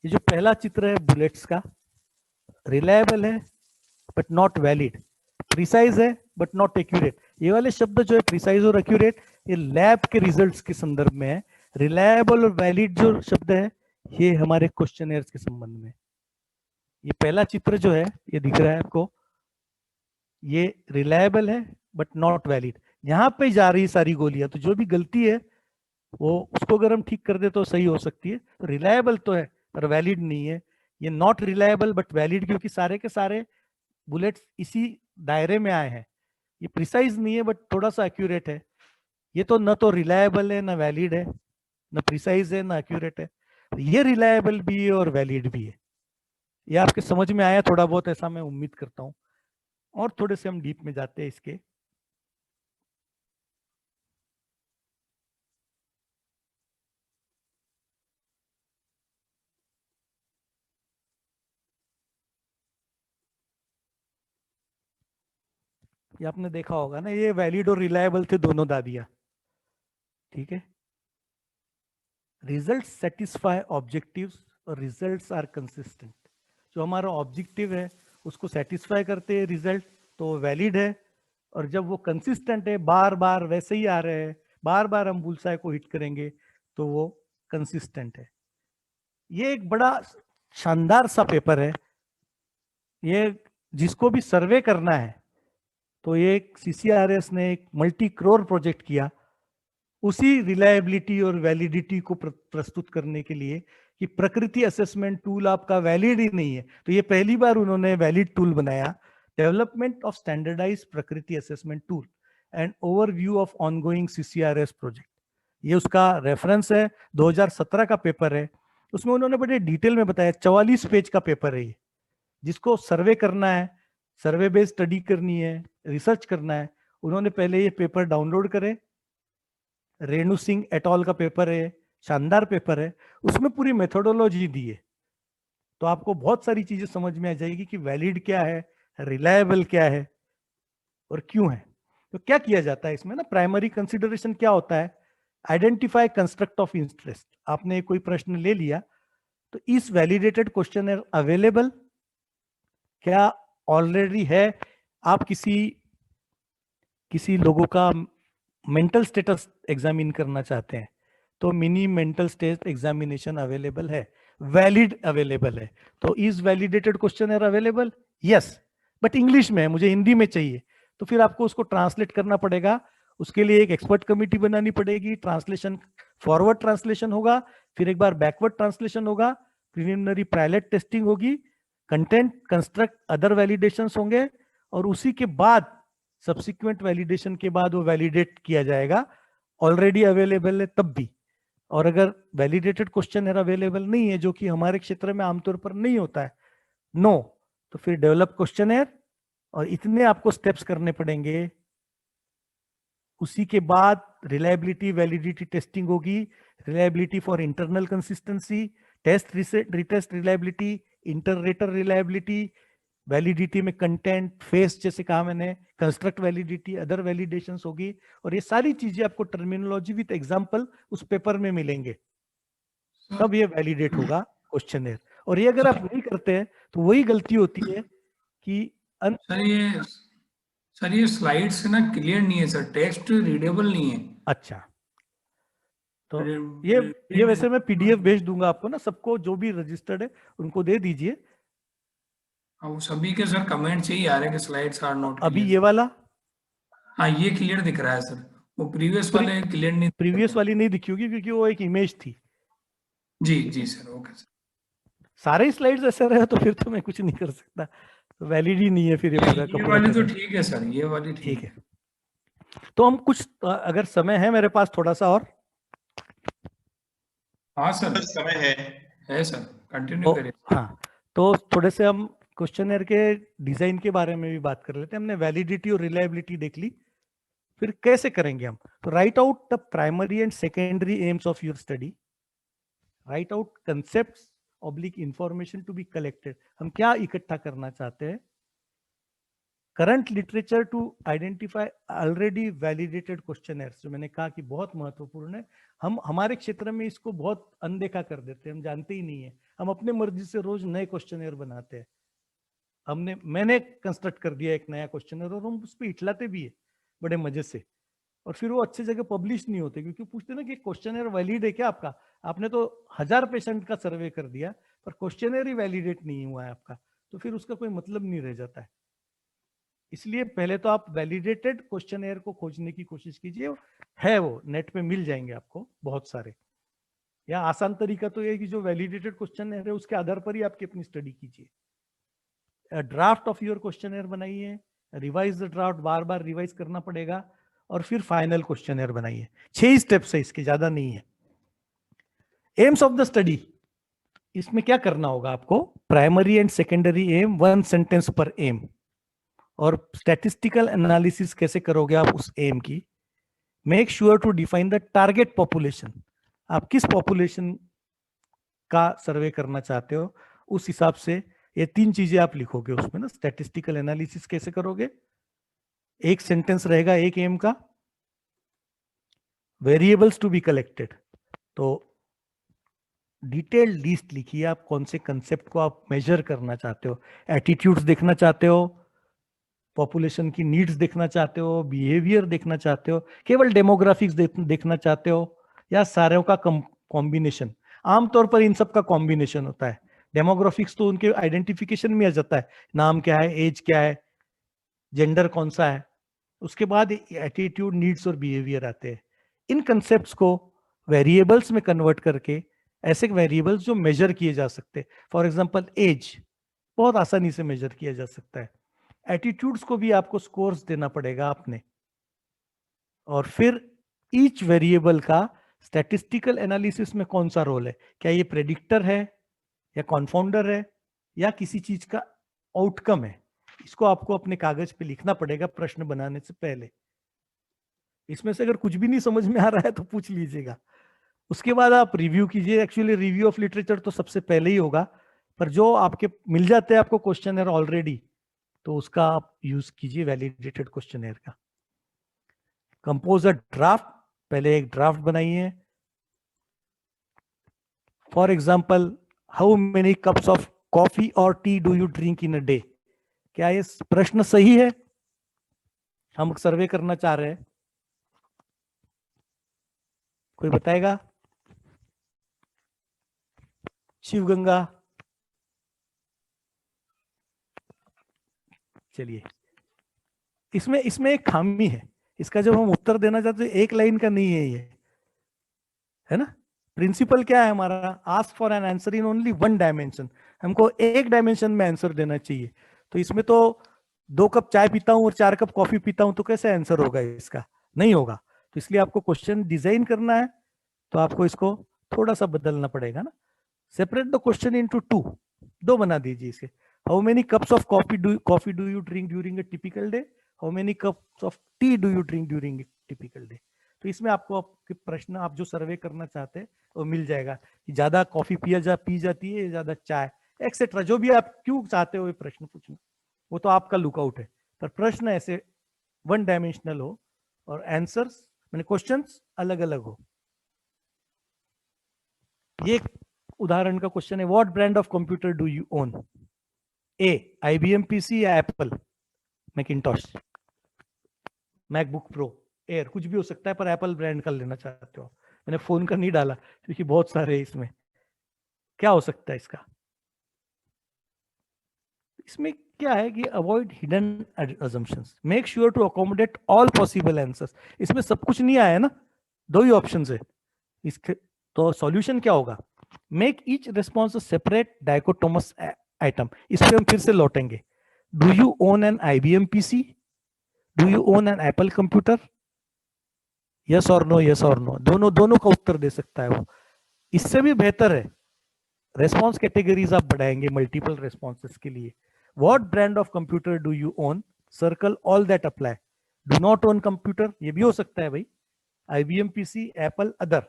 ये जो पहला चित्र है बुलेट्स का, रिलायबल है बट नॉट वैलिड, प्रिसाइज है बट नॉट एक्यूरेट। ये वाले शब्द जो है प्रिसाइज और एक्यूरेट, ये लैब के रिजल्ट्स के संदर्भ में है। रिलायबल और वैलिड जो शब्द है, ये हमारे क्वेश्चनर्स के संबंध में। ये पहला चित्र जो है, ये दिख रहा है आपको, ये रिलायबल है बट नॉट वैलिड। यहाँ पे जा रही सारी गोलियां, तो जो भी गलती है वो उसको अगर हम ठीक कर दे तो सही हो सकती है। तो रिलायबल तो है पर वैलिड नहीं है। ये नॉट रिलायबल बट वैलिड, क्योंकि सारे के सारे बुलेट्स इसी दायरे में आए हैं। ये प्रिसाइज नहीं है बट थोड़ा सा एक्यूरेट है। ये तो न तो रिलायबल है, न वैलिड है, न प्रिसाइज है, न एक्यूरेट है। ये रिलायबल भी है और वैलिड भी है। ये आपके समझ में आया थोड़ा बहुत, ऐसा मैं उम्मीद करता हूँ। और थोड़े से हम डीप में जाते हैं इसके। ये आपने देखा होगा ना, ये वैलिड और रिलायबल थे दोनों दादियां, ठीक है। रिजल्ट सेटिस्फाई ऑब्जेक्टिव्स और रिजल्ट्स आर कंसिस्टेंट। जो हमारा ऑब्जेक्टिव है उसको सेटिस्फाई करते हैं रिजल्ट, तो वो वैलिड है। और जब वो कंसिस्टेंट है, बार बार वैसे ही आ रहे हैं, बार बार हम बुलसाई को हिट करेंगे, तो वो कंसिस्टेंट है। ये एक बड़ा शानदार सा पेपर है ये, जिसको भी सर्वे करना है तो ये CCRS ने एक मल्टी करोड़ प्रोजेक्ट किया उसी रिलायबिलिटी और वैलिडिटी को प्रस्तुत करने के लिए कि प्रकृति असेसमेंट टूल आपका वैलिड ही नहीं है, तो ये पहली बार उन्होंने वैलिड टूल बनाया, डेवलपमेंट ऑफ स्टैंडर्डाइज्ड प्रकृति assessment tool and overview of ongoing CCRS project. ये उसका रेफरेंस है, 2017 का पेपर है। उसमें उन्होंने बड़े डिटेल में बताया, 44 पेज का पेपर है ये, जिसको सर्वे करना है, सर्वे बेस्ड स्टडी करनी है, रिसर्च करना है। उन्होंने पहले ये पेपर डाउनलोड करे, रेणु सिंह एटॉल का पेपर है, शानदार पेपर है, उसमें पूरी मेथोडोलॉजी दी है। तो आपको बहुत सारी चीजें समझ में आ जाएगी कि वैलिड क्या है, रिलायबल क्या है और क्यों है। तो क्या किया जाता है इसमें ना, प्राइमरी कंसिडरेशन क्या होता है, आइडेंटिफाई कंस्ट्रक्ट ऑफ इंटरेस्ट। आपने कोई प्रश्न ले लिया तो इस वैलिडेटेड क्वेश्चन अवेलेबल, क्या ऑलरेडी है, आप किसी लोगों का मेंटल स्टेटस एग्जामिन करना चाहते हैं तो mini mental state examination available है, वैलिड अवेलेबल है। तो is validated question available, yes, but English में है, मुझे हिंदी में चाहिए, तो फिर आपको उसको ट्रांसलेट करना पड़ेगा। उसके लिए एक एक्सपर्ट कमेटी बनानी पड़ेगी, ट्रांसलेशन, फॉरवर्ड ट्रांसलेशन होगा, फिर एक बार बैकवर्ड ट्रांसलेशन होगा, प्रिलिमिनरी पायलट टेस्टिंग होगी, कंटेंट, कंस्ट्रक्ट, अदर वैलिडेशंस होंगे और उसी के बाद सब्सिक्वेंट वैलिडेशन के बाद वो वैलिडेट किया जाएगा। ऑलरेडी अवेलेबल है तब भी, और अगर वैलिडेटेड क्वेश्चन अवेलेबल नहीं है, जो कि हमारे क्षेत्र में आमतौर पर नहीं होता है, नो, तो फिर डेवलप क्वेश्चन और इतने आपको स्टेप्स करने पड़ेंगे। उसी के बाद रिलायबिलिटी वैलिडिटी टेस्टिंग होगी, reliability for internal consistency, test retest reliability, interrater reliability, validity में कंटेंट, फेस जैसे कहा मैंने, कंस्ट्रक्ट वैलिडिटी, अदर वैलिडेशंस होगी, और ये सारी चीजें आपको टर्मिनोलॉजी विद एग्जांपल उस पेपर में मिलेंगे, तब ये वैलिडेट होगा क्वेश्चनर। और ये अगर आप नहीं करते हैं तो वही गलती होती है कि सर ये स्लाइड्स ना क्लियर नहीं है सर, टेक्स्ट रीडेबल नहीं है। अच्छा, तो ये वैसे मैं PDF भेज दूंगा आपको ना, सबको जो भी रजिस्टर्ड है उनको दे दीजिए। सभी के सर कमेंट्स यही आ रहे हैं कि स्लाइड्स आर नॉट। अभी ये वाला, हाँ ये क्लियर दिख रहा है सर, वो प्रीवियस वाले क्लियर नहीं, प्रीवियस वाली नहीं दिखी होगी क्योंकि वो एक इमेज थी। जी सर, ओके सर। सारे स्लाइड्स ऐसे रहे तो फिर तो मैं कुछ नहीं कर सकता, तो वैलिड ही नहीं है फिर ये वाली तो ठीक है सर, ये वाली ठीक है। तो हम कुछ, अगर समय है मेरे पास थोड़ा सा और। हाँ सर समय है सर, कंटिन्यू करिए। हाँ, तो थोड़े से हम क्वेश्चनर के डिजाइन के बारे में भी बात कर लेते हैं। हमने वैलिडिटी और रिलायबिलिटी देख ली, फिर कैसे करेंगे हम। तो write out the primary and secondary aims of your study, write out concepts oblique information to be collected, हम क्या इकट्ठा करना चाहते हैं। Current literature to identify already validated questionnaires, जो मैंने कहा कि बहुत महत्वपूर्ण है। हम हमारे क्षेत्र में इसको बहुत अनदेखा कर देते हैं, हम जानते ही नहीं है, हम अपने मर्जी से रोज नए क्वेश्चनर बनाते हैं। मैंने कंस्ट्रक्ट कर दिया एक नया क्वेश्चनर और हम उस पर इटलाते भी है बड़े मजे से, और फिर वो अच्छी जगह पब्लिश नहीं होते, क्योंकि पूछते ना कि क्वेश्चनर वैलिड है क्या आपका, आपने तो 1000 पेशेंट का सर्वे कर दिया पर क्वेश्चनर ही वैलिडेट नहीं हुआ है आपका, तो फिर उसका कोई मतलब नहीं रह जाता है। इसलिए पहले तो आप वैलिडेटेड क्वेश्चनर को खोजने की कोशिश कीजिए, है वो नेट पे मिल जाएंगे आपको बहुत सारे। या आसान तरीका तो ये कि जो वैलिडेटेड क्वेश्चनर है उसके आधार पर ही आपकी अपनी स्टडी कीजिए। ड्राफ्ट ऑफ योर क्वेश्चनर बनाइए, revise the draft, bar bar revise करना पड़ेगा, और फिर फाइनल क्वेश्चनर बनाइए। 6 स्टेप्स है इसके, ज्यादा नहीं है। एम्स ऑफ द स्टडी, इसमें क्या करना होगा आपको, primary and secondary aim, 1 sentence पर एम, और स्टैटिस्टिकल एनालिसिस कैसे करोगे आप उस एम की। Make sure to define the target population, आप किस पॉपुलेशन का सर्वे करना चाहते हो, उस हिसाब से ये 3 चीजें आप लिखोगे उसमें ना। स्टैटिस्टिकल एनालिसिस कैसे करोगे, 1 सेंटेंस रहेगा एक एम का। वेरिएबल्स टू बी कलेक्टेड, तो डिटेल्ड लिस्ट लिखिए, आप कौन से कंसेप्ट को आप मेजर करना चाहते हो। एटीट्यूड्स देखना चाहते हो, पॉपुलेशन की नीड्स देखना चाहते हो, बिहेवियर देखना चाहते हो, केवल डेमोग्राफिक्स देखना चाहते हो, या सारों का कॉम्बिनेशन। आमतौर पर इन सब का कॉम्बिनेशन होता है, डेमोग्राफिक्स तो उनके आइडेंटिफिकेशन में आ जाता है, नाम क्या है, एज क्या है, जेंडर कौन सा है। उसके बाद एटीट्यूड, नीड्स और बिहेवियर आते हैं। इन कंसेप्ट्स को वेरिएबल्स में कन्वर्ट करके, ऐसे वेरिएबल्स जो मेजर किए जा सकते हैं, फॉर एग्जांपल एज बहुत आसानी से मेजर किया जा सकता है। एटीट्यूड्स को भी आपको स्कोर्स देना पड़ेगा आपने, और फिर ईच वेरिएबल का स्टैटिस्टिकल एनालिसिस में कौन सा रोल है, क्या ये प्रेडिक्टर है या कॉन्फाउंडर है या किसी चीज का आउटकम है, इसको आपको अपने कागज पे लिखना पड़ेगा प्रश्न बनाने से पहले। इसमें से अगर कुछ भी नहीं समझ में आ रहा है तो पूछ लीजिएगा। उसके बाद आप रिव्यू कीजिए। एक्चुअली रिव्यू ऑफ लिटरेचर तो सबसे पहले ही होगा, पर जो आपके मिल जाते हैं आपको क्वेश्चनर ऑलरेडी, तो उसका आप यूज कीजिए वैलिडेटेड क्वेश्चनर का। कंपोज अ ड्राफ्ट, पहले एक ड्राफ्ट बनाइए। For example, how many cups of coffee और tea do you drink in a day. क्या ये प्रश्न सही है? हम सर्वे करना चाह रहे हैं, कोई बताएगा? शिवगंगा, चलिए। इसमें एक खामी है, इसका जब हम उत्तर देना चाहते हैं एक लाइन का नहीं है ये, है ना। प्रिंसिपल क्या है हमारा? Ask for an answer in only one dimension. हमको एक डायमेंशन में आंसर देना चाहिए। तो इसमें तो 2 कप चाय पीता हूं और 4 कप कॉफी पीता हूं, तो कैसे आंसर होगा इसका? नहीं होगा। तो इसलिए आपको क्वेश्चन डिजाइन करना है, तो आपको इसको थोड़ा सा बदलना पड़ेगा ना। सेपरेट द क्वेश्चन इनटू 2 बना दीजिए इसे। How many cups of coffee do you drink during a typical day, how many cups of T do you drink during a typical day. तो इसमें आपको आपके प्रश्न, आप जो सर्वे करना चाहते हैं वो मिल जाएगा कि ज्यादा कॉफी पी जाती है, ज्यादा चाय, एक्सेट्रा। जो भी आप क्यों चाहते हो ये प्रश्न पूछना, वो तो आपका लुकआउट है। पर प्रश्न ऐसे 1 डायमेंशनल हो और आंसर्स मैंने क्वेश्चंस अलग अलग हो। ये उदाहरण का क्वेश्चन है, what brand of computer do you own? A IBM PC या Apple Macintosh, MacBook Pro, Air, कुछ भी हो सकता है, पर एप्पल ब्रांड का लेना चाहते हो। मैंने फोन का नहीं डाला क्योंकि बहुत सारे हैं इसमें। क्या हो सकता है इसका? इसमें क्या है कि avoid hidden assumptions, make sure to accommodate all possible answers. इसमें सब कुछ नहीं आया ना, 2 ही ऑप्शंस है इसके। तो सॉल्यूशन क्या होगा? Make each response a separate dichotomous item. इस पे हम फिर से लौटेंगे। Do you own an IBM PC? Do you own an Apple computer? Yes और नो, यस और नो, दोनों का उत्तर दे सकता है वो। इससे भी बेहतर है, रेस्पॉन्स कैटेगरीज आप बढ़ाएंगे मल्टीपल रेस्पॉन्सेस के लिए। What brand of computer do you own? Circle all that apply. Do not own computer, ये भी हो सकता है भाई, IBM PC, एप्पल, अदर।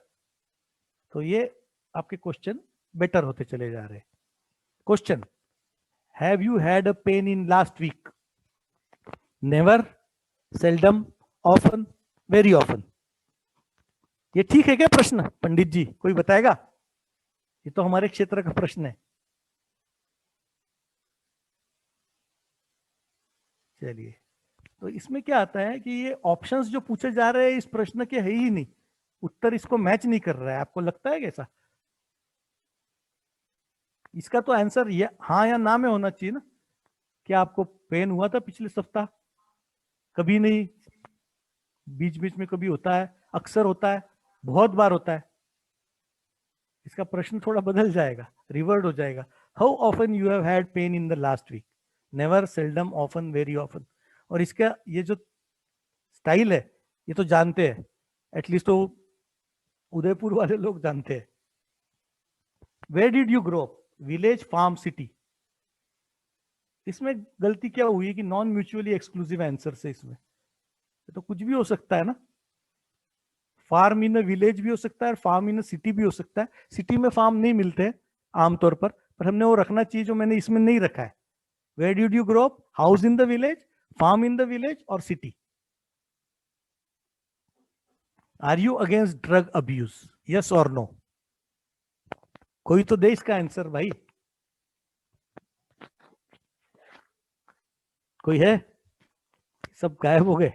तो ये आपके क्वेश्चन बेटर होते चले जा रहे हैं। Question, have you had a pain in last week? Never, seldom, often, very often. ये ठीक है क्या प्रश्न पंडित जी? कोई बताएगा? ये तो हमारे क्षेत्र का प्रश्न है। चलिए, तो इसमें क्या आता है कि ये ऑप्शंस जो पूछे जा रहे हैं इस प्रश्न के है ही नहीं, उत्तर इसको मैच नहीं कर रहा है। आपको लगता है कैसा? इसका तो आंसर ये हाँ या ना में होना चाहिए ना। क्या आपको पेन हुआ था पिछले सप्ताह? कभी नहीं, बीच बीच में कभी होता है, अक्सर होता है, बहुत बार होता है। इसका प्रश्न थोड़ा बदल जाएगा, रिवर्ट हो जाएगा। How often you have had pain in the last week? Never, seldom, often, very often. और इसका ये जो स्टाइल है ये तो जानते हैं, एटलीस्ट तो उदयपुर वाले लोग जानते हैं। Where did you grow up? Village, farm, city. इसमें गलती क्या हुई कि नॉन म्यूचुअली एक्सक्लूसिव आंसर से इसमें तो कुछ भी हो सकता है ना। फार्म इन अ विलेज भी हो सकता है और फार्म इन अ सिटी भी हो सकता है। सिटी में फार्म नहीं मिलते आमतौर पर हमने वो रखना चाहिए जो मैंने इसमें नहीं रखा है। Where did you grow up? House in the village, farm in the village और city. Are you against drug abuse? Yes और नो? कोई तो दे इसका आंसर भाई। कोई है? सब गायब हो गए।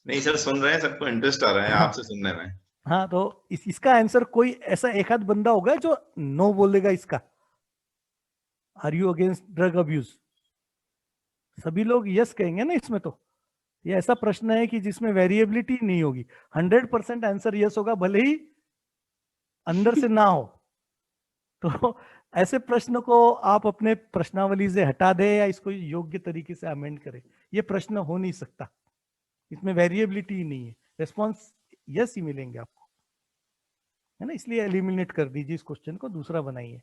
नहीं सर, सुन रहे हैं, सबको इंटरेस्ट आ रहा है आपसे सुनने में। हाँ, तो इसका आंसर कोई ऐसा एक आध बंदा होगा जो नो बोलेगा इसका। Are you against drug abuse? सभी लोग यस कहेंगे ना इसमें। तो ये ऐसा प्रश्न है कि जिसमें वेरिएबिलिटी नहीं होगी, 100% आंसर यस होगा, भले ही अंदर से ना हो। तो ऐसे प्रश्न को आप अपने प्रश्नावली से हटा दें या इसको योग्य तरीके से अमेंड करें। ये प्रश्न हो नहीं सकता, इसमें वेरिएबिलिटी ही नहीं है, रिस्पॉन्स यस ही मिलेंगे आपको, है ना। इसलिए एलिमिनेट कर दीजिए इस क्वेश्चन को, दूसरा बनाइए।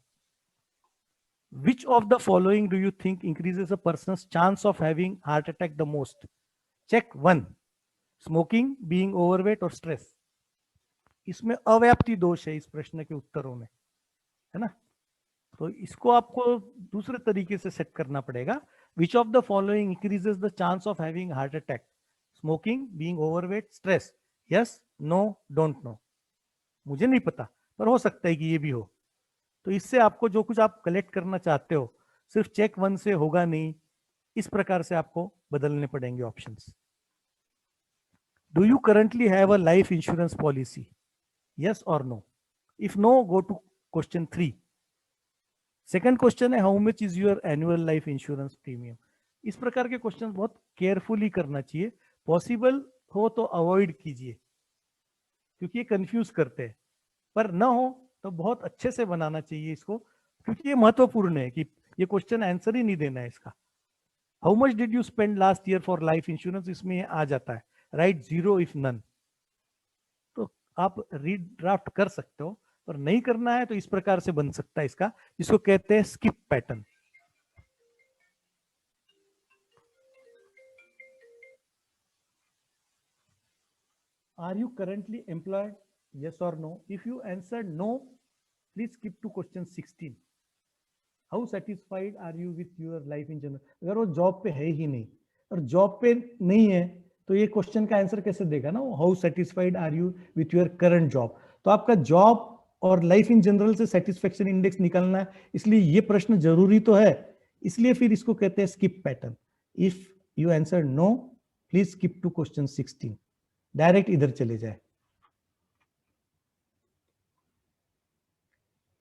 Which of the following do you think increases a person's chance of having heart attack the most? Check 1. Smoking, being overweight or stress. इसमें अव्याप्ति दोष है इस प्रश्न के उत्तरों में, है ना। तो इसको आपको दूसरे तरीके से सेट करना पड़ेगा। Which of the following increases the chance of having heart attack? Smoking, being overweight, stress. Yes, no, don't know. मुझे नहीं पता, पर हो सकता है कि ये भी हो। तो इससे आपको जो कुछ आप कलेक्ट करना चाहते हो सिर्फ चेक 1 से होगा नहीं, इस प्रकार से आपको बदलने पड़ेंगे options. Do you currently have a life insurance policy? Yes और no? If no, go to question 3। Second question है how much is your annual life insurance premium? इस प्रकार के क्वेश्चन बहुत केयरफुली करना चाहिए, पॉसिबल हो तो अवॉइड कीजिए क्योंकि ये कंफ्यूज करते हैं, पर ना हो तो बहुत अच्छे से बनाना चाहिए इसको, क्योंकि ये महत्वपूर्ण है कि ये क्वेश्चन आंसर ही नहीं देना है इसका। How much did you spend last year for life insurance? इसमें ये आ जाता है, राइट 0 इफ नन। तो आप रीड ड्राफ्ट कर सकते हो, पर नहीं करना है तो इस प्रकार से बन सकता है इसका, जिसको कहते हैं skip pattern. Are you currently employed? Yes or no? If you answered no, please skip to question 16. How satisfied are you with your life in general? अगर वो जॉब पे है ही नहीं और जॉब पे नहीं है तो ये क्वेश्चन का आंसर कैसे देगा ना? How satisfied are you with your current job? तो आपका जॉब और लाइफ इन जनरल से सेटिस्फेक्शन इंडेक्स निकालना है, इसलिए ये प्रश्न जरूरी तो है, इसलिए फिर इसको कहते हैं skip pattern. If you answer no, please skip to question 16, direct इधर चले जाए।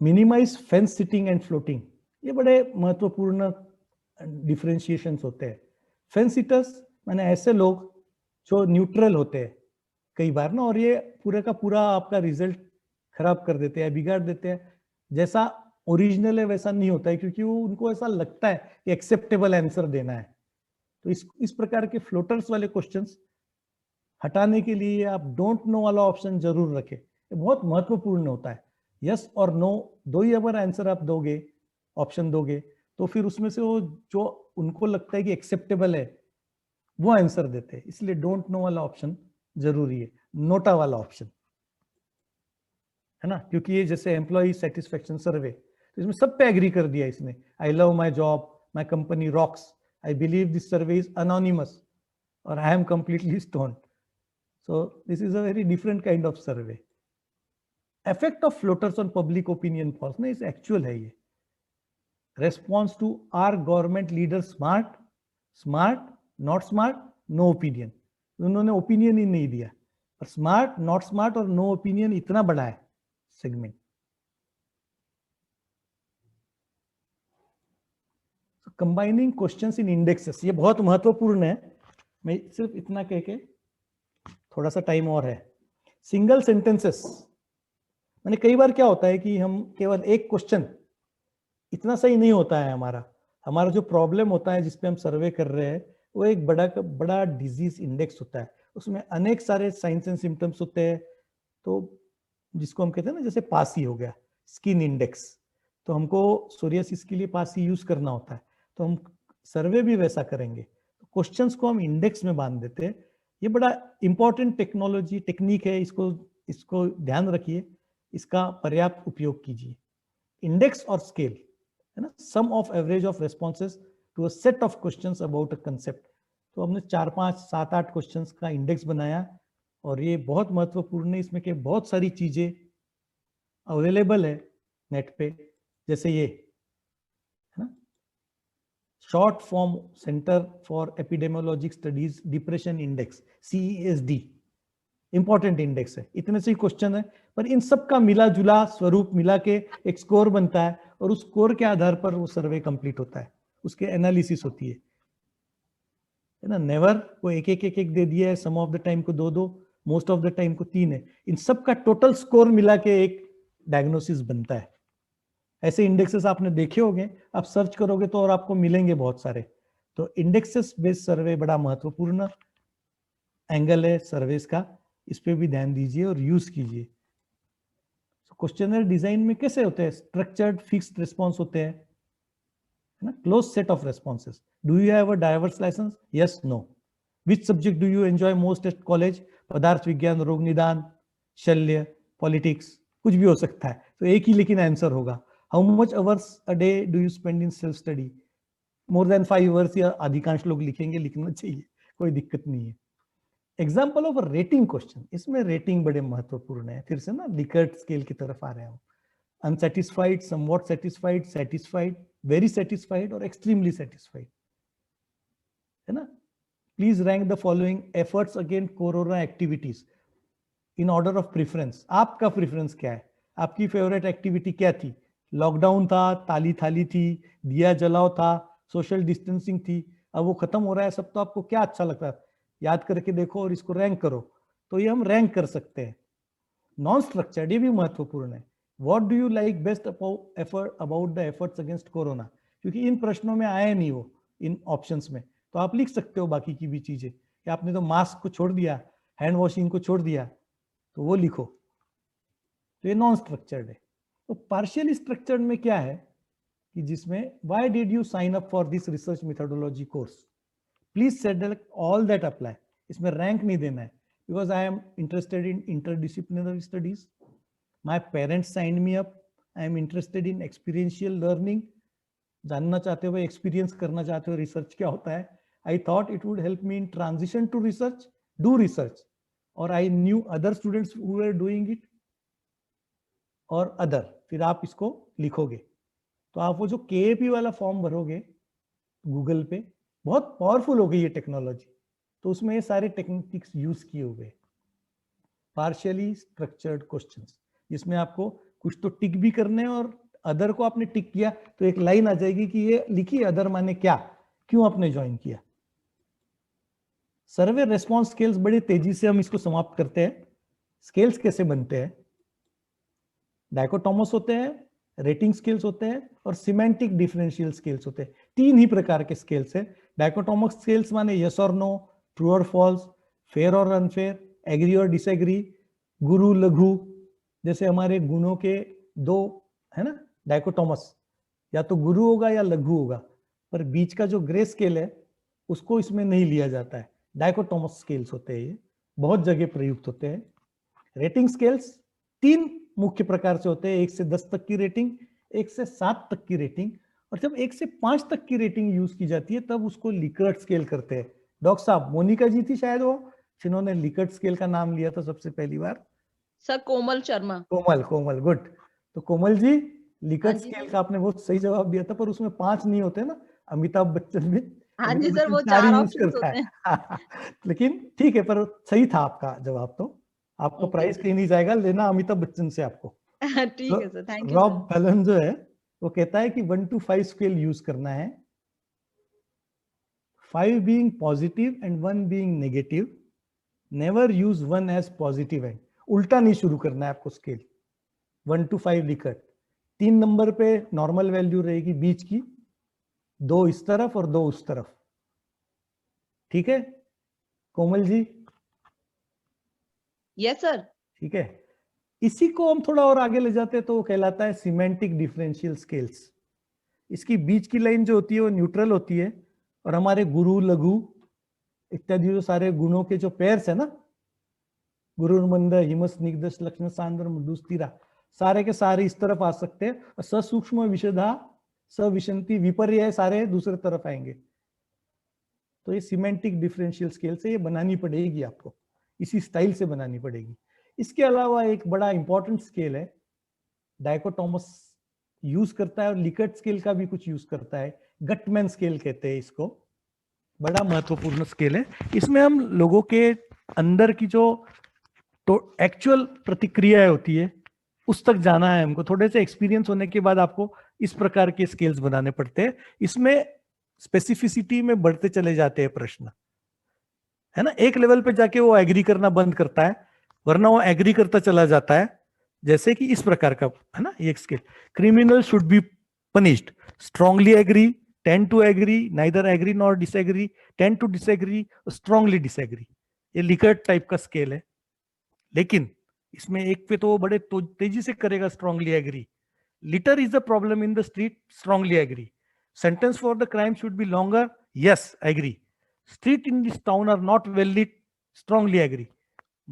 Minimize fence sitting and floating, ये बड़े महत्वपूर्ण डिफरेंशिएशंस होते हैं। फेंस सिटर्स माने ऐसे लोग जो न्यूट्रल होते हैं कई बार ना, और ये पूरे का पूरा आपका रिजल्ट खराब कर देते हैं, बिगाड़ देते हैं। जैसा ओरिजिनल है वैसा नहीं होता है, क्योंकि वो उनको ऐसा लगता है कि एक्सेप्टेबल आंसर देना है। तो इस प्रकार के फ्लोटर्स वाले क्वेश्चंस हटाने के लिए आप डोंट नो वाला ऑप्शन जरूर रखें, ये बहुत महत्वपूर्ण होता है। यस और नो दो ही अगर आंसर आप दोगे, ऑप्शन दोगे, तो फिर उसमें से वो जो उनको लगता है कि एक्सेप्टेबल है वो आंसर देते हैं, इसलिए डोंट नो वाला ऑप्शन जरूरी है, नोटा वाला ऑप्शन, है ना। क्योंकि ये जैसे एम्प्लॉय सेटिस्फेक्शन सर्वे, तो इसमें सब पे एग्री कर दिया इसने। I love my job, my company rocks, I believe this survey is anonymous, और I am completely stoned. So this is a very different kind of survey. Effect of floaters on public opinion polls ना, इस actual है ये। Response to are government leaders smart, smart, not smart, no opinion। उन्होंने opinion ही नहीं दिया, पर smart, not smart और no opinion इतना बड़ा है segment. Combining questions in indexes, ये बहुत महत्वपूर्ण है। मैं सिर्फ इतना कह के, थोड़ा सा टाइम और है। सिंगल सेंटेंसेस, मैंने कई बार क्या होता है कि हम केवल एक क्वेश्चन, इतना सही नहीं होता है हमारा जो प्रॉब्लम होता है जिसपे हम सर्वे कर रहे हैं, वो एक बड़ा डिजीज इंडेक्स होता है, उसमें अनेक सारे साइंस एंड सिम्टम्स होते हैं। तो जिसको हम कहते हैं ना, जैसे पासी हो गया, स्किन इंडेक्स, तो हमको सोरियासिस के लिए पासी यूज करना होता है, तो हम सर्वे भी वैसा करेंगे। तो क्वेश्चंस को हम इंडेक्स में बांध देते हैं। ये बड़ा इंपॉर्टेंट टेक्नोलॉजी टेक्निक है, इसको ध्यान रखिए, इसका पर्याप्त उपयोग कीजिए। इंडेक्स और स्केल है ना, sum of average of responses to a set of questions about a concept. तो हमने 4, 5, 7, 8 क्वेश्चंस का इंडेक्स बनाया, और ये बहुत महत्वपूर्ण है। इसमें के बहुत सारी चीजें अवेलेबल है नेट पे, जैसे ये है ना, short form center for epidemiologic studies depression index, CESD, important index है, इतने से ही क्वेश्चन है, पर इन सब का मिला जुला स्वरूप मिला के एक स्कोर बनता है और उस स्कोर के आधार पर वो सर्वे कंप्लीट होता है, उसके एनालिसिस होती है ना। नेवर को एक एक दे दिया है, सम ऑफ द टाइम को 2-2, मोस्ट ऑफ द टाइम को 3 है। इन सब का टोटल स्कोर मिला के एक डायग्नोसिस बनता है। ऐसे इंडेक्सेस आपने देखे होंगे, आप सर्च करोगे तो और आपको मिलेंगे बहुत सारे। तो इंडेक्सेस बेस्ड सर्वे बड़ा महत्वपूर्ण एंगल है सर्वेस का, इस पे भी ध्यान दीजिए और यूज कीजिए। क्वेश्चनर डिजाइन में कैसे होते हैं? स्ट्रक्चर्ड फिक्स्ड रिस्पॉन्स होते हैं, है ना, close set of responses. Do you have a driver's license? Yes, no. Which subject do you enjoy most at college? पदार्थ विज्ञान, रोग निदान, शल्य, पॉलिटिक्स, कुछ भी हो सकता है। तो एक ही लेकिन आंसर होगा। How much hours a day do you spend in self study? More than 5 hours, या अधिकांश लोग लिखेंगे, लिखना चाहिए, कोई दिक्कत नहीं है। एग्जाम्पल ऑफ रेटिंग क्वेश्चन, इसमें रेटिंग बड़े महत्वपूर्ण है। फिर से ना लिकर्ट स्केल की तरफ आ रहे हैं हम। Unsatisfied, somewhat satisfied, satisfied, very satisfied और एक्सट्रीमली सेटिस्फाइड, है ना। Please rank the following efforts against corona activities in order of preference. आपका प्रेफरेंस क्या है? आपकी फेवरेट एक्टिविटी क्या थी? लॉकडाउन था, ताली थाली थी, दिया जलाओ था, सोशल डिस्टेंसिंग थी, अब वो खत्म हो रहा है सब, तो आपको क्या अच्छा लगता है? याद करके देखो और इसको रैंक करो। तो ये हम रैंक कर सकते हैं। नॉन स्ट्रक्चर्ड, ये भी महत्वपूर्ण है। What do you like best about the efforts against corona? क्योंकि इन प्रश्नों में आए नहीं वो, इन ऑप्शंस में, तो आप लिख सकते हो बाकी की भी चीजें कि आपने तो मास्क को छोड़ दिया, हैंड वॉशिंग को छोड़ दिया, तो वो लिखो। तो ये नॉन स्ट्रक्चर्ड है। तो पार्शियली स्ट्रक्चर्ड में क्या है कि जिसमें why did you sign up for this research methodology course? Please select all that apply. इसमें रैंक नहीं देना है, because I am interested in interdisciplinary studies, my parents signed me up, I am interested in experiential learning, जानना चाहते हो, experience करना चाहते हो रिसर्च क्या होता है। I thought it would help me in transition to research, do research, और I knew other students who were doing it, और अदर, फिर आप इसको लिखोगे। तो आप वो जो केएपी वाला फॉर्म भरोगे गूगल पे, बहुत पावरफुल हो गई ये टेक्नोलॉजी, तो उसमें ये सारे टेक्निक्स यूज किए हुए। पार्शियली स्ट्रक्चर्ड क्वेश्चंस, जिसमें आपको कुछ तो टिक भी करने हैं, और अदर को आपने टिक किया तो एक लाइन आ जाएगी कि ये लिखी अदर माने क्या, क्यों आपने ज्वाइन किया। सर्वे रेस्पॉन्स स्केल्स, बड़े तेजी से हम इसको समाप्त करते हैं। स्केल्स कैसे बनते हैं? डाइकोटोमस होते हैं, रेटिंग स्केल्स होते हैं, और सिमेंटिक डिफरेंशियल स्केल्स होते हैं। 3 ही प्रकार के स्केल्स है। डाइकोटोमस स्केल्स माने यस और नो, ट्रू और फॉल्स, फेयर और अनफेयर, एग्री और डिसएग्री, गुरु लघु, जैसे हमारे गुणों के 2 है ना डाइकोटोमस, या तो गुरु होगा या लघु होगा, पर बीच का जो ग्रे स्केल है उसको इसमें नहीं लिया जाता है। डाइकोटोमस स्केल्स होते हैं, ये बहुत जगह प्रयुक्त होते हैं। रेटिंग स्केल्स 3 मुख्य प्रकार से होते हैं, 1 से 10 तक की रेटिंग, 1 से 7 तक की रेटिंग, और जब 1 से 5 तक की रेटिंग यूज की जाती है तब उसको लिकर्ट स्केल करते हैं। डॉक्टर साहब, मोनिका जी थी शायद वो जिन्होंने लिकर्ट स्केल का नाम लिया था सबसे पहली बार। सर कोमल शर्मा। कोमल, गुड। तो कोमल जी, लिकर्ट स्केल का आपने बहुत सही जवाब दिया था, पर उसमें 5 नहीं होते ना, अमिताभ बच्चन भी। हाँ जी सर, वो 4 ऑप्शंस होते हैं। लेकिन ठीक है, पर सही था आपका जवाब। तो आपको प्राइस कहीं नहीं जाएगा, लेना अमिताभ बच्चन से आपको। ठीक है सर, थैंक यू। रॉब बैलन जो है वो कहता है कि 1 to 5 स्केल यूज करना है, 5 being positive and 1 being negative. Never use 1 as positive and, उल्टा नहीं शुरू करना है आपको स्केल। 1 to 5 लिकर्ट, 3 नंबर पे नॉर्मल वैल्यू रहेगी बीच की, 2 इस तरफ और 2 उस तरफ। ठीक है कोमल जी? Yes sir. ठीक है, इसी को हम थोड़ा और आगे ले जाते हैं तो वो कहलाता है सिमेंटिक डिफरेंशियल स्केल्स। इसकी बीच की लाइन जो होती है वो न्यूट्रल होती है, और हमारे गुरु लघु इत्यादि जो सारे गुणों के जो पेयर्स है ना, गुरुर्मंद, हिमस्निग्ध, लक्ष्मण सांद्र, मधुस्थिरा, सारे के सारे इस तरफ आ सकते हैं, और ससूक्ष्म विशदा, सविशंति, विपर्य सारे दूसरे तरफ आएंगे। तो ये सिमेंटिक डिफरेंशियल स्केल से ये बनानी पड़ेगी आपको, इसी स्टाइल से बनानी पड़ेगी। इसके अलावा एक बड़ा इंपॉर्टेंट स्केल है, डाइकोटोमस यूज करता है, और लिकर्ट स्केल का भी कुछ यूज करता है, गटमैन स्केल कहते हैं इसको। बड़ा महत्वपूर्ण स्केल है। इसमें हम लोगों के अंदर की जो तो एक्चुअल प्रतिक्रिया होती है, उस तक जाना है हमको। थोड़े से एक्सपीरियंस होने के बाद आपको इस प्रकार के स्केल्स बनाने पड़ते हैं। इसमें स्पेसिफिसिटी में बढ़ते चले जाते हैं प्रश्न, है ना। एक लेवल पे जाके वो एग्री करना बंद करता है, वरना वो एग्री करता चला जाता है। जैसे कि इस प्रकार का, है ना, ये scale. Criminal should be punished, strongly agree, tend to agree, neither agree nor disagree, tend to disagree, strongly disagree. ये लिकर्ट टाइप का स्केल है। लेकिन इसमें एक पे तो वो बड़े तेजी से करेगा strongly agree. Litter is the problem in the street, strongly agree. Sentence for the crime should be longer, yes agree. Street in this town are not well lit, strongly agree.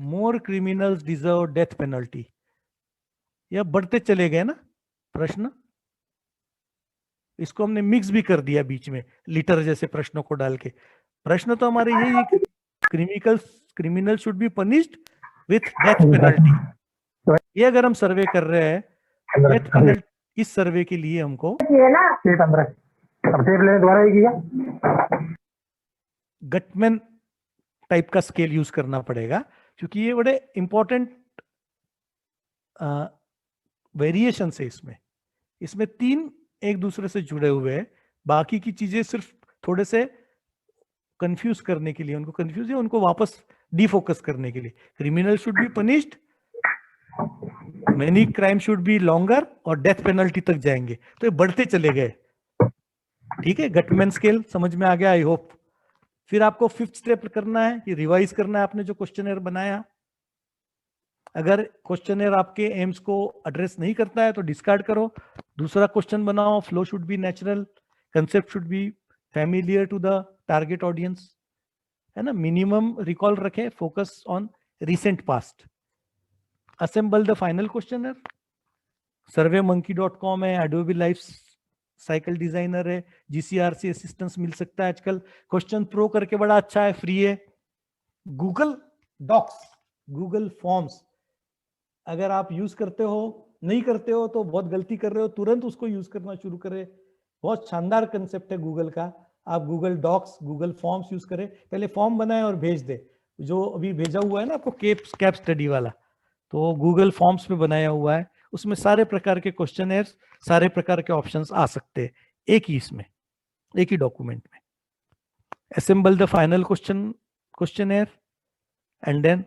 More criminals deserve death penalty. यह बढ़ते चले गए ना प्रश्न। इसको हमने mix भी कर दिया बीच में लीटर जैसे प्रश्नों को डाल के। प्रश्न तो हमारे यही, criminal should be punished with death penalty. ये अगर हम सर्वे कर रहे हैं, डेथ पेनल्टी, इस सर्वे के लिए हमको गटमैन टाइप का स्केल यूज करना पड़ेगा, क्योंकि ये बड़े इंपॉर्टेंट वेरिएशन है इसमें 3 एक दूसरे से जुड़े हुए हैं। बाकी की चीजें सिर्फ थोड़े से कंफ्यूज करने के लिए, उनको कंफ्यूज है, उनको वापस डिफोकस करने के लिए। Criminal should be punished, many crime should be longer, और डेथ पेनल्टी तक जाएंगे। तो ये बढ़ते चले गए। ठीक है, गटमैन स्केल समझ में आ गया, आई होप। फिर आपको 5th स्टेप करना है कि रिवाइज करना है आपने जो क्वेश्चनर बनाया। अगर क्वेश्चनर आपके एम्स को एड्रेस नहीं करता है तो डिस्कार्ड करो, दूसरा क्वेश्चन बनाओ। Flow should be natural, concept should be familiar to the target audience, है ना। मिनिमम रिकॉल रखें, focus on recent past. Assemble the final questionnaire. surveymonkey.com है, एडोबी लाइफ साइकिल डिजाइनर है, जीसीआरसी असिस्टेंस मिल सकता है आजकल। क्वेश्चन प्रो करके बड़ा अच्छा है, फ्री है। गूगल डॉक्स, गूगल फॉर्म्स अगर आप यूज करते हो, नहीं करते हो तो बहुत गलती कर रहे हो, तुरंत उसको यूज करना शुरू करें। बहुत शानदार कंसेप्ट है गूगल का। आप Google Docs, Google Forms use करें। पहले फॉर्म बनाए और भेज दे, जो अभी भेजा हुआ है ना आपको कैप स्टडी वाला, तो गूगल फॉर्म्स पे बनाया हुआ है। उसमें सारे प्रकार के क्वेश्चनर्स, सारे प्रकार के ऑप्शंस आ सकते हैं एक ही डॉक्यूमेंट में। Assemble the final questionnaire and then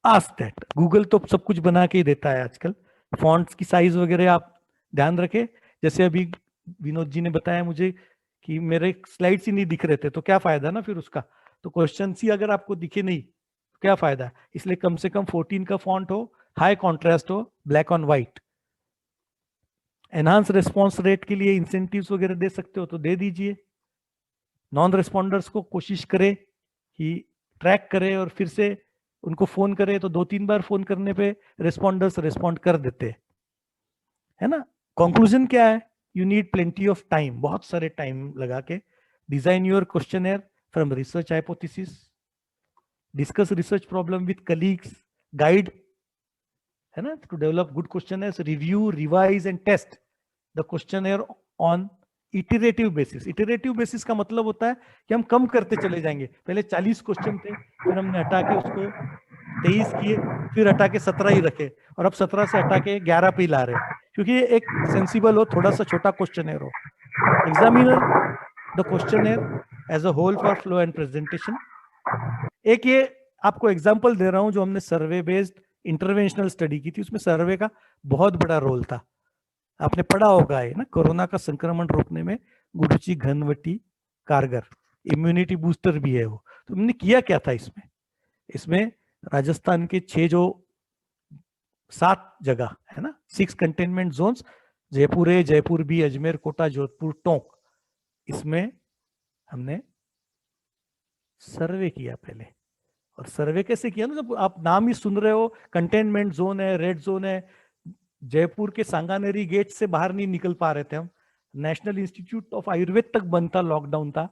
ask that. Google तो सब कुछ बना के ही देता है आजकल। फॉन्ट्स की साइज वगैरह आप ध्यान रखें। जैसे अभी विनोद जी ने बताया मुझे कि मेरे स्लाइड्स ही नहीं दिख रहे थे, तो क्या फायदा ना फिर उसका। तो क्वेश्चन ही अगर आपको दिखे नहीं तो क्या फायदा। इसलिए कम से कम 14 का फॉन्ट हो, हाई कॉन्ट्रास्ट हो, black on white. Enhance response rate के लिए इंसेंटिव्स वगैरह दे सकते हो तो दे दीजिए। नॉन रिस्पॉन्डर्स को कोशिश करे कि ट्रैक करे और फिर से उनको फोन करे, तो 2-3 बार फोन करने पे रिस्पॉन्डर्स रिस्पॉन्ड कर देते हैं, है ना। कंक्लूजन क्या है? You need plenty of time, बहुत सारे टाइम लगा के design your questionnaire from research hypothesis, discuss research problem with colleagues, guide, है ना, to develop good questionnaires, review, revise and test the questionnaire on iterative basis. Iterative basis का मतलब होता है कि हम कम करते चले जाएंगे। पहले 40 क्वेश्चन थे, फिर हमने हटा के उसको 23 किए, फिर हटा के 17 ही रखे, और अब 17 से हटा के 11 पे ही ला रहे हैं, क्योंकि ये एक सेंसिबल हो, थोड़ा सा छोटा क्वेश्चनर हो। Examine the questionnaire as a whole for flow and presentation. एक ये आपको एग्जाम्पल दे रहा हूं जो हमने सर्वे बेस्ड इंटरवेंशनल स्टडी की थी, उसमें सर्वे का बहुत बड़ा रोल था। आपने पढ़ा होगा है ना, कोरोना का संक्रमण रोकने में गुरुची घनवटी कारगर, इम्यूनिटी बूस्टर भी है वो। तो हमने किया क्या था इसमें राजस्थान के 7 जगह है ना, 6 कंटेनमेंट जोन्स, जयपुर है, जयपुर भी, अजमेर, कोटा, जोधपुर, टोंक, इसमें हमने सर्वे किया पहले। और सर्वे कैसे किया ना, जब आप नाम ही सुन रहे हो, कंटेनमेंट जोन है, रेड जोन है। जयपुर के सांगानेरी गेट से बाहर नहीं निकल पा रहे थे हम, नेशनल इंस्टीट्यूट ऑफ आयुर्वेद तक बंद था, लॉकडाउन था,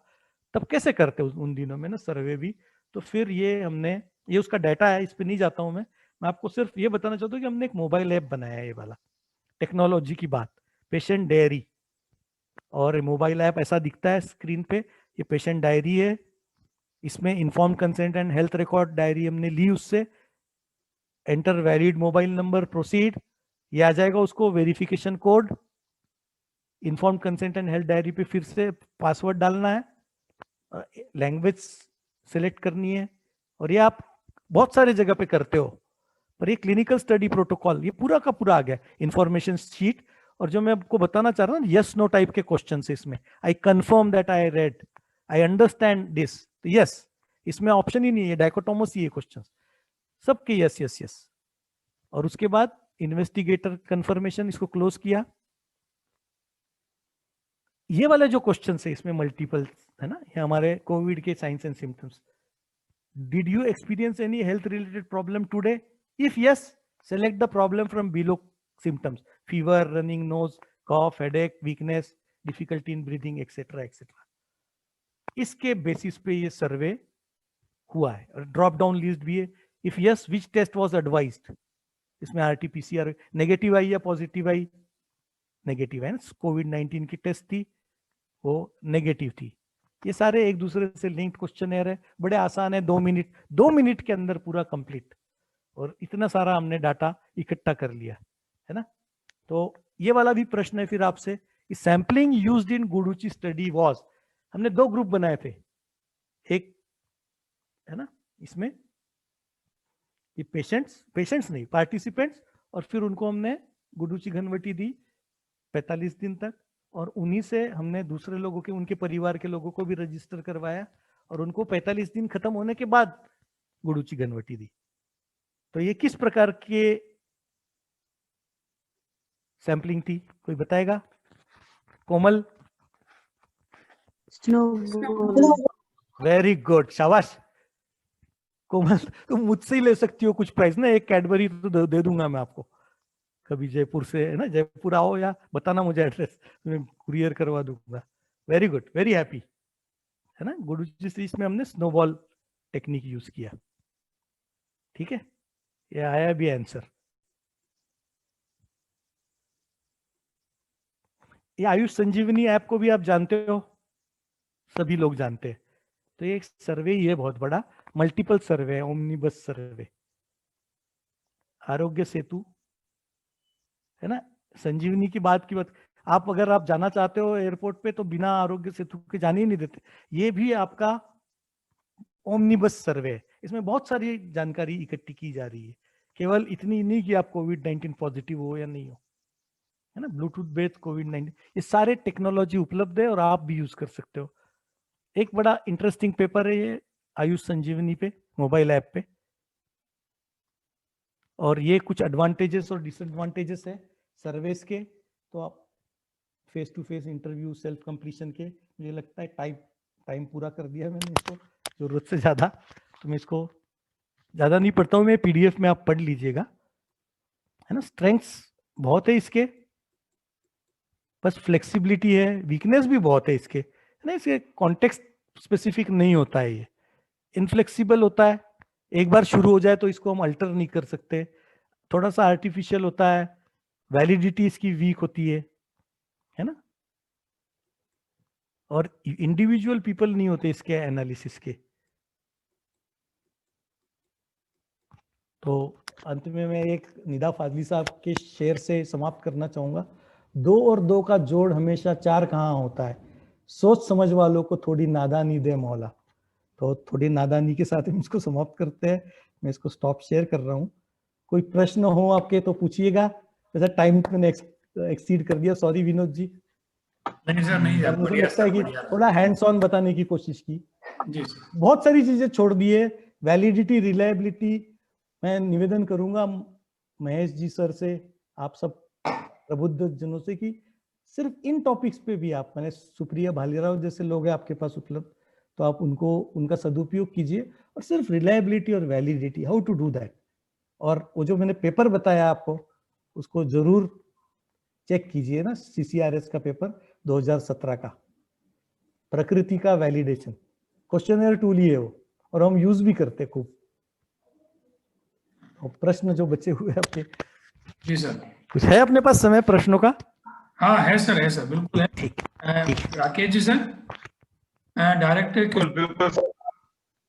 तब कैसे करते उन दिनों में ना सर्वे भी। तो फिर ये उसका डाटा है, इस पे नहीं जाता हूं मैं आपको सिर्फ ये बताना चाहता हूँ कि हमने एक मोबाइल ऐप बनाया है, ये वाला टेक्नोलॉजी की बात, पेशेंट डायरी। और मोबाइल ऐप ऐसा दिखता है स्क्रीन पे, ये पेशेंट डायरी है, इसमें inform consent and health record diary हमने ली उससे, enter valid mobile number, proceed, ये आ जाएगा उसको verification code, inform consent and health diary पे फिर से पासवर्ड डालना है, लैंग्वेज सिलेक्ट करनी है, और ये आप बहुत सारे जगह पे करते हो, पर ये क्लिनिकल स्टडी प्रोटोकॉल ये पूरा का पूरा आ गया, इंफॉर्मेशन शीट। और जो मैं आपको बताना चाह रहा हूँ यस नो टाइप के क्वेश्चन है इसमें, I confirm that I read, I understand this, तो यस, इसमें ऑप्शन ही नहीं है, डायकोटोमस ही है क्वेश्चन सबके यस यस यस। और उसके बाद इन्वेस्टिगेटर कंफर्मेशन, इसको क्लोज किया। ये वाले जो क्वेश्चन है इसमें मल्टीपल है ना, ये हमारे कोविड के science and symptoms. Did you experience any health related problem today? If yes, select the problem from below symptoms: fever, running nose, cough, headache, weakness, difficulty in breathing, etc. etc. इसके basis पे ये सर्वे हुआ है। और drop down list भी है। If yes, which test was advised? इसमें RTPCR negative आई या पॉजिटिव आई? नेगेटिव है ना, कोविड-19 की टेस्ट थी वो नेगेटिव थी। ये सारे एक दूसरे से लिंक्ड क्वेश्चनर है, बड़े आसान है, 2 मिनट के अंदर पूरा कंप्लीट। और इतना सारा हमने डाटा इकट्ठा कर लिया है ना। तो ये वाला भी प्रश्न है फिर आपसे, sampling used in guduchi study was, हमने 2 ग्रुप बनाए थे, एक है ना इसमें ये पेशेंट्स नहीं, पार्टिसिपेंट्स, और फिर उनको हमने गुडुची घनवटी दी 45 दिन तक, और उन्हीं से हमने दूसरे लोगों के, उनके परिवार के लोगों को भी रजिस्टर करवाया, और उनको 45 दिन खत्म होने के बाद गुडुची घनवटी दी। तो ये किस प्रकार के सैंपलिंग थी, कोई बताएगा? कोमल? वेरी गुड, शाबाश कोमल, तुम मुझसे ही ले सकती हो कुछ प्राइस ना, एक कैडबरी तो दे दूंगा मैं आपको, कभी जयपुर से है ना, जयपुर आओ या बताना मुझे एड्रेस, मैं कुरियर करवा दूंगा। वेरी गुड, वेरी हैप्पी है ना। गुडुची सीरीज में हमने स्नोबॉल टेक्निक यूज किया, ठीक है, ये आया भी आंसर। ये आयुष संजीवनी ऐप को भी आप जानते हो, सभी लोग जानते हैं। तो ये एक सर्वे ही है बहुत बड़ा, मल्टीपल सर्वे है, ओमनिबस सर्वे। आरोग्य सेतु है ना, संजीवनी की बात आप अगर आप जाना चाहते हो एयरपोर्ट पे तो बिना आरोग्य सेतु के जाने ही नहीं देते। ये भी आपका ओमनिबस सर्वे है, इसमें बहुत सारी जानकारी इकट्ठी की जा रही है, केवल इतनी नहीं कि आप कोविड-19 पॉजिटिव हो या नहीं हो, है ना। ब्लूटूथ बेस्ड कोविड-19, ये सारे टेक्नोलॉजी उपलब्ध है और आप भी यूज कर सकते हो। एक बड़ा इंटरेस्टिंग पेपर है ये आयुष संजीवनी पे, मोबाइल ऐप पे, और ये कुछ एडवांटेजेस और डिसएडवांटेजेस है सर्वेस के। तो आप face to face interview, self completion के, मुझे लगता है टाइम पूरा कर दिया मैंने इसको, जरूरत से ज्यादा, तो मैं इसको ज्यादा नहीं पढ़ता हूँ, मैं पीडीएफ में आप पढ़ लीजिएगा, है ना। स्ट्रेंथ्स बहुत है इसके, बस फ्लेक्सिबिलिटी है, वीकनेस भी बहुत है इसके, है ना। इसके कॉन्टेक्स्ट स्पेसिफिक नहीं होता है, ये इनफ्लेक्सिबल होता है, एक बार शुरू हो जाए तो इसको हम अल्टर नहीं कर सकते, थोड़ा सा आर्टिफिशियल होता है, वैलिडिटी इसकी वीक होती है ना। और इंडिविजुअल पीपल नहीं होते इसके एनालिसिस के। तो अंत में मैं एक निदा फाजली साहब के शेर से समाप्त करना चाहूंगा, 2 और 2 का जोड़ हमेशा 4 कहाँ होता है, सोच समझ वालों को थोड़ी नादानी दे मौला। तो थोड़ी नादानी के साथ हम इसको समाप्त करते हैं, मैं इसको स्टॉप शेयर कर रहा हूँ। कोई प्रश्न हो आपके तो पूछिएगा, वैसे टाइम मैंने एक्सीड कर दिया, सॉरी विनोद जी। नहीं सर, नहीं सर, मुझे लगता है कि थोड़ा हैंड्स ऑन बताने की कोशिश की, जी सर। बहुत सारी चीजें छोड़ दी है, वैलिडिटी, रिलायबिलिटी। मैं निवेदन करूंगा महेश जी सर से, आप सब प्रबुद्ध जनों से, कि सिर्फ इन टॉपिक्स पे भी आप, मैंने सुप्रिया भालेराव जैसे लोग हैं आपके पास उपलब्ध, तो आप उनका सदुपयोग कीजिए, और सिर्फ रिलायबिलिटी और validity, how to do that. और वो जो मैंने पेपर बताया आपको, उसको जरूर चेक कीजिए ना, CCRS का पेपर 2017 का, प्रकृति का वैलिडेशन क्वेश्चनर टूल ही है वो, और हम यूज भी करते खूब। प्रश्न जो बचे हुए आपके, जी सर, कुछ है अपने पास समय प्रश्नों का? हाँ है सर, बिल्कुल है। ठीक, राकेश जी सर, डायरेक्टर बिल्कुल सर,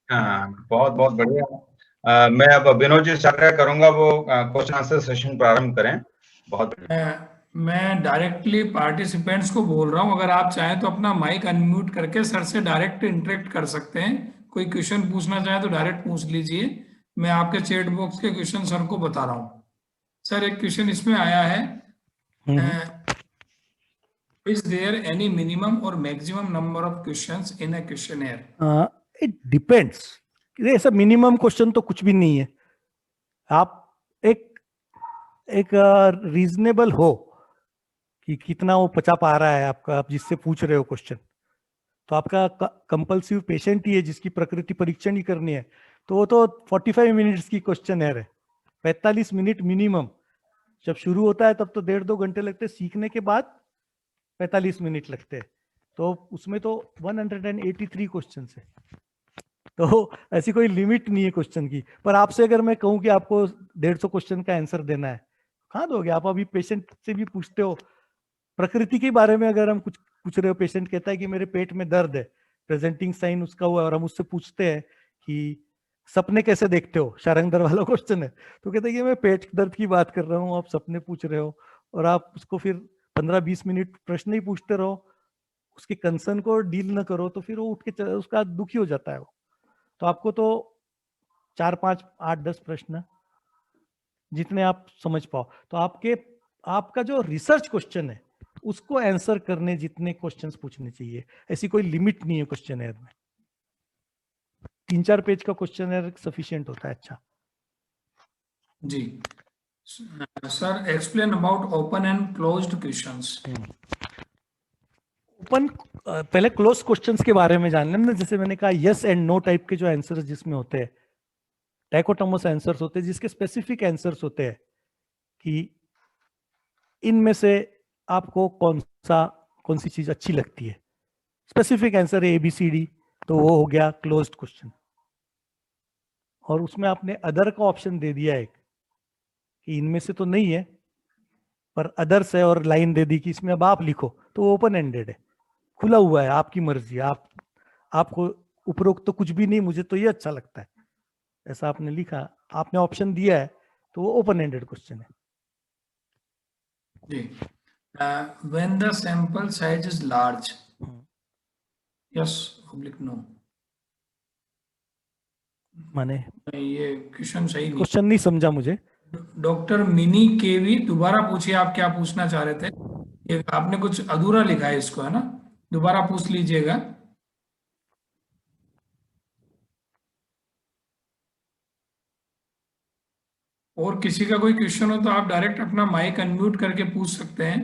हाँ बहुत बहुत बढ़िया। मैं अब विनोद जी से आग्रह करूंगा वो क्वेश्चन आंसर सेशन प्रारंभ करें। बहुत मैं डायरेक्टली पार्टिसिपेंट्स को बोल रहा हूं, अगर आप चाहें तो अपना माइक अनम्यूट करके सर से डायरेक्ट इंटरेक्ट कर सकते हैं। कोई क्वेश्चन पूछना चाहे तो डायरेक्ट पूछ लीजिए, मैं आपके चैट बॉक्स के क्वेश्चन सर को बता रहा हूं। सर एक क्वेश्चन इसमें आया है, इज देयर एनी मिनिमम और maximum number of questions in a questionnaire? It depends. ऐसा मिनिमम क्वेश्चन तो कुछ भी नहीं है। आप एक रीजनेबल हो कि कितना वो पचा पा रहा है आपका, आप जिससे पूछ रहे हो क्वेश्चन, तो आपका कंपल्सिव पेशेंट ही है जिसकी प्रकृति परीक्षण ही करनी है, तो वो तो 45 मिनट्स की क्वेश्चन है, 45 मिनट मिनिमम। जब शुरू होता है तब तो 1.5-2 घंटे लगते हैं, सीखने के बाद 45 मिनट लगते हैं, तो उसमें तो 183 क्वेश्चन है, तो ऐसी कोई लिमिट नहीं है क्वेश्चन की। पर आपसे अगर मैं कहूं कि आपको 150 क्वेश्चन का आंसर देना है, कहाँ दोगे आप? अभी पेशेंट से भी पूछते हो प्रकृति के बारे में, अगर हम कुछ पूछ रहे हो, पेशेंट कहता है कि मेरे पेट में दर्द है, प्रेजेंटिंग साइन उसका हुआ, और हम उससे पूछते हैं कि सपने कैसे देखते हो, शारंगधर वाला क्वेश्चन है, तो कहते हैं कि मैं पेट दर्द की बात कर रहा हूँ, आप सपने पूछ रहे हो, और आप उसको फिर 15-20 मिनट प्रश्न ही पूछते रहो, उसके कंसर्न को डील न करो, तो फिर वो उठ के उसका दुखी हो जाता है वो। तो आपको तो 4, 5, 8, 10 प्रश्न जितने आप समझ पाओ, तो आपका जो रिसर्च क्वेश्चन है उसको आंसर करने जितने क्वेश्चंस पूछने चाहिए, ऐसी कोई लिमिट नहीं है क्वेश्चनर में। 3-4 पेज का क्वेश्चनर सफिशिएंट होता है। अच्छा जी sir, explain about open and closed questions. Open, पहले क्लोज क्वेश्चंस के बारे में जान लेना। जैसे मैंने कहा यस एंड नो टाइप के जो आंसर्स जिसमें होते हैं, डाइकोटोमस आंसर्स होते हैं, जिसके स्पेसिफिक आंसर्स होते हैं कि इनमें से आपको कौन सी चीज अच्छी लगती है, स्पेसिफिक आंसर है ABCD, तो वो हो गया क्लोज्ड क्वेश्चन। और उसमें आपने अदर का ऑप्शन दे दिया एक कि इनमें से तो नहीं है पर अदर्स है, और लाइन दे दी कि इसमें अब आप लिखो, तो वो ओपन एंडेड है, खुला हुआ है, आपकी मर्जी। आपको उपरोक्त तो कुछ भी नहीं, मुझे तो ये अच्छा लगता है, ऐसा आपने लिखा, आपने ऑप्शन दिया है, तो वो ओपन एंडेड क्वेश्चन है। जी when the sample size is large, yes oblique no, माने ये क्वेश्चन सही नहीं, क्वेश्चन नहीं समझा मुझे। डॉक्टर मिनी केवी, दोबारा पूछिए आप क्या पूछना चाह रहे थे, ये आपने कुछ अधूरा लिखा है इसको, है ना, दोबारा पूछ लीजिएगा। और किसी का कोई क्वेश्चन हो तो आप डायरेक्ट अपना माइक अनम्यूट करके पूछ सकते हैं।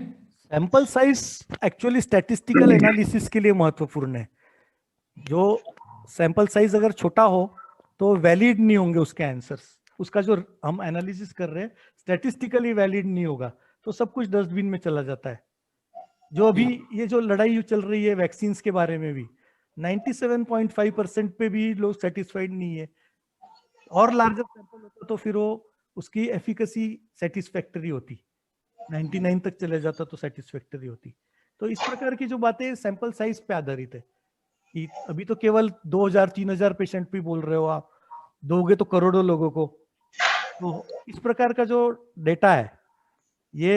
Sample size actually statistical analysis के लिए महत्वपूर्ण है। जो सैंपल साइज अगर छोटा हो तो वैलिड नहीं होंगे उसके आंसर्स, उसका जो हम एनालिसिस कर रहे हैं स्टैटिस्टिकली वैलिड नहीं होगा, तो सब कुछ डस्टबिन में चला जाता है। जो अभी ये जो लड़ाई चल रही है वैक्सीन के बारे में भी 97.5% पे भी लोग सेटिस्फाइड नहीं है, और लार्जर सैंपल होता तो फिर वो उसकी एफिकेसी सेटिस्फैक्टरी होती, 99 तक चले जाता तो सेटिस्फैक्टरी होती। तो इस प्रकार की जो बातें सैंपल साइज पे आधारित है कि अभी तो केवल 2000-3000 पेशेंट भी बोल रहे हो आप, दोगे तो करोड़ों लोगों को, तो इस प्रकार का जो डेटा है ये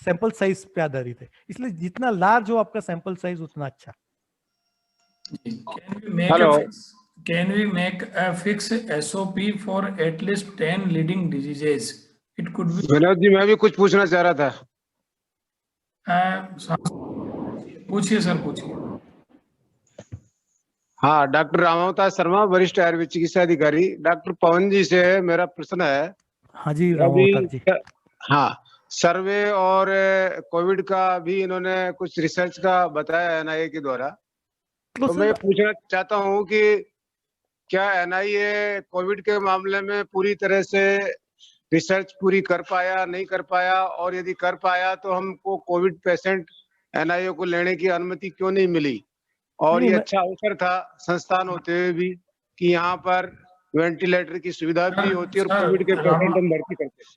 सैंपल साइज पे आधारित है, इसलिए जितना लार्ज हो आपका सैंपल साइज उतना अच्छा। Can we make a fixed SOP for at least 10 leading diseases? It could be. Vinod ji, मैं भी कुछ पूछना चाह रहा था। पूछिए सर, पूछिए। हाँ, डॉक्टर रामावतार शर्मा, वरिष्ठ आयुर्वेद चिकित्सा अधिकारी। डॉक्टर पवन जी से मेरा प्रश्न है। हाँ जी रामावतार जी। हाँ, सर्वे और कोविड का भी इन्होंने कुछ रिसर्च का बताया NIA के द्वारा, तो मैं पूछना चाहता हूँ कि क्या NIA कोविड के मामले में पूरी तरह से रिसर्च पूरी कर पाया, नहीं कर पाया, और यदि कर पाया तो हमको कोविड पेशेंट NIA को लेने की अनुमति क्यों नहीं मिली? और ये अच्छा अवसर था संस्थान होते हुए भी कि यहाँ पर वेंटिलेटर की सुविधा भी होती है और कोविड के पेशेंट हम भर्ती करते हैं।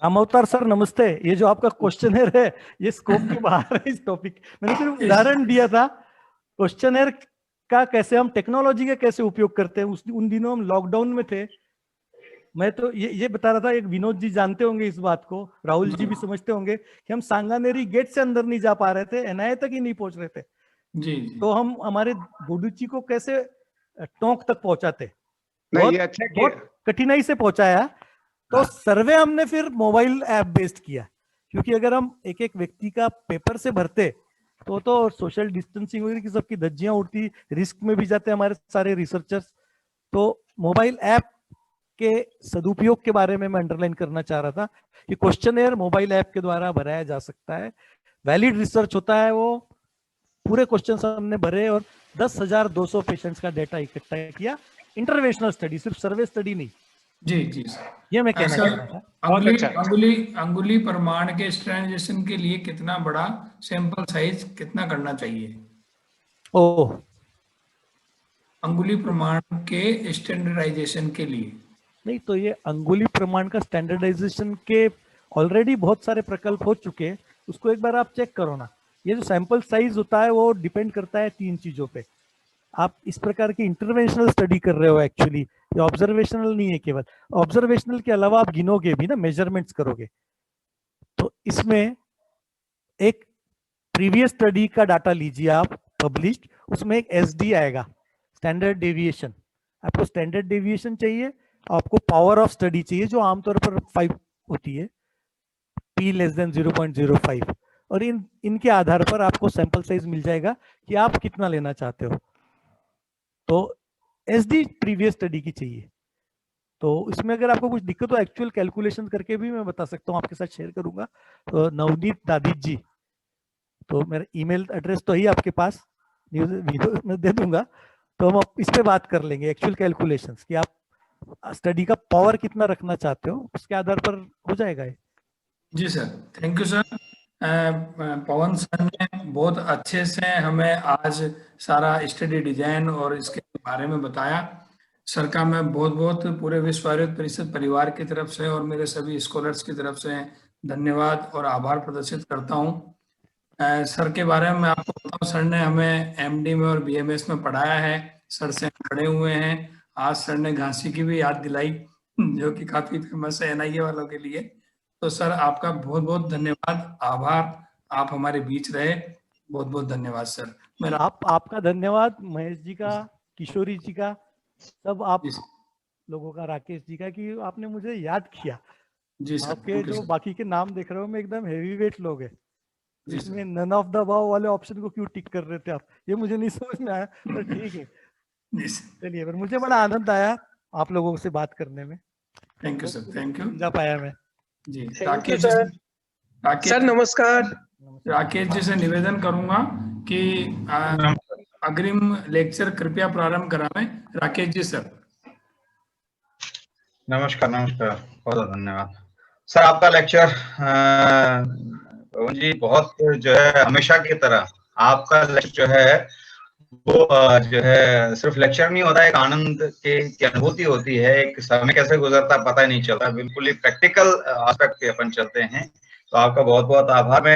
रामावतार सर नमस्ते, ये जो आपका क्वेश्चनर है ये स्कोप के बाहर है इस टॉपिक। मैंने सिर्फ उदाहरण दिया था क्वेश्चनर का, कैसे हम टेक्नोलॉजी का कैसे उपयोग करते हैं। उन दिनों हम लॉकडाउन में थे मैं तो ये बता रहा था, एक विनोद जी जानते होंगे इस बात को, राहुल जी भी समझते होंगे कि हम सांगानेरी गेट से अंदर नहीं जा पा रहे थे, एनआईए तक ही नहीं पहुंच रहे थे जी। तो हम हमारे गुडूची को कैसे टोंक तक पहुंचाते, बहुत कठिनाई से पहुंचाया। तो सर्वे हमने फिर मोबाइल ऐप बेस्ड किया, क्योंकि अगर हम एक एक व्यक्ति का पेपर से भरते तो सोशल डिस्टेंसिंग वगैरह की सबकी धज्जियां उड़ती, रिस्क में भी जाते हमारे सारे रिसर्चर्स। तो मोबाइल ऐप के सदुपयोग के बारे में मैं अंडरलाइन करना चाह रहा था कि क्वेश्चनएयर मोबाइल ऐप के द्वारा भराया जा सकता है, वैलिड रिसर्च होता है, वो पूरे क्वेश्चन हमने भरे और 10,200 पेशेंट्स का डेटा इकट्ठा किया। इंटरवेंशनल स्टडी, सिर्फ सर्वे स्टडी नहीं। जी जी सर, ये मैं कहना चाह रहा था। अंगुली प्रमाण के स्टैंडर्डाइजेशन के लिए कितना बड़ा सैंपल साइज कितना करना चाहिए? ओह, अंगुली प्रमाण के स्टैंडर्डाइजेशन के लिए नहीं, तो ये अंगुली प्रमाण का स्टैंडर्डाइजेशन के ऑलरेडी बहुत सारे प्रकल्प हो चुके हैं, उसको एक बार आप चेक करो ना। ये जो सैंपल साइज होता है वो डिपेंड करता है 3 चीजों पे। आप इस प्रकार की इंटरवेंशनल स्टडी कर रहे हो एक्चुअली, ये ऑब्जर्वेशनल नहीं है केवल। ऑब्जर्वेशनल के अलावा आप गिनोगे भी ना, मेजरमेंट्स करोगे। तो इसमें एक प्रीवियस स्टडी का डाटा लीजिए आप, पब्लिश्ड, उसमें एक SD आएगा, स्टैंडर्ड डेविएशन। आपको स्टैंडर्ड डेविएशन चाहिए, आपको पावर ऑफ स्टडी चाहिए जो आमतौर पर 5 होती है, P < 0.05, और इनके आधार पर आपको सैंपल साइज मिल जाएगा कि आप कितना लेना चाहते हो। तो SD प्रीवियस स्टडी की चाहिए। तो इसमें अगर आपको कुछ दिक्कत हो, एक्चुअल कैलकुलेशन करके भी मैं बता सकता हूँ, आपके साथ शेयर करूंगा। तो नवनीत दादित जी, तो मेरा ईमेल एड्रेस तो ही आपके पास वीडियो में दे दूंगा, तो हम इस पे बात कर लेंगे एक्चुअल कैलकुलेशंस कि आप स्टडी का पावर कितना रखना चाहते हो, उसके आधार पर हो जाएगा ये। जी sir, thank you sir. Pawan sir ने बहुत अच्छे से हमें आज सारा स्टडी डिजाइन और इसके बारे में बताया। सर का मैं बहुत बहुत पूरे विश्व आयुर्वेद परिषद परिवार की तरफ से और मेरे सभी स्कॉलर्स की तरफ से धन्यवाद और आभार प्रदर्शित करता हूँ। सर के बारे में मैं आपको बताऊँ, सर ने हमें MD में और BMS में पढ़ाया है, सर से पढ़े हुए हैं। आज सर ने घासी की भी याद दिलाई, जो कि काफी फेमस है NIA वालों के लिए। तो सर आपका बहुत बहुत धन्यवाद, आभार, आप हमारे बीच रहे, बहुत बहुत धन्यवाद सर। मेरा आपका धन्यवाद, महेश जी का, किशोरी जी का, सब आप लोगों का, राकेश जी का, कि आपने मुझे याद किया। जी सर, आपके जो बाकी के नाम देख रहे हो मैं एकदम हेवी वेट लोग है, जिसमें नन ऑफ द अबव वाले ऑप्शन को क्यों टिक कर रहे थे आप, ये मुझे नहीं समझ में आया, पर ठीक है। चलिए, पर मुझे बड़ा आनंद आया आप लोगों से बात करने में। Thank you sir, thank you. जा पाया मैं जी। राकेश सर नमस्कार। राकेश जी से निवेदन करूंगा कि अग्रिम लेक्चर कृपया प्रारंभ करावें। राकेश जी सर। नमस्कार, बहुत धन्यवाद सर। आपका लेक्चर पवन जी बहुत जो है हमेशा की तरह आपका लेक्चर जो है वो जो है सिर्फ लेक्चर नहीं होता है, एक आनंद की अनुभूति होती है, एक समय कैसे गुजरता पता ही नहीं चलता, बिल्कुल ही प्रैक्टिकल एस्पेक्ट पे अपन चलते हैं। तो आपका बहुत बहुत आभार।